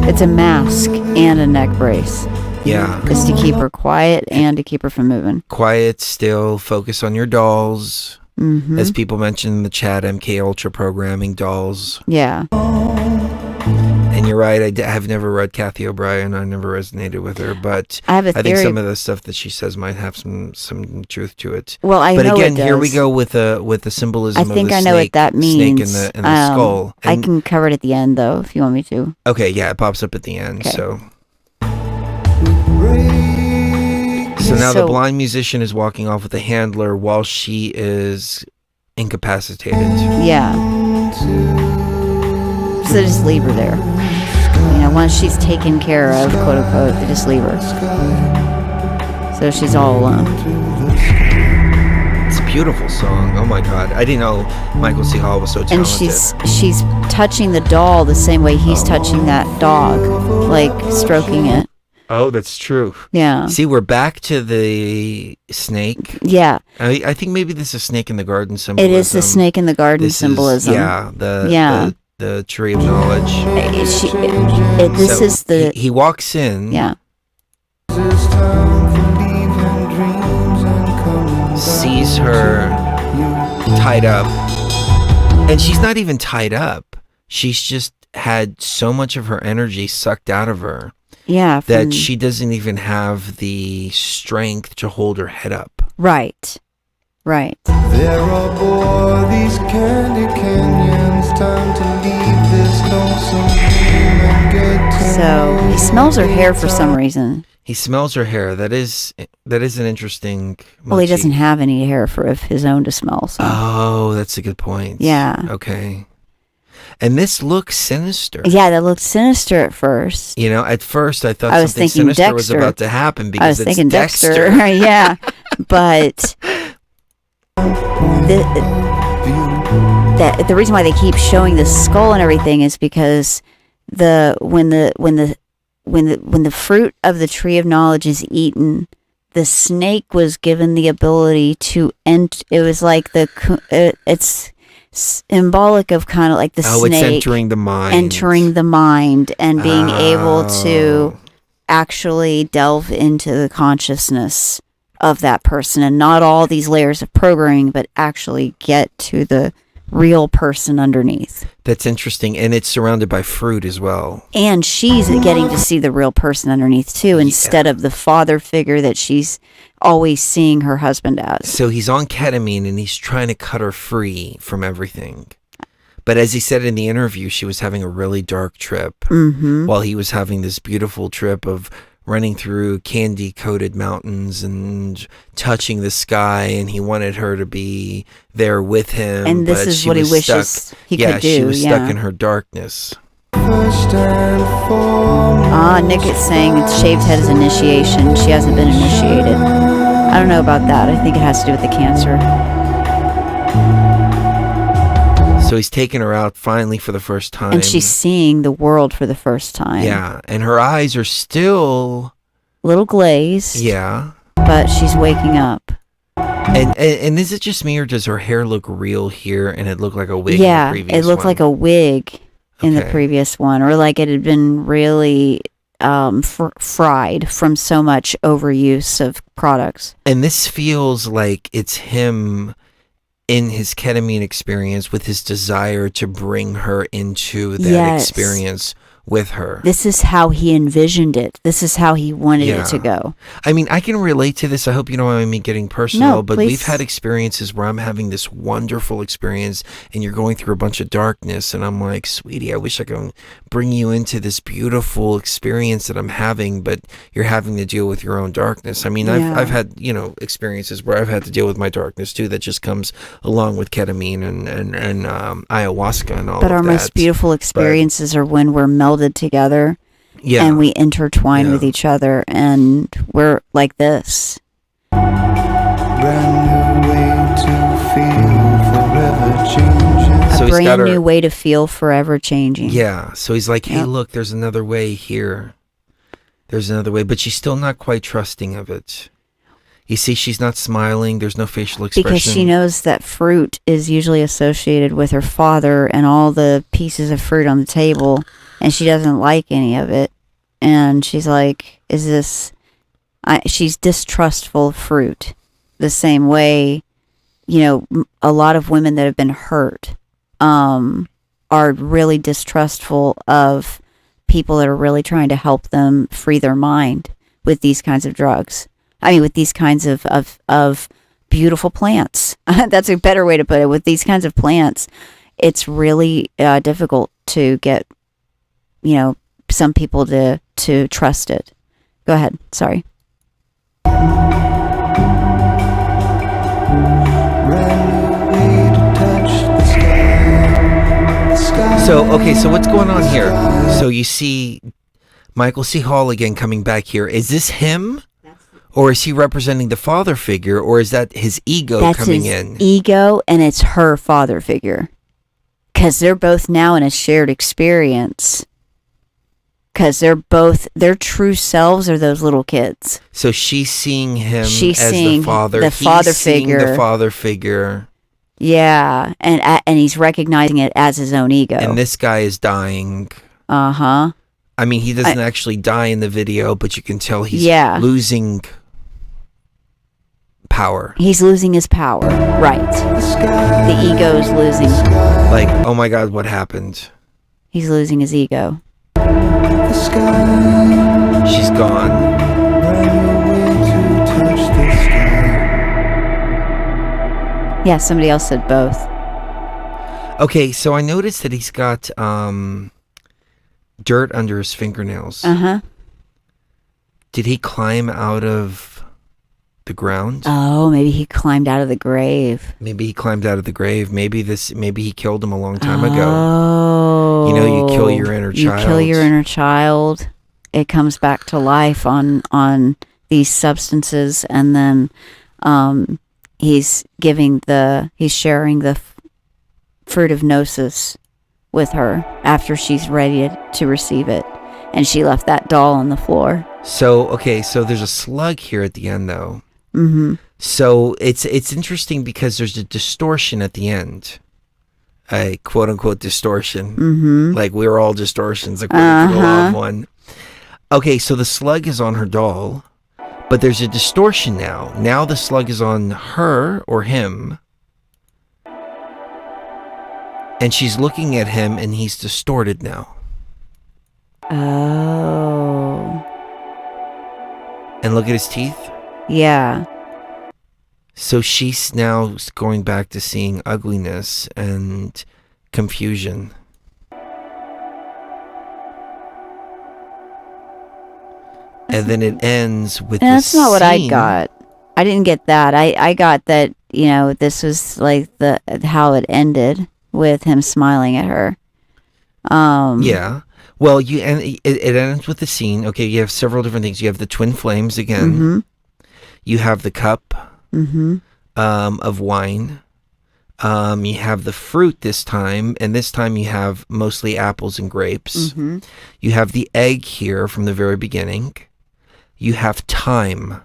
It's a mask and a neck brace. Yeah. Just to keep her quiet and to keep her from moving. Quiet, still, focus on your dolls. Mm-hmm. As people mentioned in the chat, MK Ultra programming dolls. Yeah. And you're right, I have never read Kathy O'Brien. I never resonated with her, but I have a think theory. some of the stuff that she says might have some truth to it. Well, I but know again, it does. here we go with the symbolism I of think the I know snake, what that means. snake in the skull. I And- can cover it at the end, though, if you want me to. Okay, yeah, it pops up at the end. Okay. So now the blind musician is walking off with the handler while she is incapacitated. Yeah. So they just leave her there. You know, once she's taken care of, quote unquote, they just leave her. So she's all alone. It's a beautiful song. Oh my God, I didn't know Michael C. Hall was so talented. And she's touching the doll the same way he's touching that dog, like stroking it. Oh, that's true. Yeah. See, we're back to the snake. Yeah. I think maybe this is snake in the garden symbolism. It is the snake in the garden symbolism. The tree of knowledge. He walks in. Yeah. Sees her tied up. And she's not even tied up. She's just had so much of her energy sucked out of her. Yeah. That she doesn't even have the strength to hold her head up. Right. Right. There are these candy canyons, time to leave this lonesome dream and get to So he smells her hair for some reason. He smells her hair. That is an interesting Well, he motif. doesn't have any hair of his own to smell. So. Oh, that's a good point. Yeah. Okay. And this looks sinister. Yeah, that looked sinister at first. You know, at first I thought I was something thinking sinister was Dexter. about to happen because I was it's thinking Dexter. Yeah, but the reason why they keep showing the skull and everything is because when the fruit of the tree of knowledge is eaten, the snake was given the ability to enter. It was like it's symbolic of kind of like the snake it's entering the mind. entering the mind and being able to actually delve into the consciousness of that person, and not all these layers of programming, but actually get to the real person underneath. That's interesting, and it's surrounded by fruit as well. And she's getting to see the real person underneath too, instead of the father figure that she's always seeing her husband as. So he's on ketamine and he's trying to cut her free from everything. But as he said in the interview, she was having a really dark trip while he was having this beautiful trip of running through candy-coated mountains and touching the sky, and he wanted her to be there with him. And this but is she what he was wishes stuck. he could do. She was stuck in her darkness. Nick is saying it's shaved head is initiation. She hasn't been initiated. I don't know about that. I think it has to do with the cancer. So he's taken her out finally for the first time. And she's seeing the world for the first time. Yeah, and her eyes are still... little glazed. Yeah. But she's waking up. And is it just me, or does her hair look real here and it looked like a wig in the previous it looked one? like a wig in the previous one, or like it had been really fried from so much overuse of products. And this feels like it's him in his ketamine experience with his desire to bring her into that experience with her. This is how he envisioned it. This is how he wanted it to go. I mean, I can relate to this. I hope you don't mind me getting personal, No, but please. we've had experiences where I'm having this wonderful experience and you're going through a bunch of darkness, and I'm like, sweetie, I wish I could bring you into this beautiful experience that I'm having, but you're having to deal with your own darkness. I mean, I've had, experiences where I've had to deal with my darkness too, that just comes along with ketamine and ayahuasca and all of that. But our most beautiful experiences are when we're melded together and we intertwine with each other, and we're like this. brand new way to feel forever changing. So A he's got brand her- new way to feel forever changing. Yeah, so he's like, hey, look, there's another way here. There's another way, but she's still not quite trusting of it. You see, she's not smiling. There's no facial expression. Because she knows that fruit is usually associated with her father and all the pieces of fruit on the table, and she doesn't like any of it. And she's like, she's distrustful of fruit. The same way, a lot of women that have been hurt are really distrustful of people that are really trying to help them free their mind with these kinds of drugs. With these kinds of beautiful plants. That's a better way to put it. With these kinds of plants, it's really difficult to get, some people to trust it. Go ahead. Sorry. So what's going on here? So you see Michael C. Hall again coming back here. Is this him? Or is he representing the father figure, or is that his ego coming in? That's his ego, and it's her father figure. Because they're both now in a shared experience. Because their true selves are those little kids. So she's seeing him as seeing the father. The father figure. The father figure. Yeah, and he's recognizing it as his own ego. And this guy is dying. Uh-huh. He doesn't actually die in the video, but you can tell he's losing power. He's losing his power. Right. The ego's losing. Like, oh my God, what happened? He's losing his ego. She's gone. Yeah, somebody else said both. Okay, so I noticed that he's got dirt under his fingernails. Uh-huh. Did he climb out of the ground? Oh, maybe he climbed out of the grave. Maybe he climbed out of the grave. Maybe he killed him a long time ago. Oh. You kill your inner child. You kill your inner child. It comes back to life on these substances, and then he's sharing the fruit of gnosis with her after she's ready to receive it, and she left that doll on the floor. So there's a slug here at the end, though. Mm-hmm. So it's interesting because there's a distortion at the end, a quote unquote distortion. Mm-hmm. Like we're all distortions, according to the law of one. Okay, so the slug is on her doll, but there's a distortion now. Now the slug is on her or him. And she's looking at him, and he's distorted now. Oh. And look at his teeth. Yeah. So she's now going back to seeing ugliness and confusion. And then it ends with that's not what I scene. got. I didn't get that. I got that, this was like how it ended with him smiling at her. Yeah. Well, it ends with the scene. Okay, you have several different things. You have the twin flames again. Mm-hmm. You have the cup Mm-hmm. Of wine. You have the fruit this time, and this time you have mostly apples and grapes. Mm-hmm. You have the egg here from the very beginning. You have time.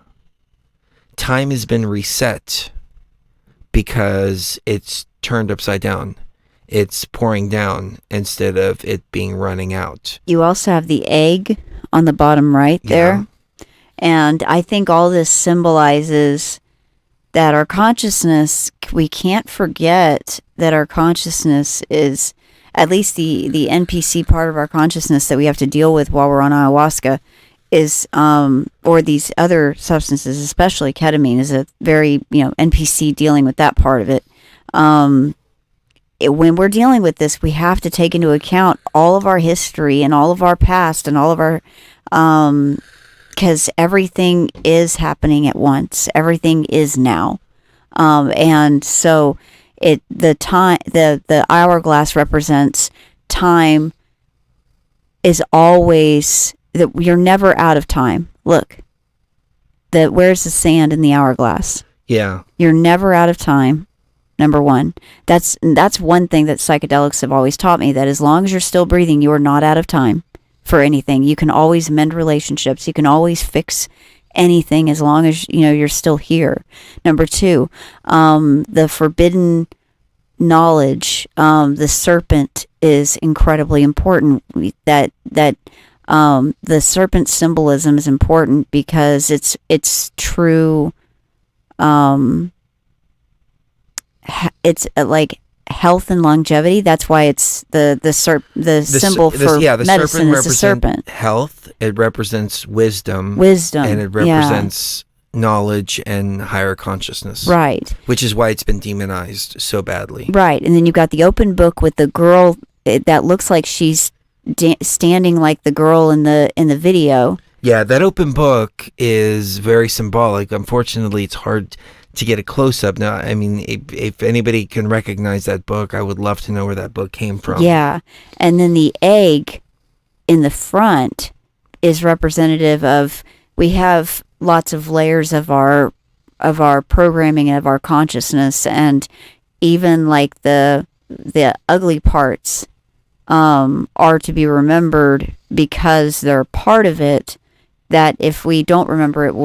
Time has been reset because it's turned upside down. It's pouring down instead of it being running out. You also have the egg on the bottom right there. Yeah. And I think all this symbolizes that our consciousness, we can't forget that our consciousness is, at least the NPC part of our consciousness that we have to deal with while we're on ayahuasca is, or these other substances, especially ketamine, is a very, NPC dealing with that part of it. When we're dealing with this, we have to take into account all of our history and all of our past and all of our, because everything is happening at once. Everything is now. And so the hourglass represents time is always, that you're never out of time. Look, where's the sand in the hourglass? Yeah. You're never out of time. Number one. That's one thing that psychedelics have always taught me, that as long as you're still breathing, you are not out of time for anything. You can always mend relationships. You can always fix anything as long as you're still here. Number two, the forbidden knowledge, the serpent is incredibly important. That the serpent symbolism is important because it's true. It's like health and longevity. That's why it's the symbol for medicine is the serpent. Health. It represents wisdom. And it represents knowledge and higher consciousness. Right. Which is why it's been demonized so badly. Right. And then you've got the open book with the girl that looks like she's standing like the girl in the video. Yeah, that open book is very symbolic. Unfortunately, it's hard to get a close-up. Now, I mean, if anybody can recognize that book, I would love to know where that book came from. Yeah. And then the egg in the front is representative of, we have lots of layers of our programming and of our consciousness, and even like the ugly parts are to be remembered because they're part of it, that if we don't remember it,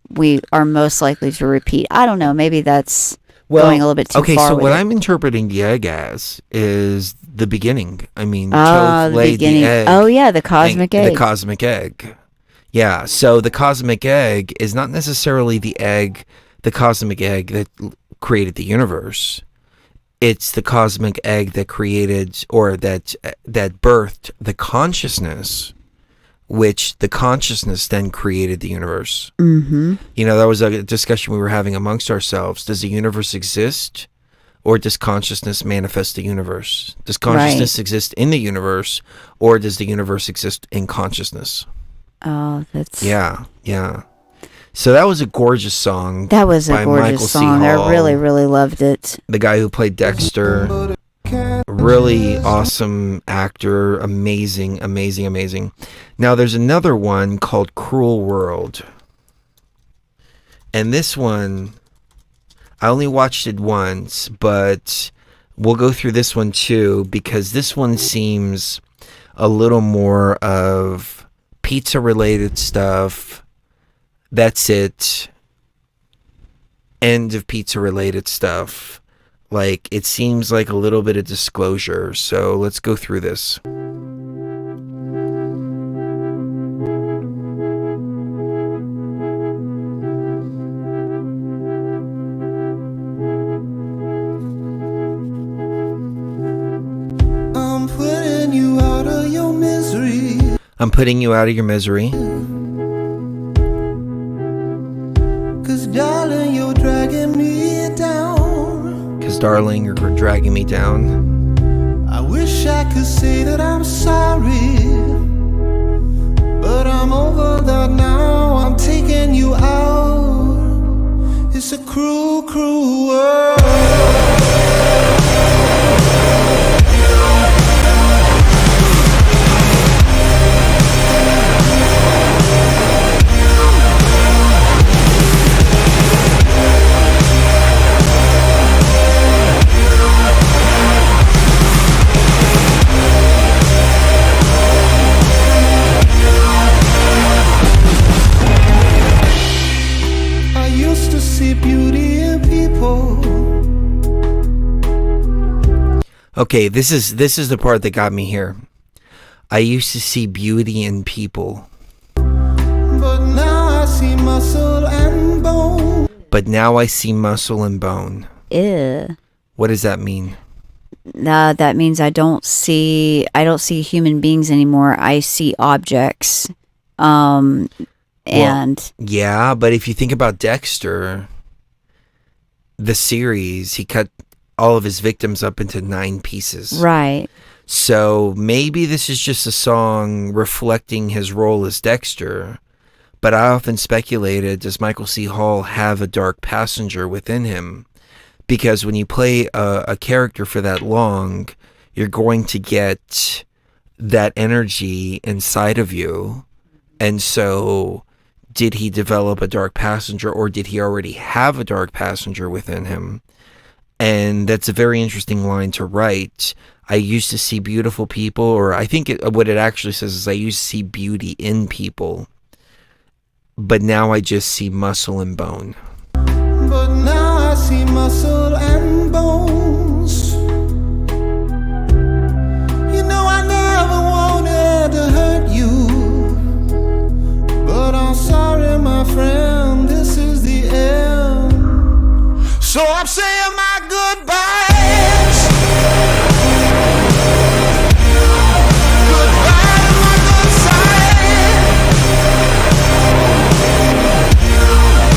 we are most likely to repeat. I don't know, maybe that's going a little bit too far. Okay, so what it. I'm interpreting the egg as is the beginning. I mean, the laid beginning. the egg. Oh yeah, the cosmic egg. The cosmic egg. Yeah, so the cosmic egg is not necessarily the cosmic egg that created the universe. It's the cosmic egg that created, or that birthed the consciousness, which the consciousness then created the universe. Mm-hmm. That was a discussion we were having amongst ourselves. Does the universe exist, or does consciousness manifest the universe? Does consciousness exist in the universe, or does the universe exist in consciousness? Oh, that's... Yeah. So that was a gorgeous song. That was a gorgeous Michael song. I really, really loved it. The guy who played Dexter, really awesome actor, amazing. Now there's another one called Cruel World. And this one, I only watched it once, but we'll go through this one too, because this one seems a little more of pizza-related stuff. That's it. End of pizza-related stuff. Like, it seems like a little bit of disclosure. So let's go through this. I'm putting you out of your misery. I'm putting you out of your misery. 'Cause darling, you're dragging me down. Because darling, you're dragging me down. I wish I could say that I'm sorry, but I'm over that now. I'm taking you out. It's a cruel, cruel world. Beauty in people. Okay, this is the part that got me here. I used to see beauty in people, but now I see muscle and bone. Ew. What does that mean? That means I don't see human beings anymore. I see objects. Yeah, but if you think about Dexter, the series, he cut all of his victims up into 9 pieces. Right. So maybe this is just a song reflecting his role as Dexter. But I often speculated, does Michael C. Hall have a dark passenger within him? Because when you play a character for that long, you're going to get that energy inside of you. And so, did he develop a dark passenger, or did he already have a dark passenger within him? And that's a very interesting line to write. I used to see beautiful people, or I think what it actually says is I used to see beauty in people. but now I just see muscle and bone. But now I see muscle and bones. You know I never wanted to hurt you, but I'm sorry, my friend, this is the end. So I'm saying my goodbyes. Goodbye to my good side.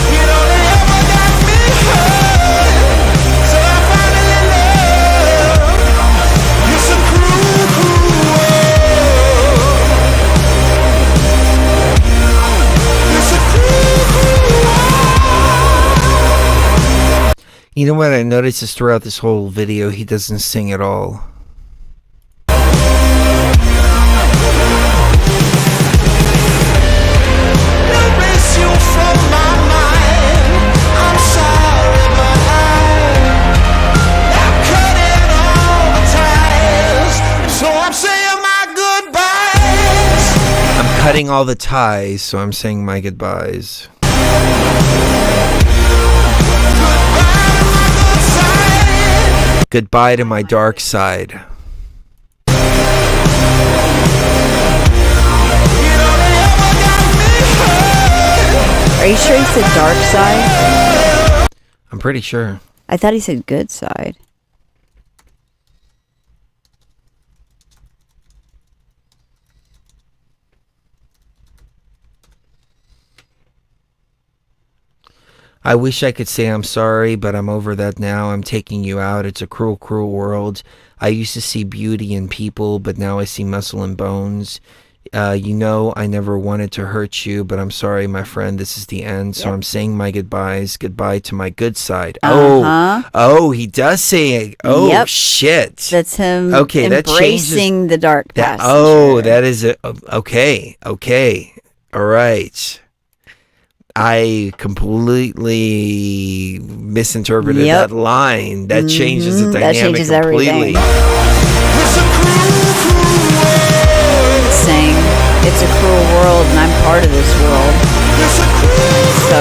You know they ever got me hurt, so I finally love. It's a cruel, cruel world. It's a cruel, cruel world. You know what I noticed is throughout this whole video, he doesn't sing at all. Erase you from my mind. I'm sorry, but I'm cutting all the ties. So I'm saying my goodbyes. I'm cutting all the ties, so I'm saying my goodbyes. Goodbye to my dark side. Are you sure he said dark side? I'm pretty sure. I thought he said good side. I wish I could say I'm sorry, but I'm over that now. I'm taking you out. It's a cruel, cruel world. I used to see beauty in people, but now I see muscle and bones. You know, I never wanted to hurt you, but I'm sorry, my friend. This is the end. So I'm saying my goodbyes. Goodbye to my good side. Oh, he does say it. Oh, Yep. shit. That's him Okay, that embracing the dark That, passage. that is it. Okay. All right. I completely misinterpreted Yep. that line. That changes the That dynamic changes completely. everything. Saying it's a cruel world and I'm part of this world. So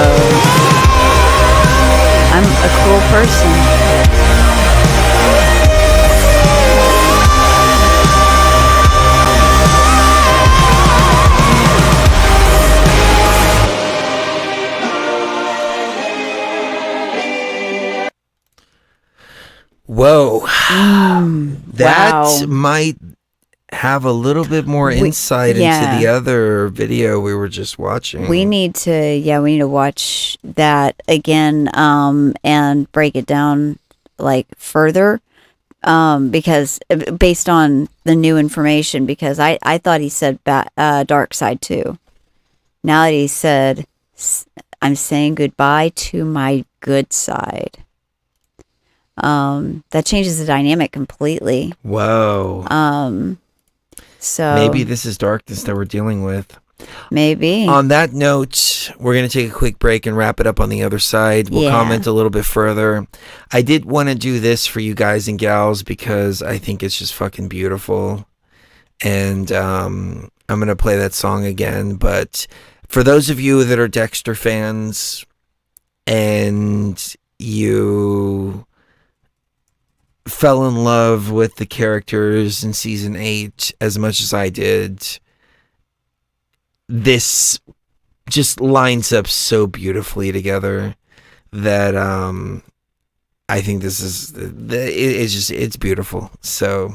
I'm a cruel person. Whoa. That wow. might have a little bit more insight into the other video we were just watching. We need to watch that again and break it down like further because based on the new information, because I thought he said dark side too. Now that he said I'm saying goodbye to my good side. That changes the dynamic completely. Whoa. So maybe this is darkness that we're dealing with. Maybe. On that note, we're going to take a quick break and wrap it up on the other side. We'll comment a little bit further. I did want to do this for you guys and gals because I think it's just fucking beautiful. And I'm going to play that song again. But for those of you that are Dexter fans and you fell in love with the characters in season 8 as much as I did, this just lines up so beautifully together that I think this is it's beautiful. So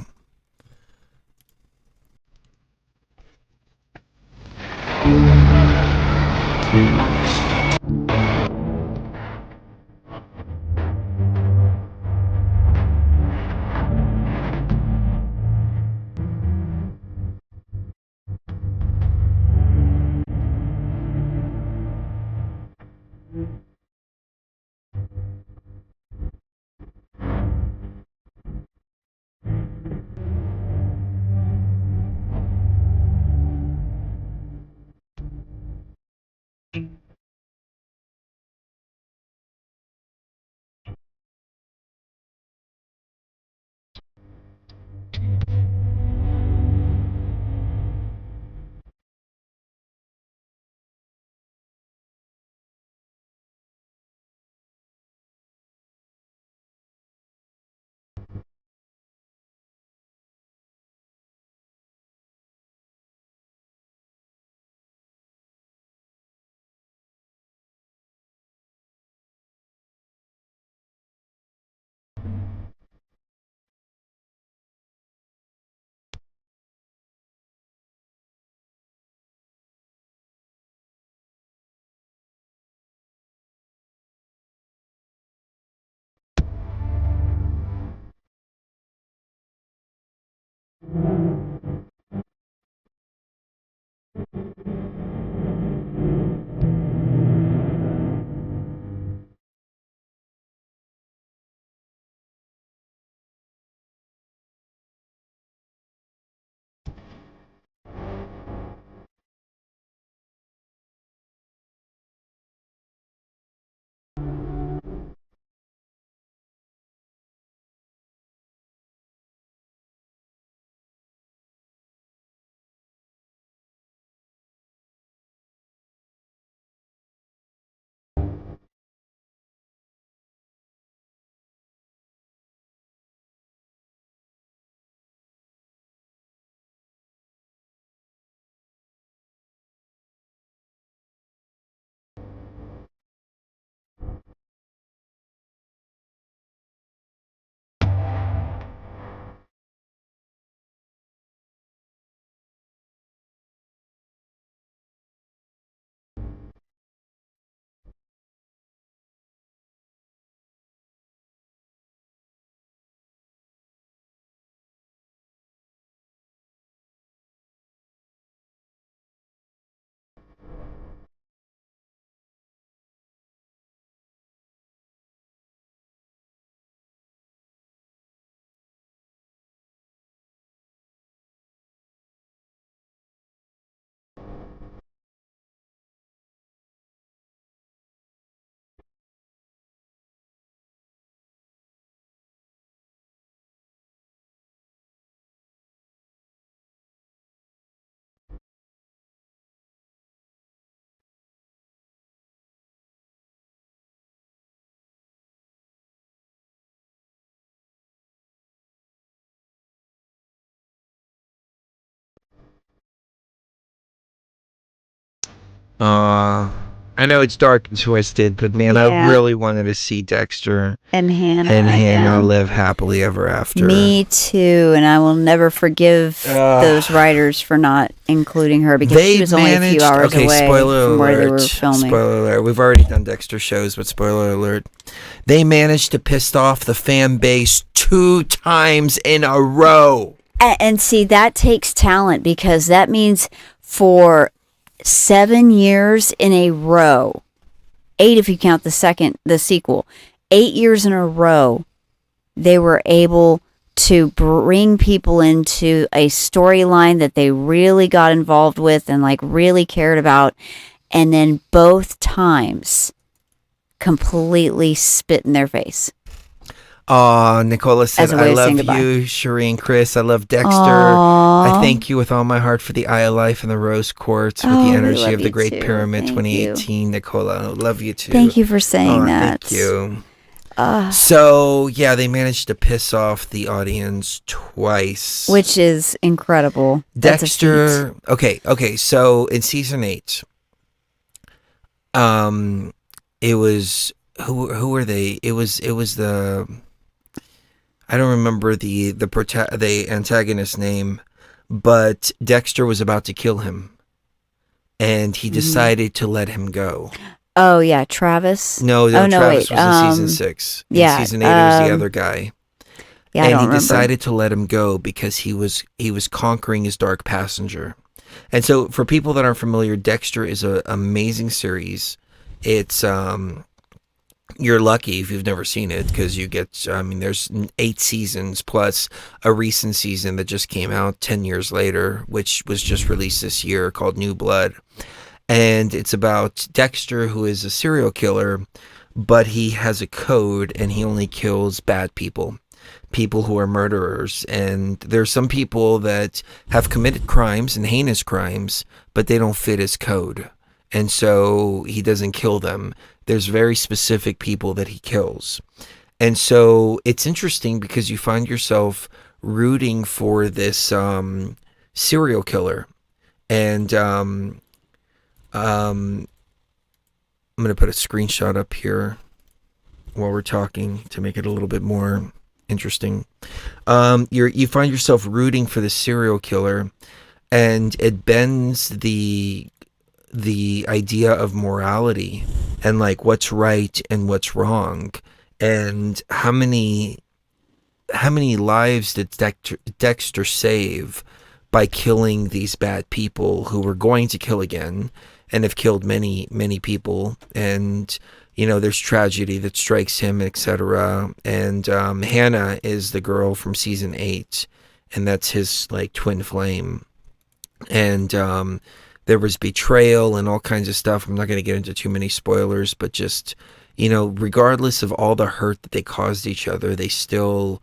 I know it's dark and twisted, but man, I Yeah. really wanted to see Dexter And Hannah. and Hannah yeah. live happily ever after. Me too, and I will never forgive those writers for not including her because she was only a few hours away spoiler from where they alert. were filming. Spoiler alert. We've already done Dexter shows, but spoiler alert. They managed to piss off the fan base 2 times in a row. And see, that takes talent because that means for 7 years in a row, 8 if you count the sequel, 8 years in a row, they were able to bring people into a storyline that they really got involved with and like really cared about, and then both times completely spit in their face. Nicola said, As a way I of love saying goodbye. you, Shireen, Chris. I love Dexter. Aw. I thank you with all my heart for the Eye of Life and the Rose Quartz with Oh, the we energy love of the you Great too. Pyramid Thank 2018. Nicola, love you too. Thank you for saying that. Thank you. So, yeah, they managed to piss off the audience twice. Which is incredible. That's a feat. Dexter. Okay. So in season 8, it was who were they? It was the, I don't remember the antagonist's name, but Dexter was about to kill him, and he decided to let him go. Oh yeah, Travis. No, Travis wait, was in season 6. In yeah, season 8, it was the other guy. Yeah, I And don't he remember. decided to let him go because he was conquering his dark passenger. And so for people that aren't familiar, Dexter is an amazing series. It's you're lucky if you've never seen it because you get, there's 8 seasons plus a recent season that just came out 10 years later, which was just released this year, called New Blood. And it's about Dexter, who is a serial killer, but he has a code and he only kills bad people who are murderers. And there's some people that have committed crimes and heinous crimes, but they don't fit his code. And so he doesn't kill them. There's very specific people that he kills. And so it's interesting because you find yourself rooting for this serial killer. And I'm going to put a screenshot up here while we're talking to make it a little bit more interesting. You find yourself rooting for the serial killer, and it bends the idea of morality and like what's right and what's wrong, and how many lives did Dexter save by killing these bad people who were going to kill again and have killed many, many people. And, you know, there's tragedy that strikes him, etc. And Hannah is the girl from season 8, and that's his like twin flame. And there was betrayal and all kinds of stuff. I'm not going to get into too many spoilers, but just, you know, regardless of all the hurt that they caused each other, they still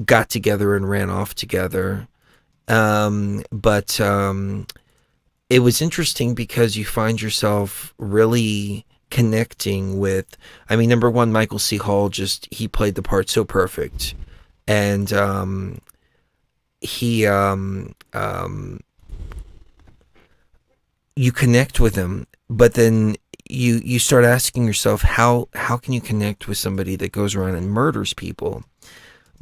got together and ran off together. But it was interesting because you find yourself really connecting with, I mean, number one, Michael C. Hall, he played the part so perfect. And you connect with him, but then you start asking yourself, how can you connect with somebody that goes around and murders people?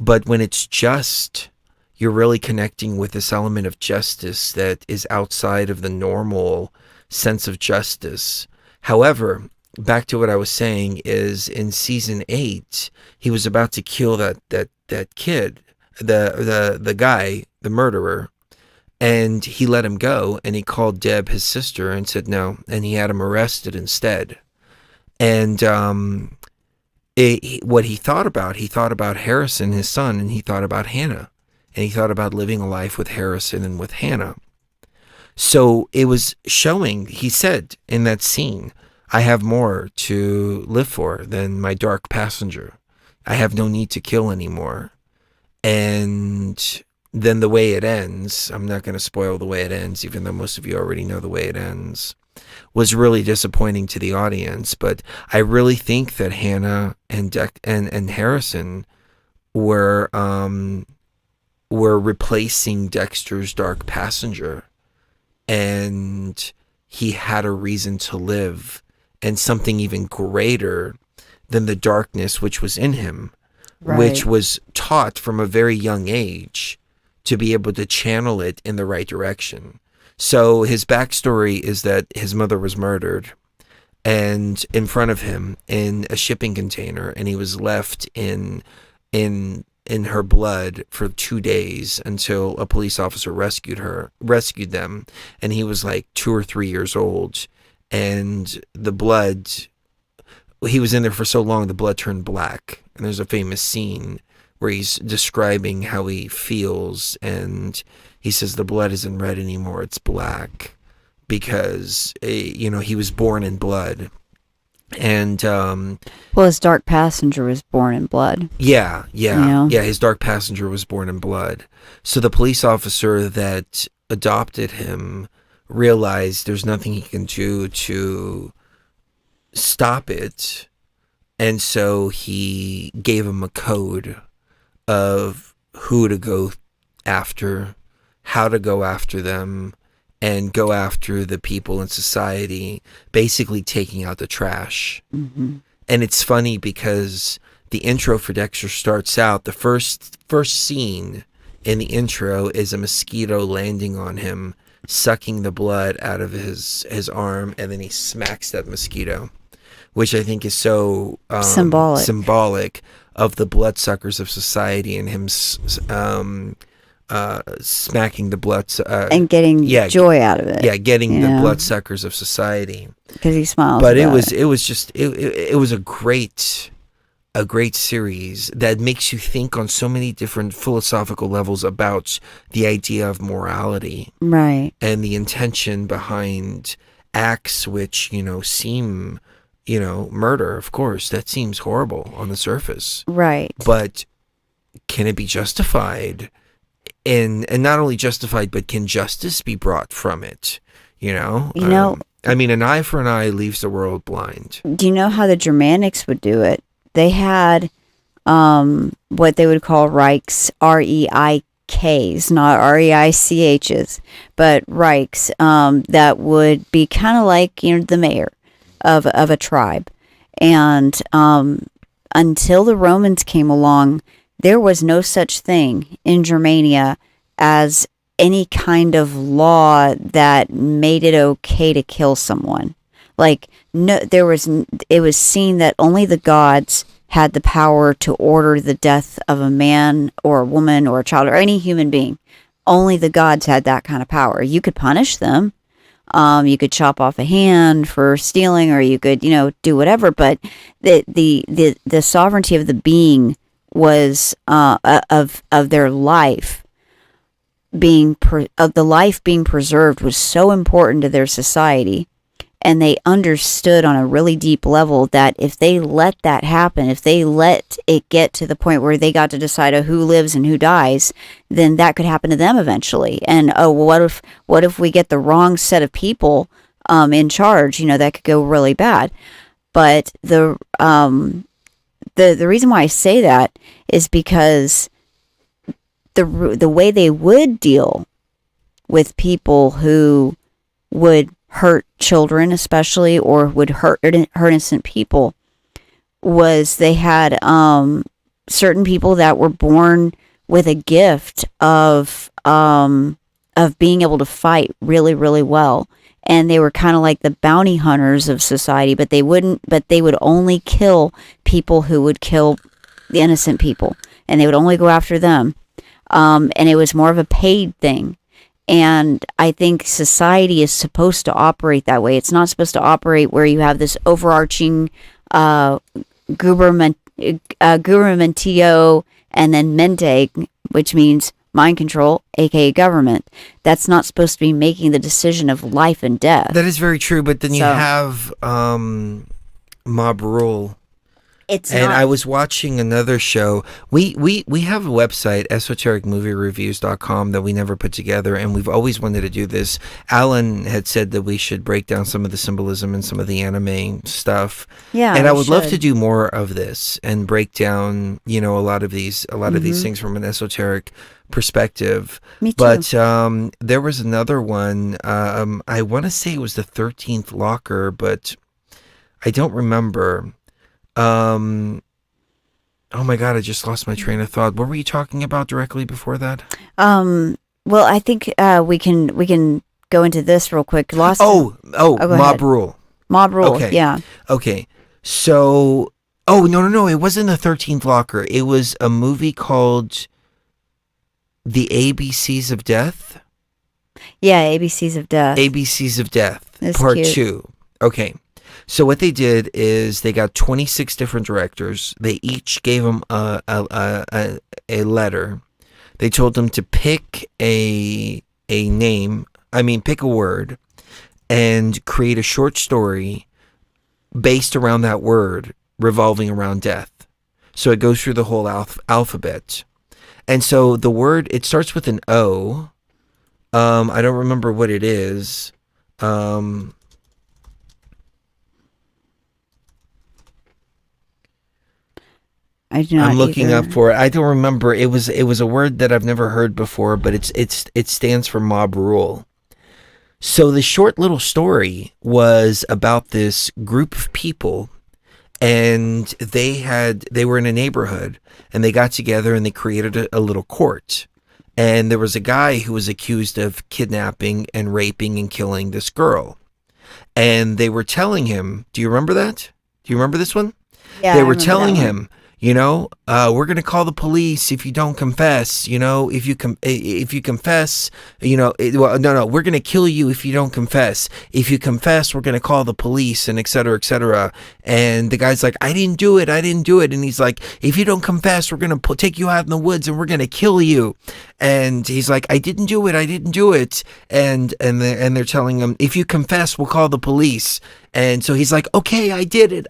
But when it's just, you're really connecting with this element of justice that is outside of the normal sense of justice. However, back to what I was saying is in season 8, he was about to kill that kid, the guy, the murderer, and he let him go, and he called Deb, his sister, and said no, and he had him arrested instead. And what he thought about Harrison, his son, and he thought about Hannah. And he thought about living a life with Harrison and with Hannah. So it was showing, he said in that scene, I have more to live for than my dark passenger. I have no need to kill anymore. And then the way it ends, I'm not going to spoil the way it ends, even though most of you already know the way it ends, was really disappointing to the audience. But I really think that Hannah and Harrison were replacing Dexter's dark passenger, and he had a reason to live, and something even greater than the darkness which was in him, right, which was taught from a very young age to be able to channel it in the right direction. So his backstory is that his mother was murdered, and in front of him in a shipping container, and he was left in her blood for 2 days until a police officer rescued them, and he was like 2 or 3 years old, and the blood, he was in there for so long, the blood turned black. And there's a famous scene where he's describing how he feels, and he says the blood isn't red anymore, it's black, because he was born in blood. And well, his dark passenger was born in blood. Yeah, his dark passenger was born in blood. So the police officer that adopted him realized there's nothing he can do to stop it, and so he gave him a code of who to go after, how to go after them, and go after the people in society, basically taking out the trash. Mm-hmm. And it's funny because the intro for Dexter starts out, the first scene in the intro is a mosquito landing on him, sucking the blood out of his arm, and then he smacks that mosquito, which I think is so symbolic of the bloodsuckers of society, and him smacking the blood and getting joy out of it. Yeah, getting the bloodsuckers of society, because he smiles. But it was a great series that makes you think on so many different philosophical levels about the idea of morality, right, and the intention behind acts which seem murder. Of course, that seems horrible on the surface, right, but can it be justified? And not only justified, but can justice be brought from it? I mean, an eye for an eye leaves the world blind. Do you know how the Germanics would do it? They had what they would call Reichs, R-E-I-Ks, not R-E-I-C-Hs, but Reichs, that would be kind of like the mayor of a tribe. And until the Romans came along, there was no such thing in Germania as any kind of law that made it okay to kill someone. Like, no, it was seen that only the gods had the power to order the death of a man or a woman or a child or any human being. Only the gods had that kind of power. You could punish them. You could chop off a hand for stealing, or you could, do whatever. But the sovereignty of the being was of their life being preserved was so important to their society. And they understood on a really deep level that if they let that happen, if they let it get to the point where they got to decide who lives and who dies, then that could happen to them eventually. And what if we get the wrong set of people in charge? That could go really bad. But the reason why I say that is because the way they would deal with people who would hurt children, especially, or would hurt innocent people, was they had certain people that were born with a gift of being able to fight really, really well, and they were kind of like the bounty hunters of society. But they would only kill people who would kill the innocent people, and they would only go after them. And it was more of a paid thing. And I think society is supposed to operate that way. It's not supposed to operate where you have this overarching gubernamentio and then mente, which means mind control, aka government. That's not supposed to be making the decision of life and death. That is very true, but then you have mob rule. I was watching another show. We have a website, esotericmoviereviews.com, that we never put together, and we've always wanted to do this. Alan had said that we should break down some of the symbolism and some of the anime stuff. Yeah, and I would love to do more of this and break down, a lot of these things from an esoteric perspective. Me too. But there was another one. I want to say it was the 13th Locker, but I don't remember. Oh my God, I just lost my train of thought. What were you talking about directly before that? Well, I think we can go into this real quick. Mob rule. Mob rule, okay. Yeah. Okay. So, no, it wasn't the 13th Locker. It was a movie called The ABCs of Death. Yeah, ABCs of Death. ABCs of Death, That's Part cute. 2. Okay. So what they did is they got 26 different directors. They each gave them a letter. They told them to pick pick a word, and create a short story based around that word, revolving around death. So it goes through the whole alphabet. And so the word, it starts with an O. I don't remember what it is. I'm looking up for it. I don't remember. It was a word that I've never heard before, but it stands for mob rule. So the short little story was about this group of people, and they were in a neighborhood, and they got together and they created a little court. And there was a guy who was accused of kidnapping and raping and killing this girl. And they were telling him, do you remember that? Do you remember this one? Yeah, they were telling him, we're going to call the police if you don't confess, if you confess, we're going to kill you if you don't confess. If you confess, we're going to call the police, and et cetera, et cetera. And the guy's like, I didn't do it. And he's like, if you don't confess, we're going to take you out in the woods and we're going to kill you. And he's like, I didn't do it. And they're telling him, if you confess, we'll call the police. And so he's like, okay, I did it.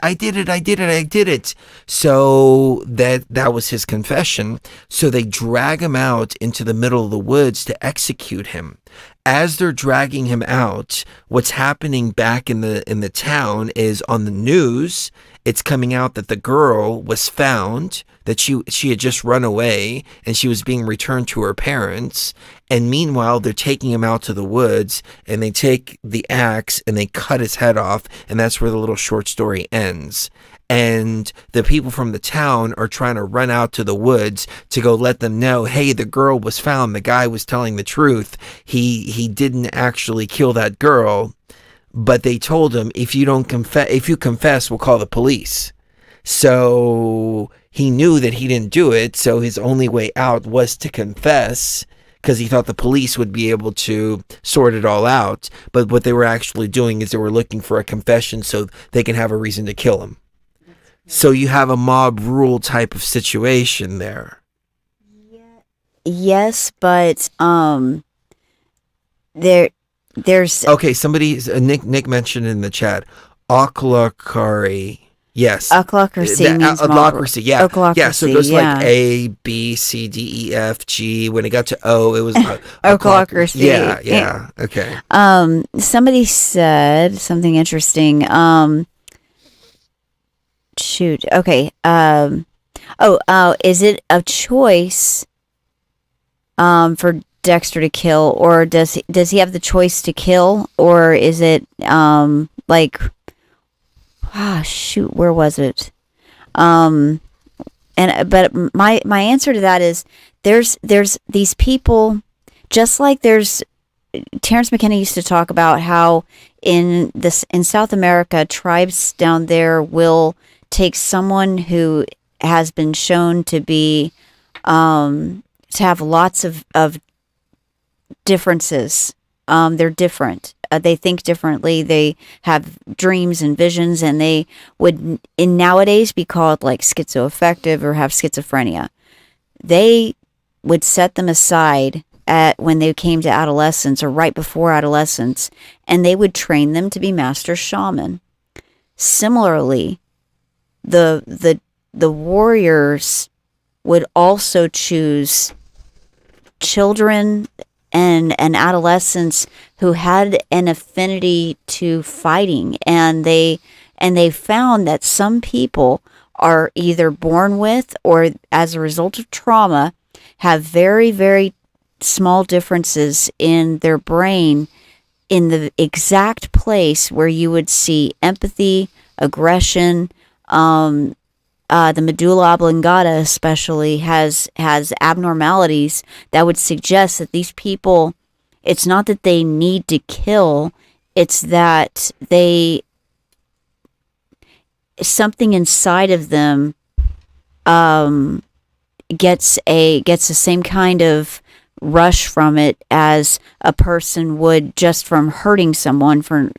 So that was his confession. So they drag him out into the middle of the woods to execute him. As they're dragging him out, what's happening back in the town is, on the news, it's coming out that the girl was found, that she had just run away, and she was being returned to her parents. And meanwhile, they're taking him out to the woods, and they take the axe and they cut his head off, and that's where the little short story ends. And the people from the town are trying to run out to the woods to go let them know, hey, the girl was found. The guy was telling the truth. He didn't actually kill that girl, but they told him, if you confess, we'll call the police. So he knew that he didn't do it, so his only way out was to confess, because he thought the police would be able to sort it all out. But what they were actually doing is they were looking for a confession so they can have a reason to kill him. So you have a mob rule type of situation there. Yes, but there's Okay, Nick mentioned in the chat, ochlocracy. Yes. ochlocracy means Ochlocracy, yeah. Yeah, so it goes yeah. like A, B, C, D, E, F, G. When it got to O, it was ochlocracy. Yeah, okay. Somebody said something interesting. Shoot. Okay. Is it a choice for Dexter to kill, or does he have the choice to kill, or is it shoot, where was it? But my answer to that is there's these people, just like there's Terrence McKenna used to talk about how in South America, tribes down there will take someone who has been shown to be to have lots of differences. They're different. They think differently. They have dreams and visions, and they would nowadays be called like schizoaffective or have schizophrenia. They would set them aside when they came to adolescence or right before adolescence, and they would train them to be master shaman. Similarly, the warriors would also choose children and adolescents who had an affinity to fighting, and they found that some people are either born with or as a result of trauma have very, very small differences in their brain in the exact place where you would see empathy, aggression. The medulla oblongata especially has abnormalities that would suggest that these people, it's not that they need to kill, it's that something inside of them gets the same kind of rush from it as a person would just from hurting someone for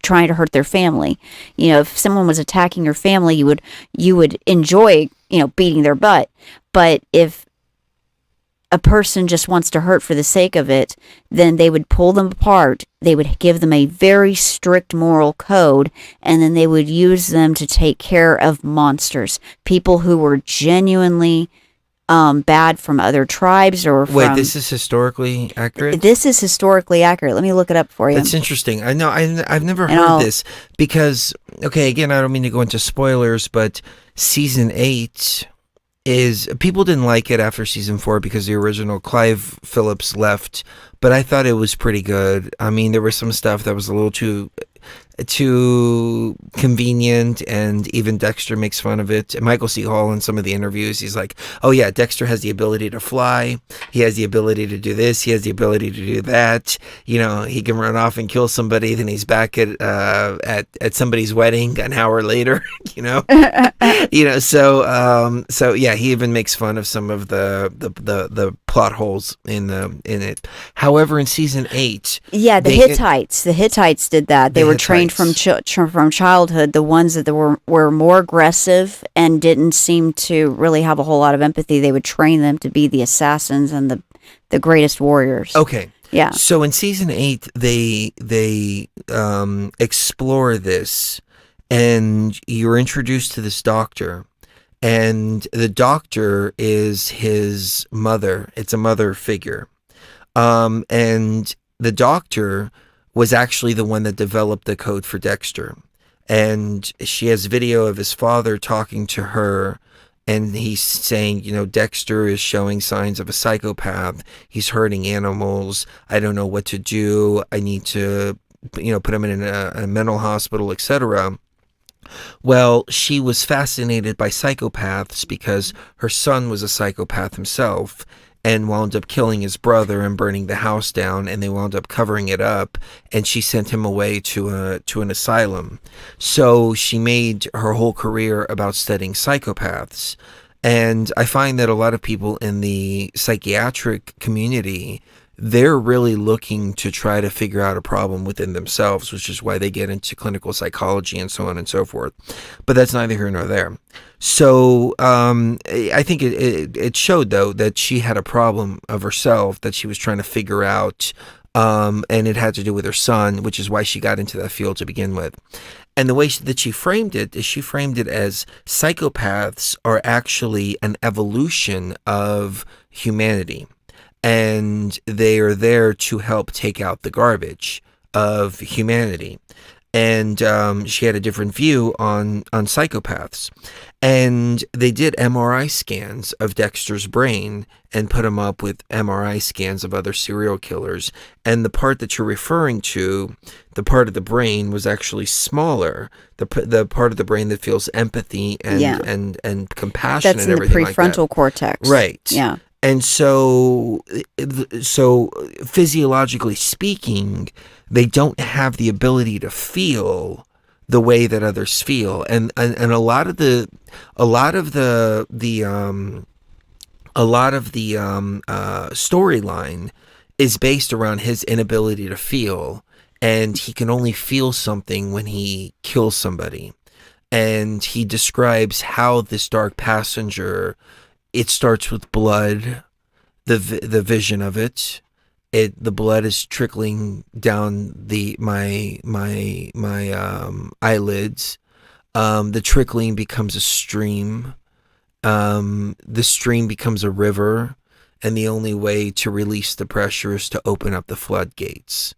trying to hurt their family. If someone was attacking your family, you would enjoy beating their butt. But if a person just wants to hurt for the sake of it, then they would pull them apart. They would give them a very strict moral code, and then they would use them to take care of monsters, people who were genuinely bad from other tribes or from... Wait, this is historically accurate? This is historically accurate. Let me look it up for you. That's interesting. I know, I've never heard this because, okay, again, I don't mean to go into spoilers, but season 8 is... People didn't like it after season 4 because the original Clive Phillips left, but I thought it was pretty good. I mean, there was some stuff that was a little too convenient, and even Dexter makes fun of it. And Michael C. Hall in some of the interviews, he's like, oh yeah, Dexter has the ability to fly, he has the ability to do this, he has the ability to do that, he can run off and kill somebody, then he's back at somebody's wedding an hour later. So yeah, he even makes fun of some of the plot holes in it. However, in season 8, the Hittites did that. They were trained from childhood. The ones that were more aggressive and didn't seem to really have a whole lot of empathy, they would train them to be the assassins and the greatest warriors. Okay. Yeah. So in season 8, they explore this, and you're introduced to this doctor, and the doctor is his mother. It's a mother figure, and the doctor was actually the one that developed the code for Dexter. And she has video of his father talking to her, and he's saying, Dexter is showing signs of a psychopath. He's hurting animals. I don't know what to do. I need to, put him in a mental hospital, etc. Well, she was fascinated by psychopaths because her son was a psychopath himself. and wound up killing his brother and burning the house down, and they wound up covering it up, and she sent him away to an asylum. So she made her whole career about studying psychopaths. And I find that a lot of people in the psychiatric community, they're really looking to try to figure out a problem within themselves, which is why they get into clinical psychology and so on and so forth. But that's neither here nor there. So I think it showed, though, that she had a problem of herself that she was trying to figure out, and it had to do with her son, which is why she got into that field to begin with. And the way that she framed it is she framed it as psychopaths are actually an evolution of humanity. And they are there to help take out the garbage of humanity. And she had a different view on psychopaths. And they did MRI scans of Dexter's brain and put him up with MRI scans of other serial killers. And the part that you're referring to, the part of the brain, was actually smaller. The part of the brain that feels empathy and compassion That's and everything like that. That's in the prefrontal cortex. Right. Yeah. And so physiologically speaking, they don't have the ability to feel the way that others feel, and a lot of the storyline is based around his inability to feel, and he can only feel something when he kills somebody. And he describes how this dark passenger, it starts with blood, the vision of it. The blood is trickling down my eyelids. The trickling becomes a stream. The stream becomes a river, and the only way to release the pressure is to open up the floodgates.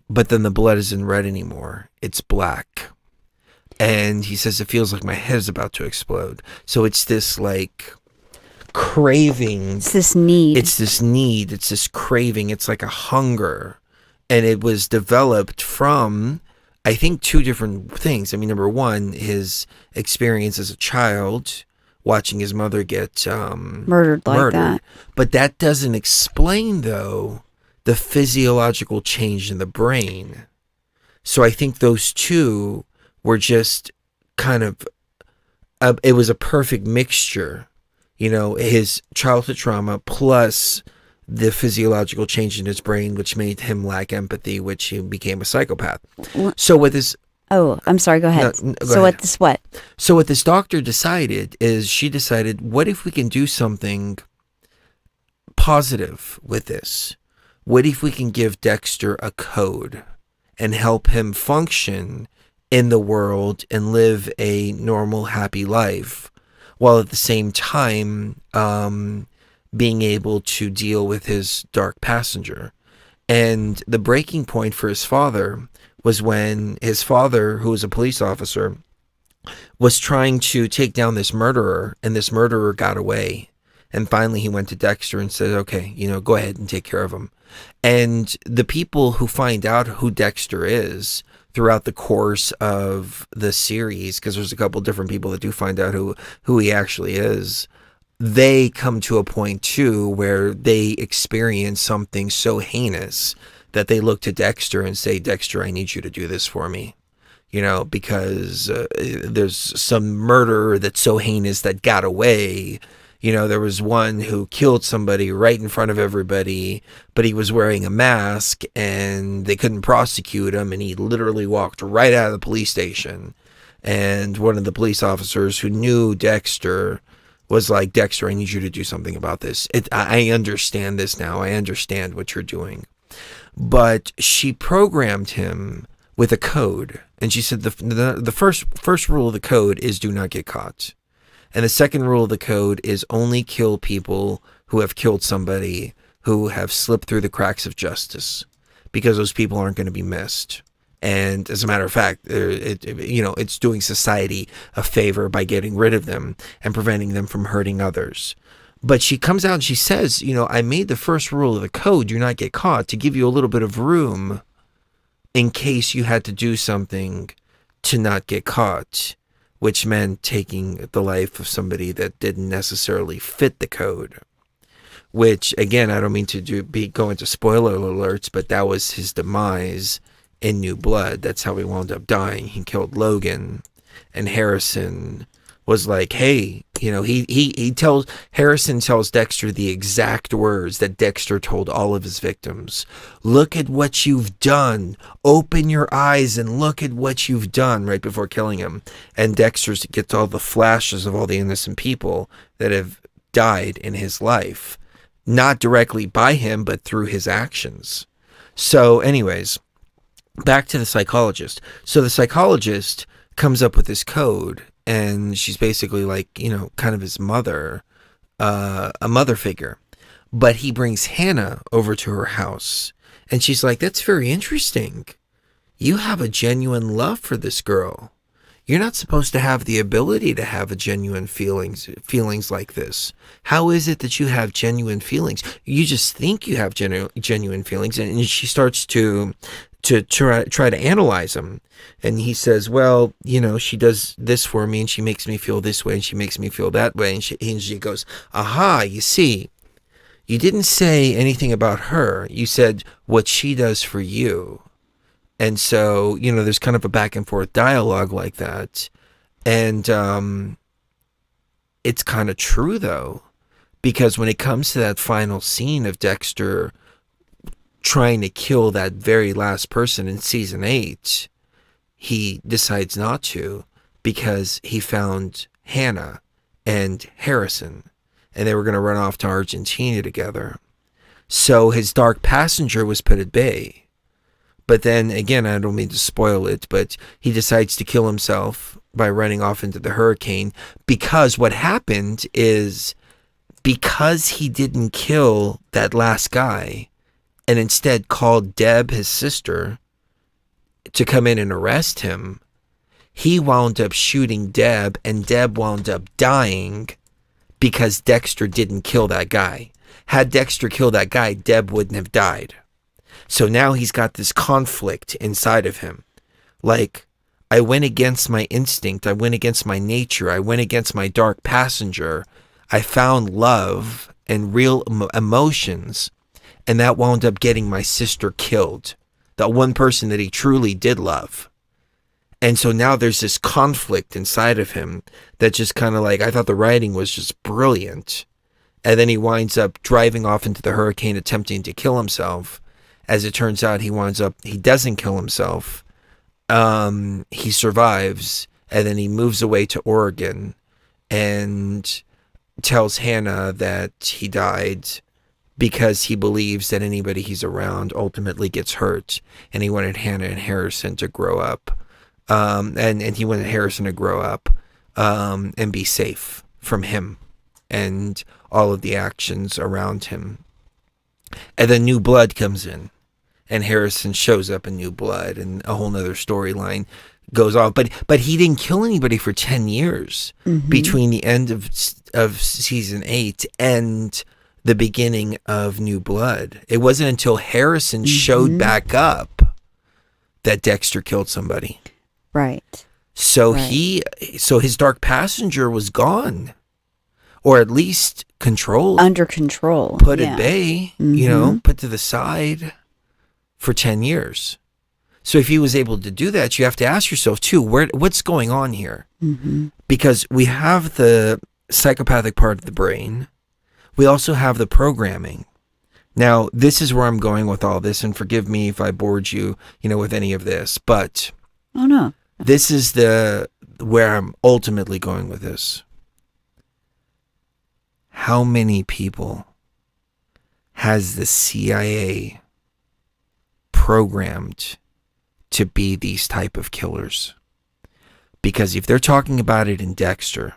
But then the blood isn't red anymore; it's black. And he says it feels like my head is about to explode. So it's this like craving. It's this need. It's this craving. It's like a hunger. And it was developed from, I think, two different things. I mean, number one, his experience as a child, watching his mother get murdered like that. But that doesn't explain, though, the physiological change in the brain. So I think those two were just kind of, it was a perfect mixture. You know, his childhood trauma plus the physiological change in his brain, which made him lack empathy, which he became a psychopath. So with this... Oh, I'm sorry, go ahead. Go so ahead. What? So what this doctor decided is she decided, what if we can do something positive with this? What if we can give Dexter a code and help him function in the world and live a normal, happy life, while at the same time being able to deal with his dark passenger? And the breaking point for his father was when his father, who was a police officer, was trying to take down this murderer, and this murderer got away. And finally he went to Dexter and said, okay, go ahead and take care of him. And the people who find out who Dexter is throughout the course of the series, because there's a couple different people that do find out who he actually is, they come to a point too where they experience something so heinous that they look to Dexter and say, Dexter, I need you to do this for me. Because there's some murderer that's so heinous that got away. There was one who killed somebody right in front of everybody, but he was wearing a mask and they couldn't prosecute him, and he literally walked right out of the police station. And one of the police officers who knew Dexter was like, Dexter, I need you to do something about this. I understand this now. I understand what you're doing. But she programmed him with a code. And she said the first rule of the code is do not get caught. And the second rule of the code is only kill people who have killed somebody who have slipped through the cracks of justice, because those people aren't going to be missed. And as a matter of fact, it's doing society a favor by getting rid of them and preventing them from hurting others. But she comes out and she says, I made the first rule of the code, do not get caught, to give you a little bit of room in case you had to do something to not get caught, which meant taking the life of somebody that didn't necessarily fit the code. which again, I don't mean to go into spoiler alerts, but that was his demise in New Blood. That's how he wound up dying. He killed Logan, and Harrison was like, hey, you know, Harrison tells Dexter the exact words that Dexter told all of his victims. Look at what you've done. Open your eyes and look at what you've done, right before killing him. And Dexter gets all the flashes of all the innocent people that have died in his life. Not directly by him, but through his actions. So anyways, back to the psychologist. So the psychologist comes up with this code, and she's basically like, you know, kind of his mother, a mother figure. But he brings Hannah over to her house, and she's like, that's very interesting. You have a genuine love for this girl. You're not supposed to have the ability to have a genuine feelings like this. How is it that you have genuine feelings? You just think you have genuine feelings. And she starts to try to analyze him. And he says, well, you know, she does this for me, and she makes me feel this way, and she makes me feel that way. And she goes, aha, you see, you didn't say anything about her. You said what she does for you. And so, you know, there's kind of a back and forth dialogue like that. And it's kind of true, though, because when it comes to that final scene of Dexter trying to kill that very last person in season 8, he decides not to because he found Hannah and Harrison, and they were going to run off to Argentina together. So his dark passenger was put at bay. But then again, I don't mean to spoil it, but he decides to kill himself by running off into the hurricane, because what happened is, because he didn't kill that last guy and instead called Deb, his sister, to come in and arrest him, he wound up shooting Deb, and Deb wound up dying because Dexter didn't kill that guy. Had Dexter killed that guy, Deb wouldn't have died. So now he's got this conflict inside of him. Like, I went against my instinct. I went against my nature. I went against my dark passenger. I found love and real emotions, and that wound up getting my sister killed. The one person that he truly did love. And so now there's this conflict inside of him that just kind of like, I thought the writing was just brilliant. And then he winds up driving off into the hurricane attempting to kill himself. As it turns out, he doesn't kill himself. He survives, and then he moves away to Oregon and tells Hannah that he died because he believes that anybody he's around ultimately gets hurt. And he wanted Hannah and Harrison to grow up. And he wanted Harrison to grow up and be safe from him and all of the actions around him. And then New Blood comes in, and Harrison shows up in New Blood, and a whole nother storyline goes off. But he didn't kill anybody for 10 years between the end of season 8 and the beginning of New Blood. It wasn't until Harrison showed back up that Dexter killed somebody. Right. So his dark passenger was gone, or at least controlled, under control, put at bay, you know, put to the side for 10 years. So if he was able to do that, you have to ask yourself too, what's going on here? Because we have the psychopathic part of the brain. We also have the programming. Now, this is where I'm going with all this, and forgive me if I bored you, with any of this, but oh no, this is where I'm ultimately going with this. How many people has the CIA programmed to be these type of killers? Because if they're talking about it in Dexter,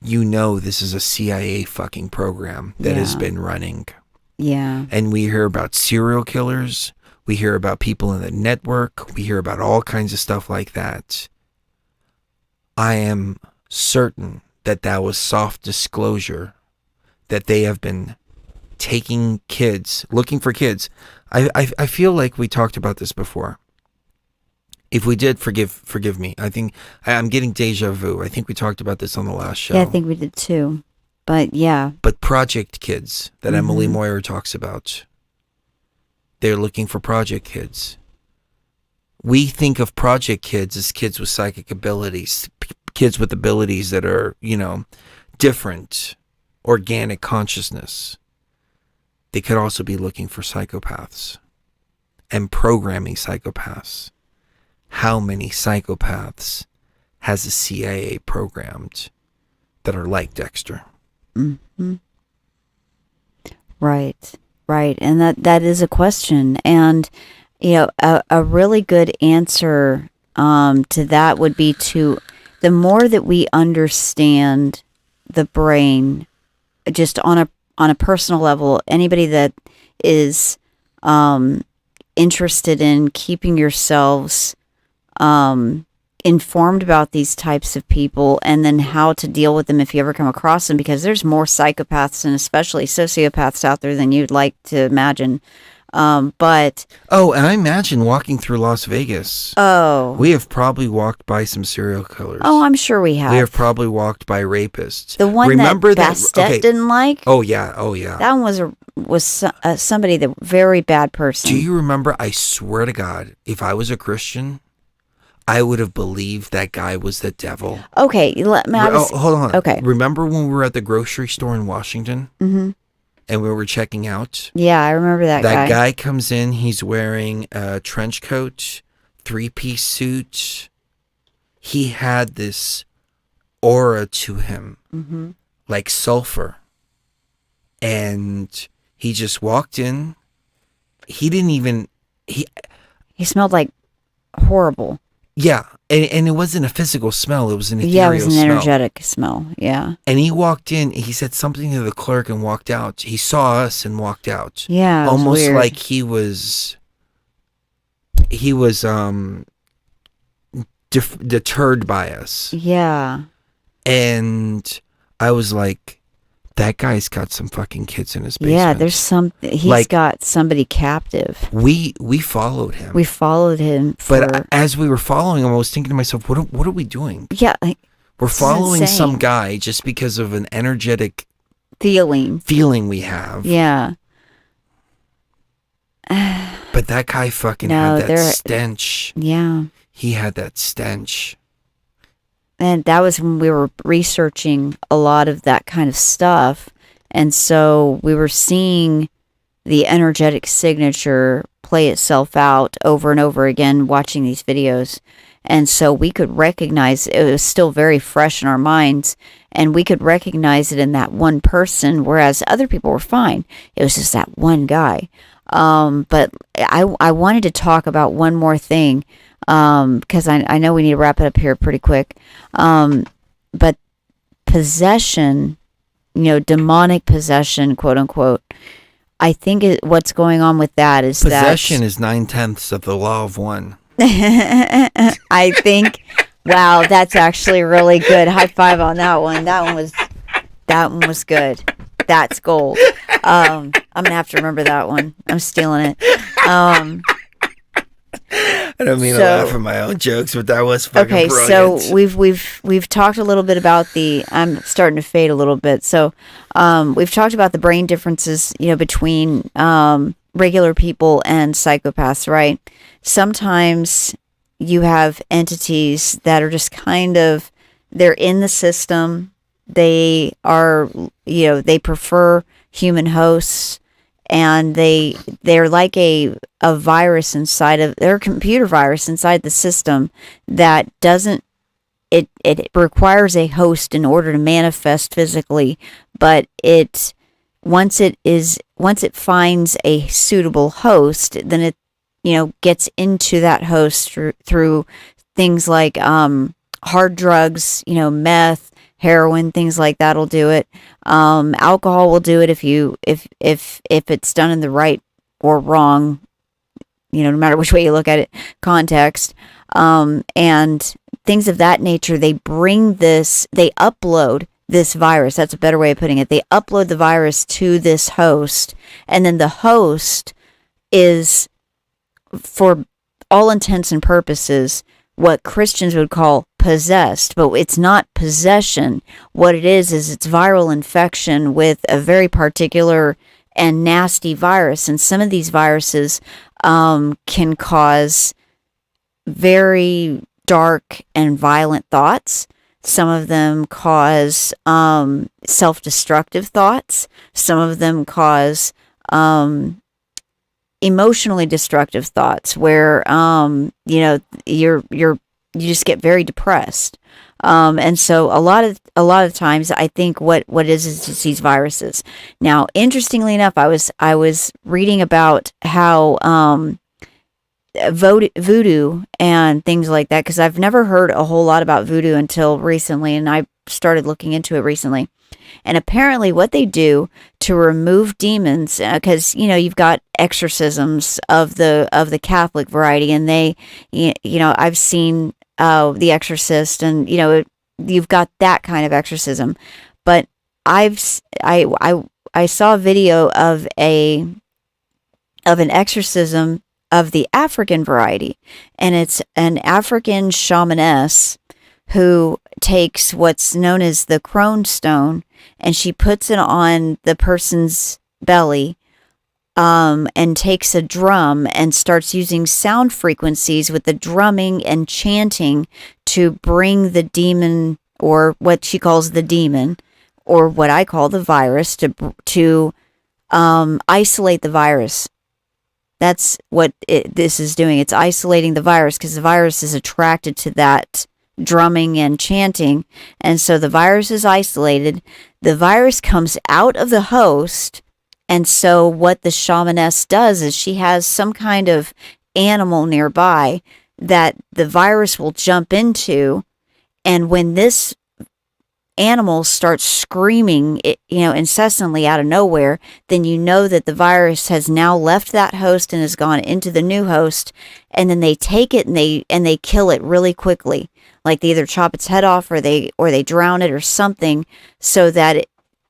this is a CIA fucking program that has been running. Yeah. And we hear about serial killers. We hear about people in the network. We hear about all kinds of stuff like that. I am certain that was soft disclosure, that they have been taking kids, looking for kids. I feel like we talked about this before. If we did, forgive me. I think I'm getting deja vu. I think we talked about this on the last show. Yeah, I think we did too. But yeah. But project kids that Emily Moyer talks about, they're looking for project kids. We think of project kids as kids with psychic abilities, kids with abilities that are, different, organic consciousness. They could also be looking for psychopaths and programming psychopaths. How many psychopaths has the CIA programmed that are like Dexter? Mm-hmm. Right. And that is a question. And, a really good answer to that would be the more that we understand the brain, just on a personal level, anybody that is interested in keeping yourselves informed about these types of people, and then how to deal with them if you ever come across them, because there's more psychopaths and especially sociopaths out there than you'd like to imagine. And I imagine walking through Las Vegas. Oh, we have probably walked by some serial killers. Oh, I'm sure we have. We have probably walked by rapists. The one that Bastet didn't like. Oh yeah. That one was somebody that very bad person. Do you remember? I swear to God, if I was a Christian, I would have believed that guy was the devil. Okay, hold on. Okay, remember when we were at the grocery store in Washington? Mm-hmm. And we were checking out. Yeah, I remember that guy. That guy comes in. He's wearing a trench coat, 3-piece suit. He had this aura to him, like sulfur. And he just walked in. He didn't even... He smelled like horrible. Yeah, and it wasn't a physical smell. It was an ethereal smell. Yeah, it was an energetic smell, yeah. And he walked in, he said something to the clerk and walked out. He saw us and walked out. Yeah, it was almost weird. Like he was deterred by us. Yeah. And I was like, that guy's got some fucking kids in his basement. Yeah, he's got somebody captive. We followed him. But as we were following him, I was thinking to myself, what are we doing? Yeah. We're following some guy just because of an energetic feeling we have. Yeah. But that guy fucking had that stench. Yeah. He had that stench. And that was when we were researching a lot of that kind of stuff. And so we were seeing the energetic signature play itself out over and over again, watching these videos. And so we could recognize, it was still very fresh in our minds, and we could recognize it in that one person, whereas other people were fine. It was just that one guy. But I wanted to talk about one more thing, because I know we need to wrap it up here pretty quick. But possession, demonic possession, quote unquote, I think what's going on with that is possession is 9/10 of the law of one. I think, wow, that's actually really good. High five on that one. That one was good. That's gold. I'm gonna have to remember that one. I'm stealing it. I don't mean to laugh at my own jokes, but that was fucking brilliant. So we've talked a little bit about I'm starting to fade a little bit. So we've talked about the brain differences, between regular people and psychopaths, right? Sometimes you have entities that are just they're in the system. They are, they prefer human hosts. And they're like a virus they're a computer virus inside the system that doesn't, it requires a host in order to manifest physically, but once it finds a suitable host, then it, gets into that host through things like, hard drugs, meth, heroin, things like that'll do it. Alcohol will do it if it's done in the right or wrong, no matter which way you look at it, context, and things of that nature. They upload this virus. That's a better way of putting it. They upload the virus to this host, and then the host is, for all intents and purposes, what Christians would call possessed, but it's not possession. What it is it's viral infection with a very particular and nasty virus. And some of these viruses can cause very dark and violent thoughts. Some of them cause self-destructive thoughts. Some of them cause emotionally destructive thoughts, where you just get very depressed. And so a lot of times, I think what is just these viruses. Now, interestingly enough, I was reading about how voodoo and things like that, because I've never heard a whole lot about voodoo until recently, and I started looking into it recently. And apparently what they do to remove demons, because you've got exorcisms of the Catholic variety, and they, I've seen The Exorcist, and you've got that kind of exorcism. But I saw a video of an exorcism of the African variety, and it's an African shamaness who takes what's known as the crone stone, and she puts it on the person's belly, and takes a drum and starts using sound frequencies with the drumming and chanting to bring the demon, or what she calls the demon, or what I call the virus, to isolate the virus. That's what this is doing. It's isolating the virus, because the virus is attracted to that drumming and chanting. And so the virus is isolated. The virus comes out of the host. And so what the shamaness does is she has some kind of animal nearby that the virus will jump into. And when this animal starts screaming, incessantly out of nowhere, then you know that the virus has now left that host and has gone into the new host. And then they take it and they kill it really quickly. Like they either chop its head off, or they drown it or something, so that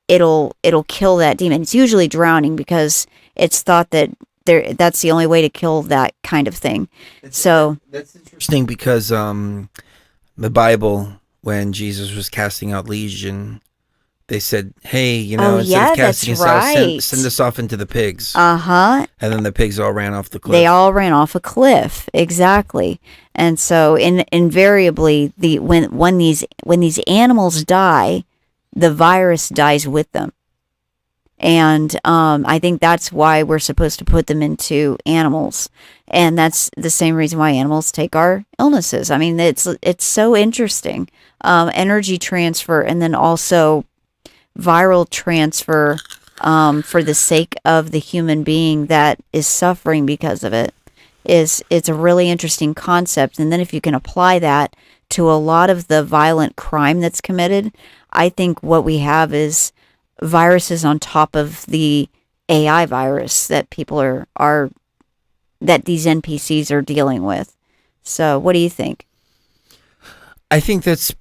it'll kill that demon. It's usually drowning, because it's thought that that's the only way to kill that kind of thing. That's interesting, because the Bible, when Jesus was casting out legion, they said, hey, instead of casting us out, send us off into the pigs. And then the pigs all ran off the cliff. They all ran off a cliff, exactly. And so invariably, when these animals die, the virus dies with them. And I think that's why we're supposed to put them into animals. And that's the same reason why animals take our illnesses. I mean, it's so interesting. Energy transfer, and then also viral transfer, for the sake of the human being that is suffering because of it. It's a really interesting concept. And then if you can apply that to a lot of the violent crime that's committed, I think what we have is viruses on top of the AI virus that people are that these NPCs are dealing with. So what do you think? I think that's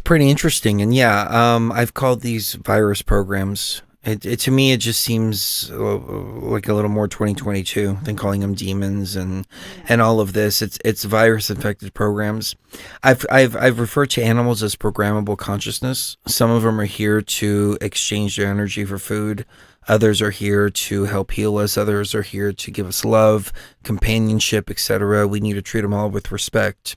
pretty interesting. And yeah, I've called these virus programs. To me, it just seems like a little more 2022 than calling them demons and all of this. It's virus infected programs. I've referred to animals as programmable consciousness. Some of them are here to exchange their energy for food. Others are here to help heal us. Others are here to give us love, companionship, etc. We need to treat them all with respect.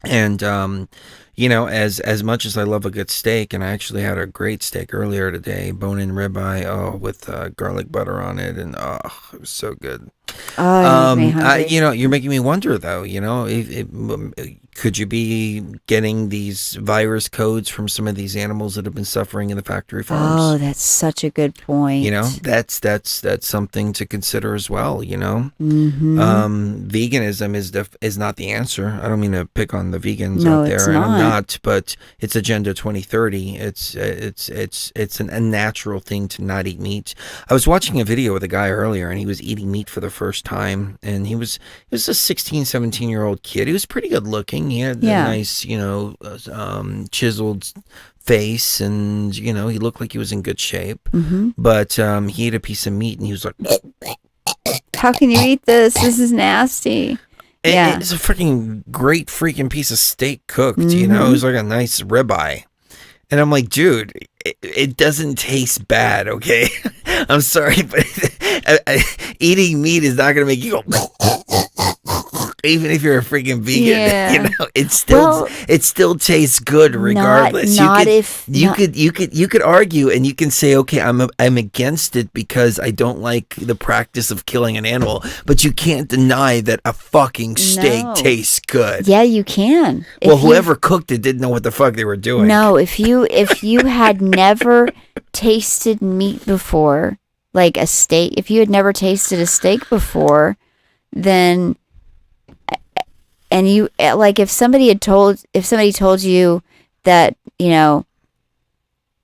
And as much as I love a good steak, and I actually had a great steak earlier today, bone-in ribeye, with garlic butter on it, and it was so good. You're making me wonder, though. Could you be getting these virus codes from some of these animals that have been suffering in the factory farms? Oh, that's such a good point. That's something to consider as well. Mm-hmm. Veganism is not the answer. I don't mean to pick on the vegans No, out there, it's and I'm not. not. But it's Agenda 2030. It's a natural thing to not eat meat. I was watching a video with a guy earlier, and he was eating meat for the first time, and he was a 16, 17-year-old kid. He was pretty good looking. He had a nice, chiseled face, and he looked like he was in good shape. Mm-hmm. But he ate a piece of meat, and he was like, How can you eat this? This is nasty. Yeah. It's a freaking great freaking piece of steak cooked, you know? It was like a nice ribeye. And I'm like, dude, it doesn't taste bad, okay? I'm sorry, but eating meat is not going to make you go... Even if you're a freaking vegan, you know, it still tastes good regardless. You could argue and you can say, okay, I'm against it because I don't like the practice of killing an animal, but you can't deny that a fucking steak tastes good. Yeah, you can. Well, whoever cooked it didn't know what the fuck they were doing. No, if you had never tasted meat before, like a steak, if you had never tasted a steak before, then. And you, like, if somebody told you that, you know,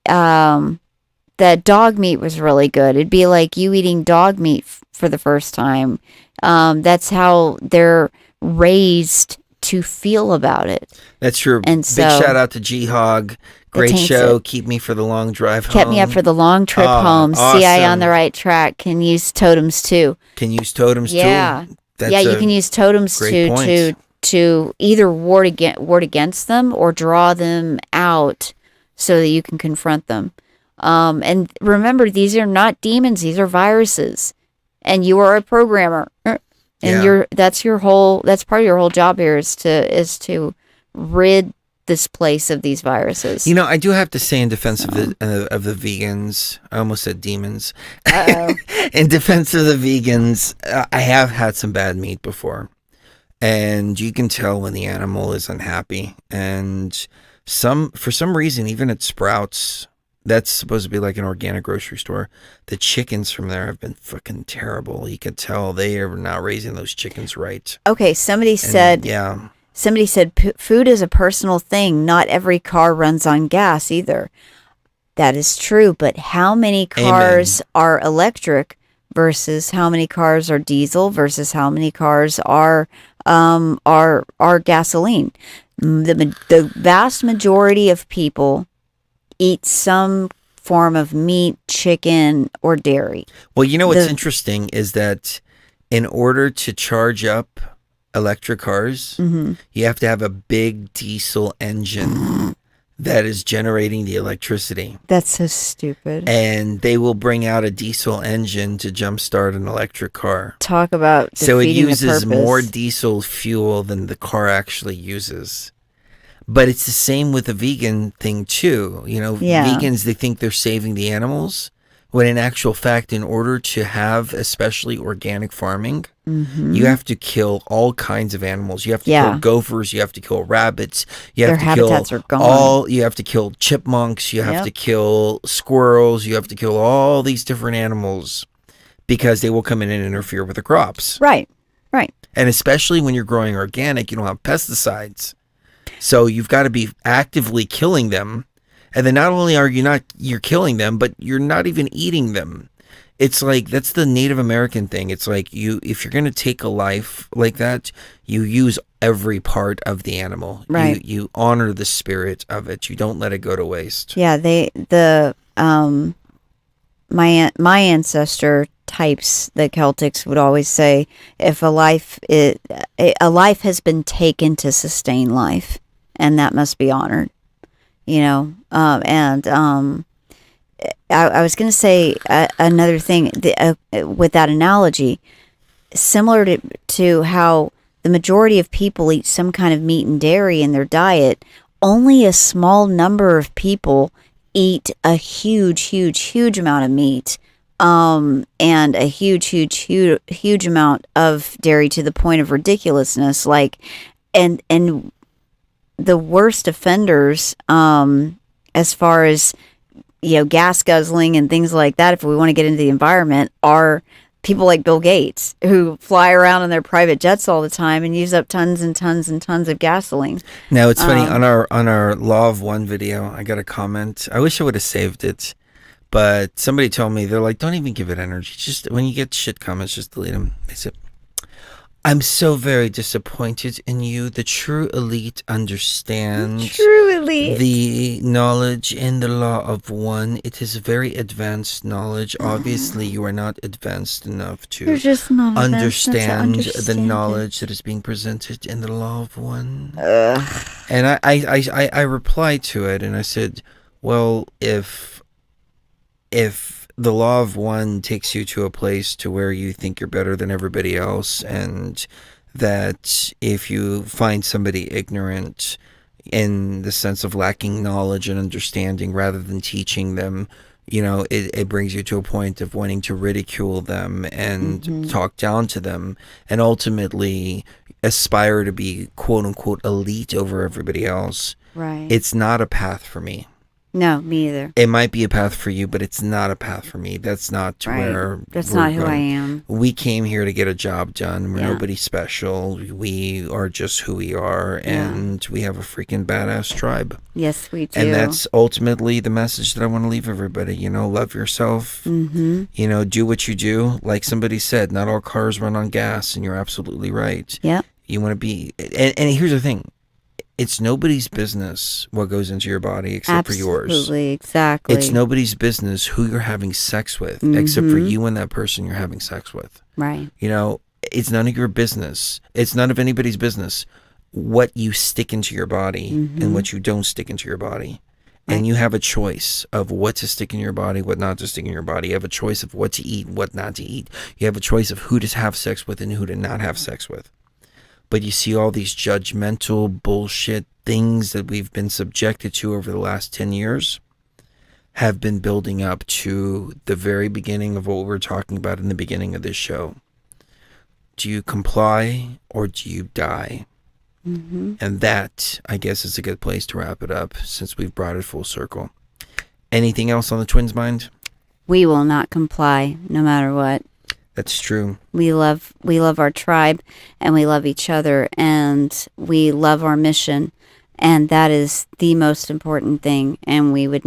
that dog meat was really good, it'd be like you eating dog meat for the first time. That's how they're raised to feel about it. That's true. And big shout out to G-Hog. Great show. Keep me for the long drive home. Kept me up for the long trip home. Awesome. CI on the right track. Can use totems too. Can use totems too? Yeah. You can use totems to either ward against them or draw them out so that you can confront them. And remember, these are not demons; these are viruses, and you are a programmer. And that's part of your whole job here is to rid this place of these viruses. You know, I do have to say in defense of the vegans, I almost said demons. In defense of the vegans, I have had some bad meat before. And you can tell when the animal is unhappy. And for some reason, even at Sprouts, that's supposed to be like an organic grocery store, the chickens from there have been fucking terrible. You can tell they are not raising those chickens right. Okay, somebody said food is a personal thing. Not every car runs on gas either. That is true, but how many cars are electric versus how many cars are diesel versus how many cars are gasoline? The vast majority of people eat some form of meat, chicken, or dairy. Well, you know what's interesting is that in order to charge up electric cars, you have to have a big diesel engine that is generating the electricity. That's so stupid. And they will bring out a diesel engine to jumpstart an electric car. Talk about so it uses a more diesel fuel than the car actually uses. But it's the same with the vegan thing too. You know, vegans, they think they're saving the animals, when in actual fact, in order to have especially organic farming, you have to kill all kinds of animals. You have to kill gophers, you have to kill rabbits, you have Their to habitats kill are gone. you have to kill chipmunks, you have to kill squirrels, you have to kill all these different animals because they will come in and interfere with the crops. Right. And especially when you're growing organic, you don't have pesticides. So you've got to be actively killing them. And then not only are you're killing them, but you're not even eating them. It's like, that's the Native American thing. It's like if you're going to take a life like that, you use every part of the animal. Right. You honor the spirit of it. You don't let it go to waste. Yeah, my ancestor types, the Celtics, would always say, if a life has been taken to sustain life, and that must be honored. You know, I was going to say another thing with that analogy, similar to how the majority of people eat some kind of meat and dairy in their diet. Only a small number of people eat a huge amount of meat, and a huge amount of dairy to the point of ridiculousness. Like, and the worst offenders, as far as, you know, gas guzzling and things like that, if we want to get into the environment, are people like Bill Gates, who fly around in their private jets all the time and use up tons and tons and tons of gasoline. Now, it's funny, on our Law of One video, I got a comment. I wish I would have saved it, but somebody told me, they're like, don't even give it energy. Just when you get shit comments, just delete them. They said, I'm so very disappointed in you. The true elite understand True elite. the knowledge in the law of one. It is very advanced knowledge. Obviously, you are not advanced enough You're to just not understand the understand knowledge that is being presented in the law of one. Ugh. And I replied to it, and I said, well, if the law of one takes you to a place to where you think you're better than everybody else, and that if you find somebody ignorant in the sense of lacking knowledge and understanding rather than teaching them, it brings you to a point of wanting to ridicule them and talk down to them and ultimately aspire to be quote unquote elite over everybody else. Right. It's not a path for me. No, me either. It might be a path for you, but it's not a path for me. That's not where That's we're not who I going. am. We came here to get a job done. We're Yeah. nobody special. We are just who we are, and we have a freaking badass tribe. Yes, we do. And that's ultimately the message that I want to leave everybody. Love yourself. Mm-hmm. Do what you do. Like somebody said, not all cars run on gas, and you're absolutely right. Yep. You want to be, and here's the thing. It's nobody's business what goes into your body except for yours. Absolutely, exactly. It's nobody's business who you're having sex with except for you and that person you're having sex with. Right. It's none of your business. It's none of anybody's business what you stick into your body and what you don't stick into your body. Right. And you have a choice of what to stick in your body, what not to stick in your body. You have a choice of what to eat, what not to eat. You have a choice of who to have sex with and who to not have sex with. But you see all these judgmental bullshit things that we've been subjected to over the last 10 years have been building up to the very beginning of what we're talking about in the beginning of this show. Do you comply or do you die? And that, I guess, is a good place to wrap it up since we've brought it full circle. Anything else on the twins' mind? We will not comply, no matter what. That's true. We love our tribe, and we love each other, and we love our mission, and that is the most important thing. And we would,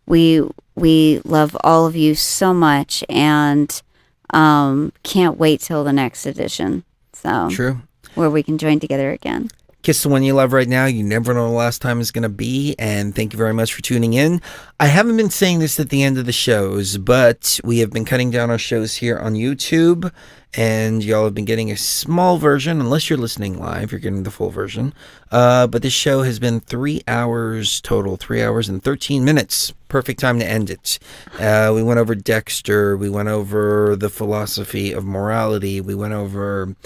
we love all of you so much, and can't wait till the next edition. So True. Where we can join together again. Kiss the one you love right now. You never know the last time is going to be. And thank you very much for tuning in. I haven't been saying this at the end of the shows, but we have been cutting down our shows here on YouTube. And y'all have been getting a small version. Unless you're listening live, you're getting the full version. But this show has been 3 hours total. 3 hours and 13 minutes. Perfect time to end it. We went over Dexter. We went over the philosophy of morality. We went over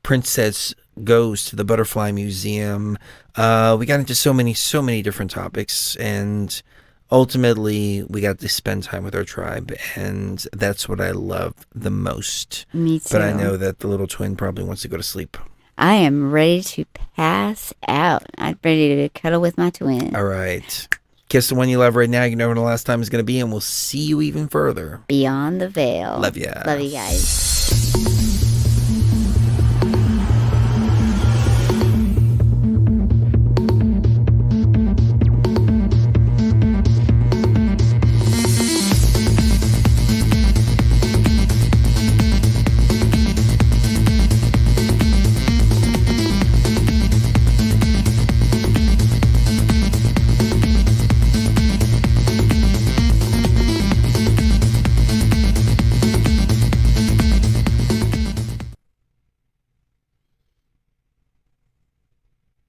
Princess Goes to the Butterfly Museum. We got into so many different topics, and ultimately we got to spend time with our tribe, and that's what I love the most. Me too. But I know that the little twin probably wants to go to sleep. I am ready to pass out. I'm ready to cuddle with my twin. All right. Kiss the one you love right now. You know when the last time is going to be, and we'll see you even further. Beyond the veil. Love ya. Love you guys.